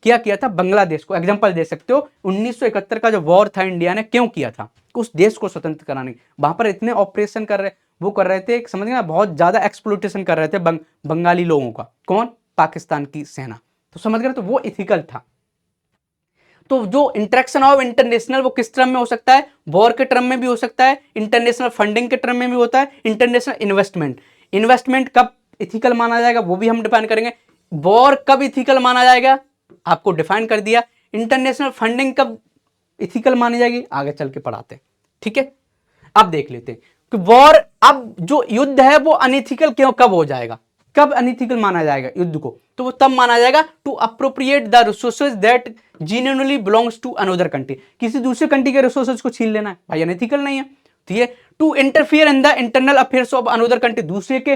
क्या किया था, बांग्लादेश को एग्जांपल दे सकते हो। 1971 का जो वॉर था इंडिया ने क्यों किया था, उस देश को स्वतंत्र कराने, वहां पर इतने ऑपरेशन कर रहे थे, समझ गए, बहुत ज्यादा एक्सप्लोटेशन कर रहे थे बंगाली लोगों का, कौन, पाकिस्तान की सेना, तो समझ गए, तो वो इथिकल था। तो जो इंटरेक्शन ऑफ इंटरनेशनल वो किस टर्म में हो सकता है, वॉर के टर्म में भी हो सकता है, इंटरनेशनल फंडिंग के टर्म में भी होता है, इंटरनेशनल इन्वेस्टमेंट कब इथिकल माना जाएगा वो भी हम डिफाइन करेंगे। वॉर कब इथिकल माना जाएगा आपको डिफाइन कर दिया, इंटरनेशनल फंडिंग कब इथिकल मानी जाएगी आगे चल के पढ़ाते हैं, ठीक है। अब देख लेते हैं कि वॉर, अब जो युद्ध है वो अनइथिकल क्यों कब हो जाएगा, कब अनइथिकल माना जाएगा युद्ध को, तो वो तब माना जाएगा to appropriate the resources that genuinely belongs to another country, किसी दूसरे कंट्री के रिसोर्सेज को छीन लेना है, भाई अनइथिकल नहीं है, ठीक है। To interfere in the internal affairs of another country, दूसरे के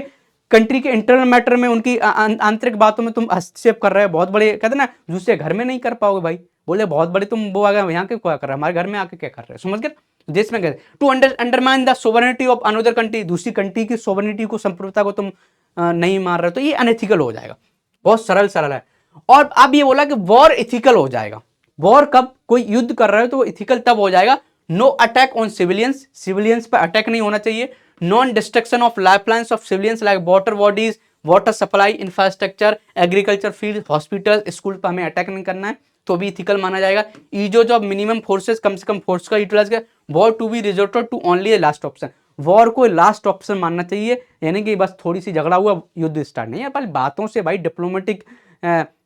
कंट्री के इंटरनल मैटर में, उनकी आंतरिक बातों में तुम हस्तक्षेप कर रहे हो, बहुत बड़े कहते ना, दूसरे घर में नहीं कर पाओगे भाई, बोले बहुत बड़े तुम वो आ गए यहाँ के क्या कर रहे हो, हमारे घर में आके क्या कर रहे हो, समझ गए, देश में गए। To undermine the sovereignty of another country, दूसरी कंट्री की सोवरेनिटी को, संप्रभुता को तुम नहीं मार रहे हो, तो ये अनएथिकल हो जाएगा। बहुत सरल है। और अब ये बोला कि वॉर इथिकल हो जाएगा, वॉर कब, कोई युद्ध कर रहे हो तो वो इथिकल तब हो जाएगा, no attack on civilians, civilians पर अटैक नहीं होना चाहिए, non destruction of lifelines of civilians like water bodies, water supply, infrastructure, agriculture field, hospital, school पर हमें अटैक नहीं करना है तो भी इथिकल माना जाएगा। यूज ऑफ मिनिमम फोर्सेस, कम से कम फोर्स का यूटिलाइज कर, war to be resorted to only last option, war को लास्ट ऑप्शन मानना चाहिए, यानी कि बस थोड़ी सी झगड़ा हुआ युद्ध स्टार्ट नहीं है, पर बातों से भाई डिप्लोमेटिक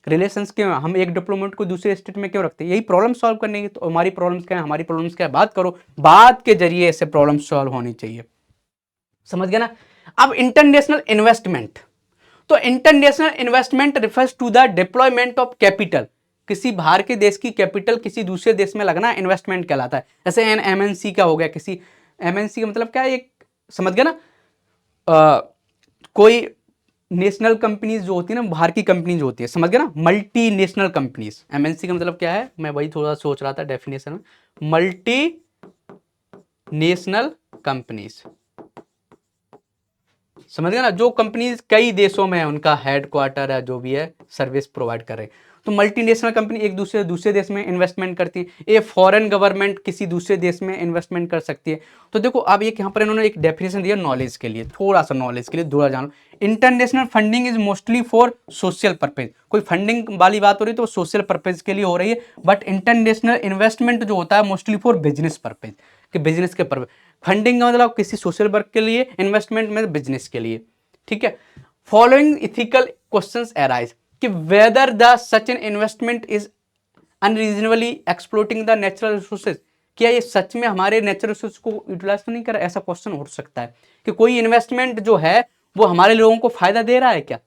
रिलेशंस क्यों, हम एक डिप्लोमेट को दूसरे स्टेट में क्यों रखते हैं, यही प्रॉब्लम सॉल्व करने की, तो हमारी प्रॉब्लम्स क्या है, हमारी प्रॉब्लम्स क्या है, बात करो, बात के जरिए ऐसे प्रॉब्लम सॉल्व होनी चाहिए, समझ गया ना। अब इंटरनेशनल इन्वेस्टमेंट, तो international investment refers to the deployment of capital, किसी बाहर के देश की कैपिटल किसी दूसरे देश में लगना इन्वेस्टमेंट कहलाता है। जैसे एमएनसी का हो गया, किसी एमएनसी का मतलब क्या है, एक समझ गया ना, कोई नेशनल कंपनीज जो होती है ना, बाहर की कंपनी जो होती है, समझ गए ना, मल्टी नेशनल कंपनीज। एमएनसी का मतलब क्या है, मैं वही थोड़ा सोच रहा था डेफिनेशन में, मल्टी नेशनल कंपनीज, समझ गए ना, जो कंपनीज कई देशों में है, उनका हेडक्वार्टर है, जो भी है सर्विस प्रोवाइड कर रहे हैं। तो मल्टीनेशनल कंपनी एक दूसरे देश में इन्वेस्टमेंट करती है, ये फॉरेन गवर्नमेंट किसी दूसरे देश में इन्वेस्टमेंट कर सकती है। तो देखो अब एक यहाँ पर इन्होंने एक डेफिनेशन दिया नॉलेज के लिए, थोड़ा सा नॉलेज के लिए थोड़ा जानो। International funding is mostly for social purpose, कोई फंडिंग वाली बात हो रही है तो सोशल पर्पज के लिए हो रही है, बट इंटरनेशनल इन्वेस्टमेंट जो होता है मोस्टली फॉर बिजनेस पर्पज, कि बिजनेस के पर्पज। फंडिंग का मतलब किसी सोशल वर्क के लिए, इन्वेस्टमेंट में बिजनेस के लिए, ठीक है। फॉलोइंग इथिकल क्वेश्चंस अराइज कि whether the such an investment is unreasonably exploiting the natural resources, क्या ये सच में हमारे नेचुरल रिसोर्स को यूटिलाइज तो नहीं कर रहा, ऐसा क्वेश्चन हो सकता है कि कोई इन्वेस्टमेंट जो है वो हमारे लोगों को फायदा दे रहा है क्या,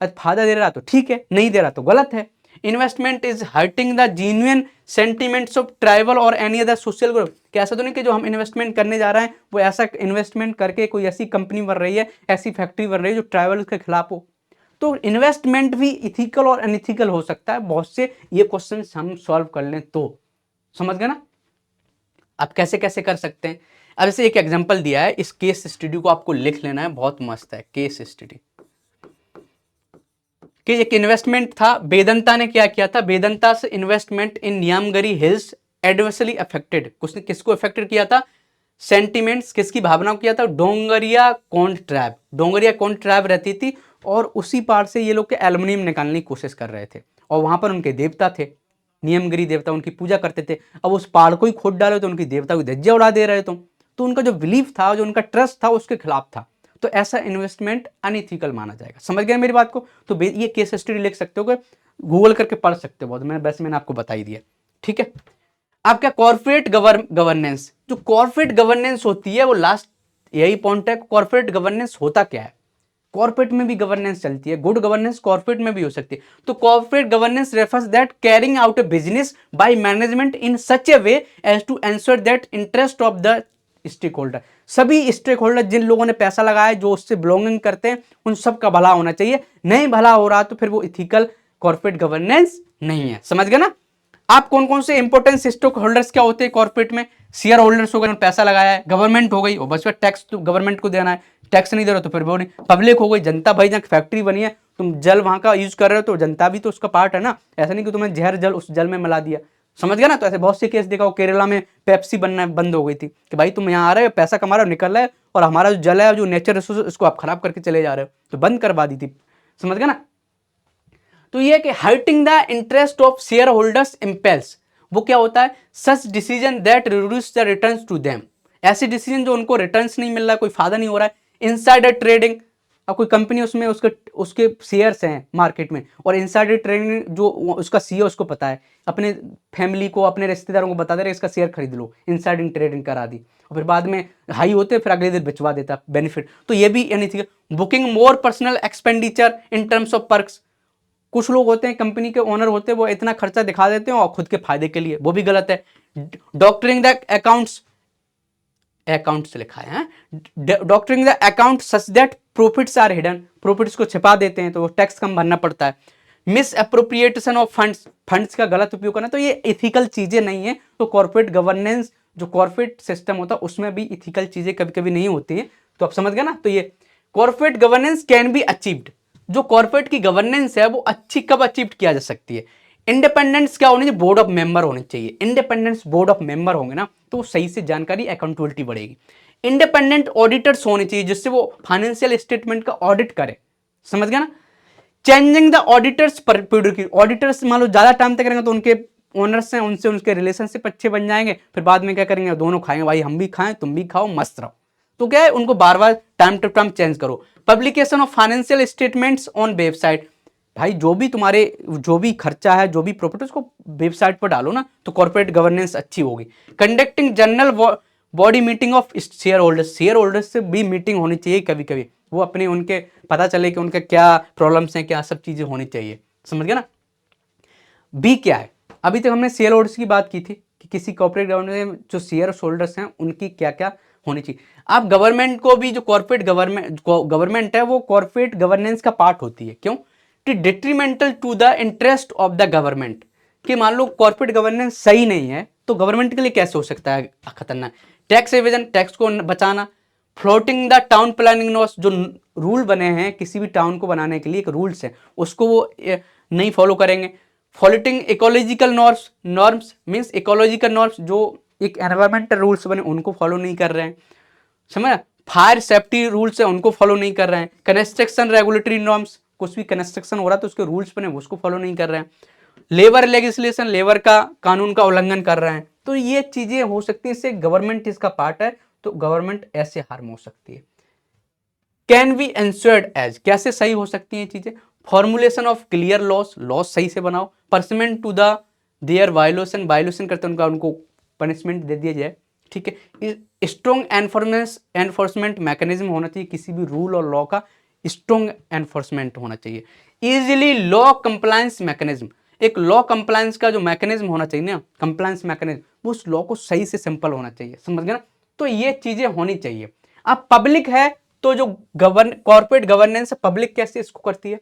फायदा दे रहा तो ठीक है, नहीं दे रहा तो गलत है। Investment is hurting the genuine sentiments of tribal और एनी अदर सोशल ग्रुप, कि ऐसा तो नहीं कि जो हम इन्वेस्टमेंट करने जा रहे हैं वो ऐसा इन्वेस्टमेंट करके कोई ऐसी कंपनी बन रही है, ऐसी फैक्ट्री बन रही है जो ट्राइबल के खिलाफ हो। तो इन्वेस्टमेंट भी इथिकल और अनइथिकल हो सकता है, बहुत से ये क्वेश्चन हम सॉल्व कर लें तो, समझ गए ना। आप कैसे कैसे कर सकते हैं, अब जैसे एक एग्जांपल दिया है, इस केस स्टडी को आपको लिख लेना है, बहुत मस्त है केस स्टडी। कि एक इन्वेस्टमेंट था, वेदांता ने क्या किया था, वेदांता से इन्वेस्टमेंट इन नियमगिरी हिल्स एडवर्सली अफेक्टेड, उसने किसको अफेक्टेड किया था, सेंटिमेंट्स, किसकी भावनाओं को किया था, डोंगरिया कौंड ट्राइब, डोंगरिया कौंड ट्राइब रहती थी और उसी पार्ट से ये लोग के एल्युमिनियम निकालने की कोशिश कर रहे थे, और वहां पर उनके देवता थे, नियमगिरी देवता, उनकी पूजा करते थे। अब उस पहाड़ को ही खोद डाले तो उनकी देवता को धज्जियां उड़ा दे रहे तुम, तो उनका जो बिलीफ था, जो उनका ट्रस्ट था, उसके खिलाफ था। तो ऐसा इन्वेस्टमेंट अनइथिकल माना जाएगा, समझ गए मेरी बात को। तो ये केस स्टडी लिख सकते हो, गूगल करके पढ़ सकते हो, बहुत मैंने आपको बता ही दिया, ठीक है। अब क्या कॉर्पोरेट गवर्नेंस, जो कॉर्पोरेट गवर्नेंस होती है वो लास्ट यही पॉइंट है, कॉर्पोरेट गवर्नेंस होता क्या है, कॉर्पोरेट में भी गवर्नेंस चलती है, गुड गवर्नेंस कॉर्पोरेट में भी हो सकती है। तो corporate governance refers that carrying out a business by management in such a way as to ensure that interest of the stakeholder, सभी स्टेक होल्डर जिन लोगों ने पैसा लगाया, जो उससे बिलोंगिंग करते हैं, उन सब का भला होना चाहिए। नहीं भला हो रहा तो फिर वो इथिकल कॉर्पोरेट गवर्नेंस नहीं है, समझ गए ना। आप कौन कौन से इंपॉर्टेंट स्टेक होल्डर्स क्या होते हैं कॉर्पोरेट में, शेयर होल्डर्स हो गए, पैसा लगाया है, गवर्नमेंट हो गई और बस टैक्स तो गवर्नमेंट को देना है, टैक्स नहीं दे रहे हो तो फिर वो नहीं, पब्लिक हो गई, जनता, भाई जहाँ फैक्ट्री बनी है, तुम जल वहां का यूज कर रहे हो तो जनता भी तो उसका पार्ट है ना, ऐसा नहीं कि तुम्हें जहर जल उस जल में मिला दिया, समझ गया ना। तो ऐसे बहुत से केस देखा हो, केरला में पेप्सी बनना बंद हो गई थी कि भाई तुम यहाँ आ रहे हो, पैसा कमा रहे हो, निकल रहे हो, और हमारा जो जल है, जो नेचर रिसोर्स, उसको आप खराब करके चले जा रहे हो, तो बंद करवा दी थी, समझ गए ना। तो ये कि hurting the interest of shareholders impels, वो क्या होता है, such decision that reduce the returns to them, ऐसे डिसीजन जो उनको रिटर्न्स नहीं मिल रहा है, कोई फायदा नहीं हो रहा है। इनसाइडर ट्रेडिंग, अब कोई कंपनी उसमें उसके शेयर्स हैं मार्केट में, और इनसाइडर ट्रेडिंग जो उसका सीईओ उसको पता है, अपने फैमिली को, अपने रिश्तेदारों को बता दे रहे इसका शेयर खरीद लो, इनसाइडर ट्रेडिंग करा दी, और फिर बाद में हाई होते फिर अगले दिन बेचवा देता बेनिफिट। तो ये भी यानी थी booking more personal expenditure in terms of perks, कुछ लोग होते हैं कंपनी के ओनर होते हैं, वो इतना खर्चा दिखा देते हैं और खुद के फायदे के लिए, वो भी गलत है। डॉक्टरिंग द अकाउंट्स, अकाउंट्स लिखा है, doctoring the account such that profits are hidden, profits को छिपा देते हैं तो वो टैक्स कम भरना पड़ता है। Miss appropriation of funds, funds का गलत उपयोग करना, तो ये इथिकल चीजें नहीं है। तो कॉर्पोरेट गवर्नेंस, जो कॉर्पोरेट सिस्टम होता है उसमें भी इथिकल चीजें कभी कभी नहीं होती हैं, तो आप समझ गए ना। तो ये corporate governance can be achieved, जो कॉर्पोरेट की गवर्नेंस है वो अच्छी कब अचीव किया जा सकती है, इंडिपेंडेंस क्या होनी चाहिए, बोर्ड ऑफ मेंबर होने चाहिए, इंडिपेंडेंस बोर्ड ऑफ मेंबर होंगे ना तो सही से जानकारी, अकाउंटेबिलिटी बढ़ेगी। इंडिपेंडेंट ऑडिटर्स होने चाहिए जिससे वो फाइनेंशियल स्टेटमेंट का ऑडिट करे, समझ गया ना। चेंजिंग द ऑडिटर्स पर ऑडिटर्स मान लो ज्यादा टाइम तक करेंगे तो उनके ओनर्स हैं उनसे उनके रिलेशनशिप अच्छे बन जाएंगे, फिर बाद में क्या करेंगे, दोनों खाएंगे, भाई हम भी खाएं तुम भी खाओ मस्त रहो। तो क्या है, उनको बार बार टाइम टू टाइम चेंज करो। Publication of financial statements on website, भाई जो भी तुम्हारे जो भी खर्चा है, जो भी प्रॉफिट, उसको वेबसाइट पर डालो ना, तो कॉर्पोरेट गवर्नेंस अच्छी होगी। Conducting general body meeting of share holders, share holders से भी मीटिंग होनी चाहिए कभी कभी, वो अपने उनके पता चले कि उनके क्या प्रॉब्लम्स हैं, क्या सब चीजें होनी चाहिए, समझ गया ना। बी क्या है, अभी तक हमने शेयर होल्डर्स की बात की थी कि किसी कॉर्पोरेट गवर्नेंस में जो शेयर होल्डर्स हैं उनकी क्या क्या होनी चाहिए। आप गवर्नमेंट को भी, जो कॉर्पोरेट गवर्नमेंट है वो कॉर्पोरेट गवर्नेंस का पार्ट होती है। क्यों? कि detrimental to the interest of the government, कि मान लो कॉर्पोरेट गवर्नेंस सही नहीं है तो गवर्नमेंट के लिए कैसे हो सकता है खतरनाक। टैक्स एवेजन, टैक्स को बचाना। Floating the town planning norms, जो रूल बने हैं किसी भी टाउन को बनाने के लिए, एक रूल्स है उसको वो नहीं फॉलो करेंगे। Flouting ecological norms means ecological norms, जो एक एनवायरमेंटल रूल्स बने उनको फॉलो नहीं कर रहे हैं, समझ। फायर सेफ्टी रूल्स है उनको फॉलो नहीं कर रहे हैं। कंस्ट्रक्शन रेगुलेटरी नॉर्म्स, कुछ भी कंस्ट्रक्शन हो रहा है तो उसके रूल्स बने उसको फॉलो नहीं कर रहे हैं। लेबर लेजिस्लेशन, लेबर का कानून का उल्लंघन कर रहे हैं। तो ये चीजें हो सकती है, इससे गवर्नमेंट इसका पार्ट है तो गवर्नमेंट ऐसे हार्म हो सकती है। कैन बी एंश्योर्ड एज, कैसे सही हो सकती हैं ये चीजें। Formulation of clear laws, laws सही से बनाओ। Punishment to the their violation, violation करते हैं उनको पनिशमेंट दे दिया जाए, ठीक है। स्ट्रॉन्ग एनफोर्समेंट मैकेनिज्म होना चाहिए, किसी भी रूल और लॉ का स्ट्रॉन्ग एनफोर्समेंट होना चाहिए। इजिली लॉ कंप्लायंस मैकेनिज्म, एक लॉ कंप्लायंस का जो मैकेनिज्म होना चाहिए ना, कंप्लायंस मैकेनिज्म, वो उस लॉ को सही से सिंपल होना चाहिए, समझ गए ना। तो ये चीजें होनी चाहिए। अब पब्लिक है तो जो कॉर्पोरेट गवर्नेंस पब्लिक कैसे इसको करती है,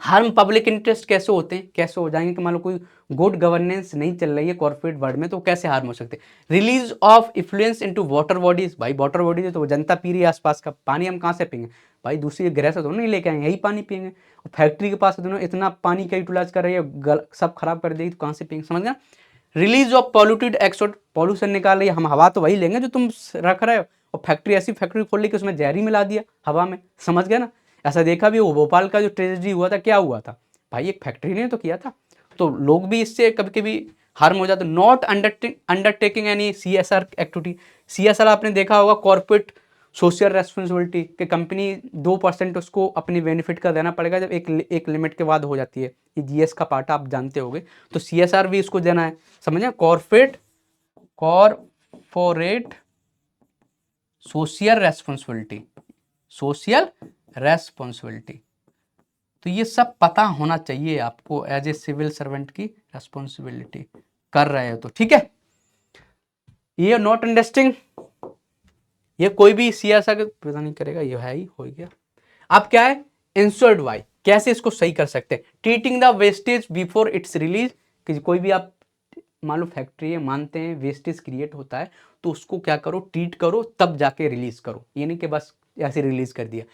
हार्म पब्लिक इंटरेस्ट कैसे होते हैं, कैसे हो जाएंगे कि मान लो कोई गुड गवर्नेंस नहीं चल रही है कॉर्पोरेट वर्ल्ड में तो कैसे हार्म हो सकते हैं। Release of effluence into water bodies, भाई वाटर बॉडीज है तो जनता पी रही है आसपास का पानी, हम कहाँ से पियेंगे भाई, दूसरी ग्रह से तो नहीं लेके आएंगे, यही पानी पियेंगे। और फैक्ट्री के पास इतना पानी का यूटिलाइज कर रही है, सब खराब कर देगी तो कहाँ से पियेंगे, समझ गया। रिलीज ऑफ पॉल्यूटेड एक्सोट, पॉल्यूशन निकाल रही है, हम हवा तो वही लेंगे जो तुम रख रहे हो, और फैक्ट्री ऐसी फैक्ट्री खोल ली कि उसमें जहर ही मिला दिया हवा में, समझ गए ना। ऐसा देखा भी, वो भोपाल का जो ट्रेजेडी हुआ था, क्या हुआ था भाई, एक फैक्ट्री ने तो किया था। तो लोग भी इससे कभी कभी हार्म हो जाते। Not undertaking any CSR activity, CSR आपने देखा होगा कॉर्पोरेट सोशल रेस्पॉन्सिबिलिटी, कि कंपनी 2% उसको अपनी बेनिफिट का देना पड़ेगा, जब एक लिमिट के बाद हो जाती है, ये GS का पार्ट आप जानते होंगे। तो CSR भी इसको देना है, समझे। Corporate social responsibility, social responsibility, तो ये सब पता होना चाहिए आपको एज ए सिविल सर्वेंट की रेस्पॉन्सिबिलिटी कर रहे हो तो, ठीक है। ये नॉट अंडरस्टैंडिंग, ये कोई भी CSR पता नहीं करेगा, ये है ही हो गया। अब क्या है इंश्योर्ड बाय, कैसे इसको सही कर सकते हैं। Treating the wastage before it's release, कि कोई भी आप मान लो फैक्ट्री है, मानते हैं वेस्टेज क्रिएट होता है तो उसको क्या करो, ट्रीट करो तब जाके रिलीज करो, ये नहीं कि बस ऐसे रिलीज कर दिया।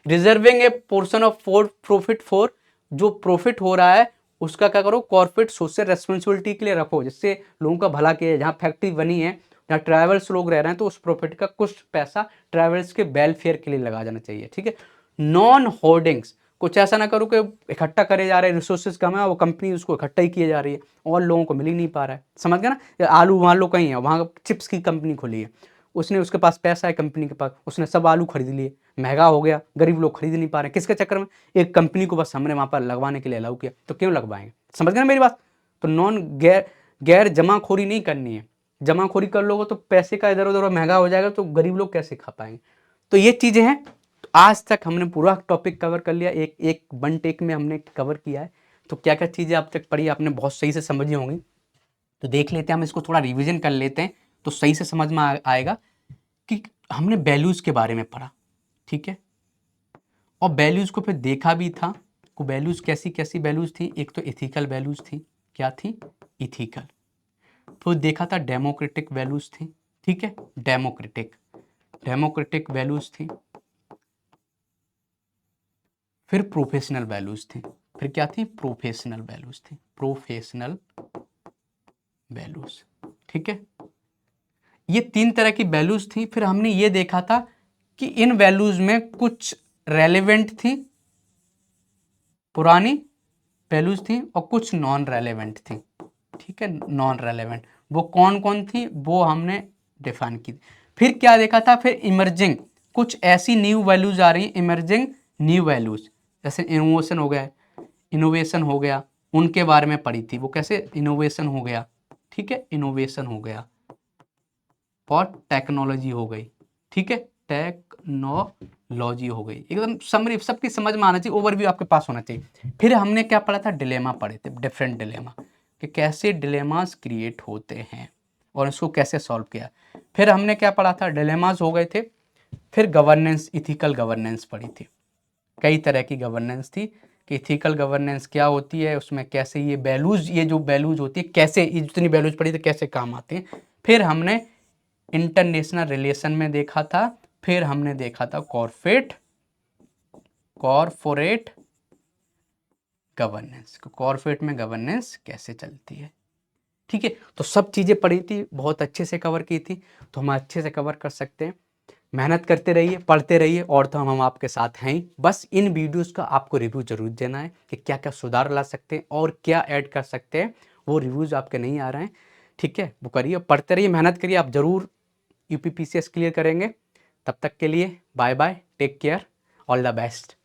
Reserving A portion of profit for, जो प्रॉफिट हो रहा है उसका क्या करो, कॉर्पोरेट सोशल रेस्पॉन्सिबिलिटी के लिए रखो, जिससे लोगों का भला किया। जहाँ फैक्ट्री बनी है, जहाँ ट्रैवल्स लोग रह रहे हैं तो उस प्रॉफिट का कुछ पैसा ट्रैवल्स के वेलफेयर के लिए लगा जाना चाहिए, ठीक है। नॉन होर्डिंग्स, कुछ ऐसा ना करो कि इकट्ठा करे जा रहे हैं, रिसोर्सेज कम है वो कंपनी उसको इकट्ठा ही किए जा रही है और लोगों को मिल ही नहीं पा रहा है, समझ गया ना। आलू मान लो कहीं है, वहाँ चिप्स की कंपनी खोली है, उसने उसके पास पैसा है कंपनी के पास, उसने सब आलू खरीद लिए, महंगा हो गया, गरीब लोग खरीद नहीं पा रहे हैं, किसके चक्कर में, एक कंपनी को बस हमने वहाँ पर लगवाने के लिए अलाउ किया, तो क्यों लगवाएंगे, समझ गए ना मेरी बात। तो गैर जमाखोरी नहीं करनी है, जमाखोरी कर लोगे तो पैसे का इधर उधर महंगा हो जाएगा तो गरीब लोग कैसे खा पाएंगे। तो ये चीज़ें हैं। तो आज तक हमने पूरा टॉपिक कवर कर लिया, एक वन टेक में हमने कवर किया है। तो क्या क्या चीज़ें अब तक पढ़ी आपने बहुत सही से समझी होंगी, तो देख लेते हैं हम इसको, थोड़ा रिवीजन कर लेते हैं तो सही से समझ में आएगा कि हमने वैल्यूज़ के बारे में पढ़ा, ठीक है। और वैल्यूज़ को फिर देखा भी था को वैल्यूज़ कैसी कैसी वैल्यूज़ थी। एक तो एथिकल वैल्यूज़ थी, क्या थी, इथिकल। फिर देखा था डेमोक्रेटिक वैल्यूज़ थी, ठीक है, डेमोक्रेटिक वैल्यूज़ थी। फिर प्रोफेशनल वैल्यूज़ थी, फिर क्या थी, प्रोफेशनल वैल्यूज़ थी, प्रोफेशनल वैल्यूज़, ठीक है। ये 3 तरह की वैल्यूज़ थी। फिर हमने ये देखा था कि इन वैल्यूज़ में कुछ रेलेवेंट थी, पुरानी वैल्यूज़ थी, और कुछ नॉन रेलेवेंट थी, ठीक है, नॉन रेलेवेंट। वो कौन कौन थी वो हमने डिफाइन की। फिर क्या देखा था, फिर इमर्जिंग, कुछ ऐसी न्यू वैल्यूज़ आ रही हैं, इमर्जिंग न्यू वैल्यूज़, जैसे इनोवेशन हो गया, उनके बारे में पढ़ी थी। वो कैसे इनोवेशन हो गया, ठीक है, इनोवेशन हो गया, और टेक्नोलॉजी हो गई, ठीक है, टेक्नोलॉजी हो गई। एकदम समरी सबकी समझ में आना चाहिए, ओवरव्यू आपके पास होना चाहिए। फिर हमने क्या पढ़ा था, डिलेमा पढ़े थे, डिफरेंट डिलेमा, कि कैसे डिलेमास क्रिएट होते हैं। और इसको कैसे सॉल्व किया। फिर हमने क्या पढ़ा था, डिलेमास हो गए थे। फिर गवर्नेंस, इथिकल गवर्नेंस पढ़ी थी। कई तरह की गवर्नेंस थी कि इथिकल गवर्नेंस क्या होती है, उसमें कैसे ये वैल्यूज, ये जो वैल्यूज होती है कैसे, ये जितनी वैल्यूज पढ़ी तो कैसे काम आते हैं। फिर हमने इंटरनेशनल रिलेशन में देखा था। फिर हमने देखा था कॉर्पोरेट गवर्नेंस, कॉर्पोरेट में गवर्नेंस कैसे चलती है। ठीक है, तो सब चीज़ें पढ़ी थी, बहुत अच्छे से कवर की थी, तो हम अच्छे से कवर कर सकते हैं। मेहनत करते रहिए, पढ़ते रहिए, और तो हम आपके साथ हैं ही। बस इन वीडियोस का आपको रिव्यू जरूर देना है कि क्या क्या सुधार ला सकते हैं और क्या ऐड कर सकते हैं। वो रिव्यूज़ आपके नहीं आ रहे हैं, ठीक है, वो करिए, पढ़ते रहिए, मेहनत करिए, आप ज़रूर यूपीपीसीएस क्लियर करेंगे। तब तक के लिए bye bye, take care, all the best.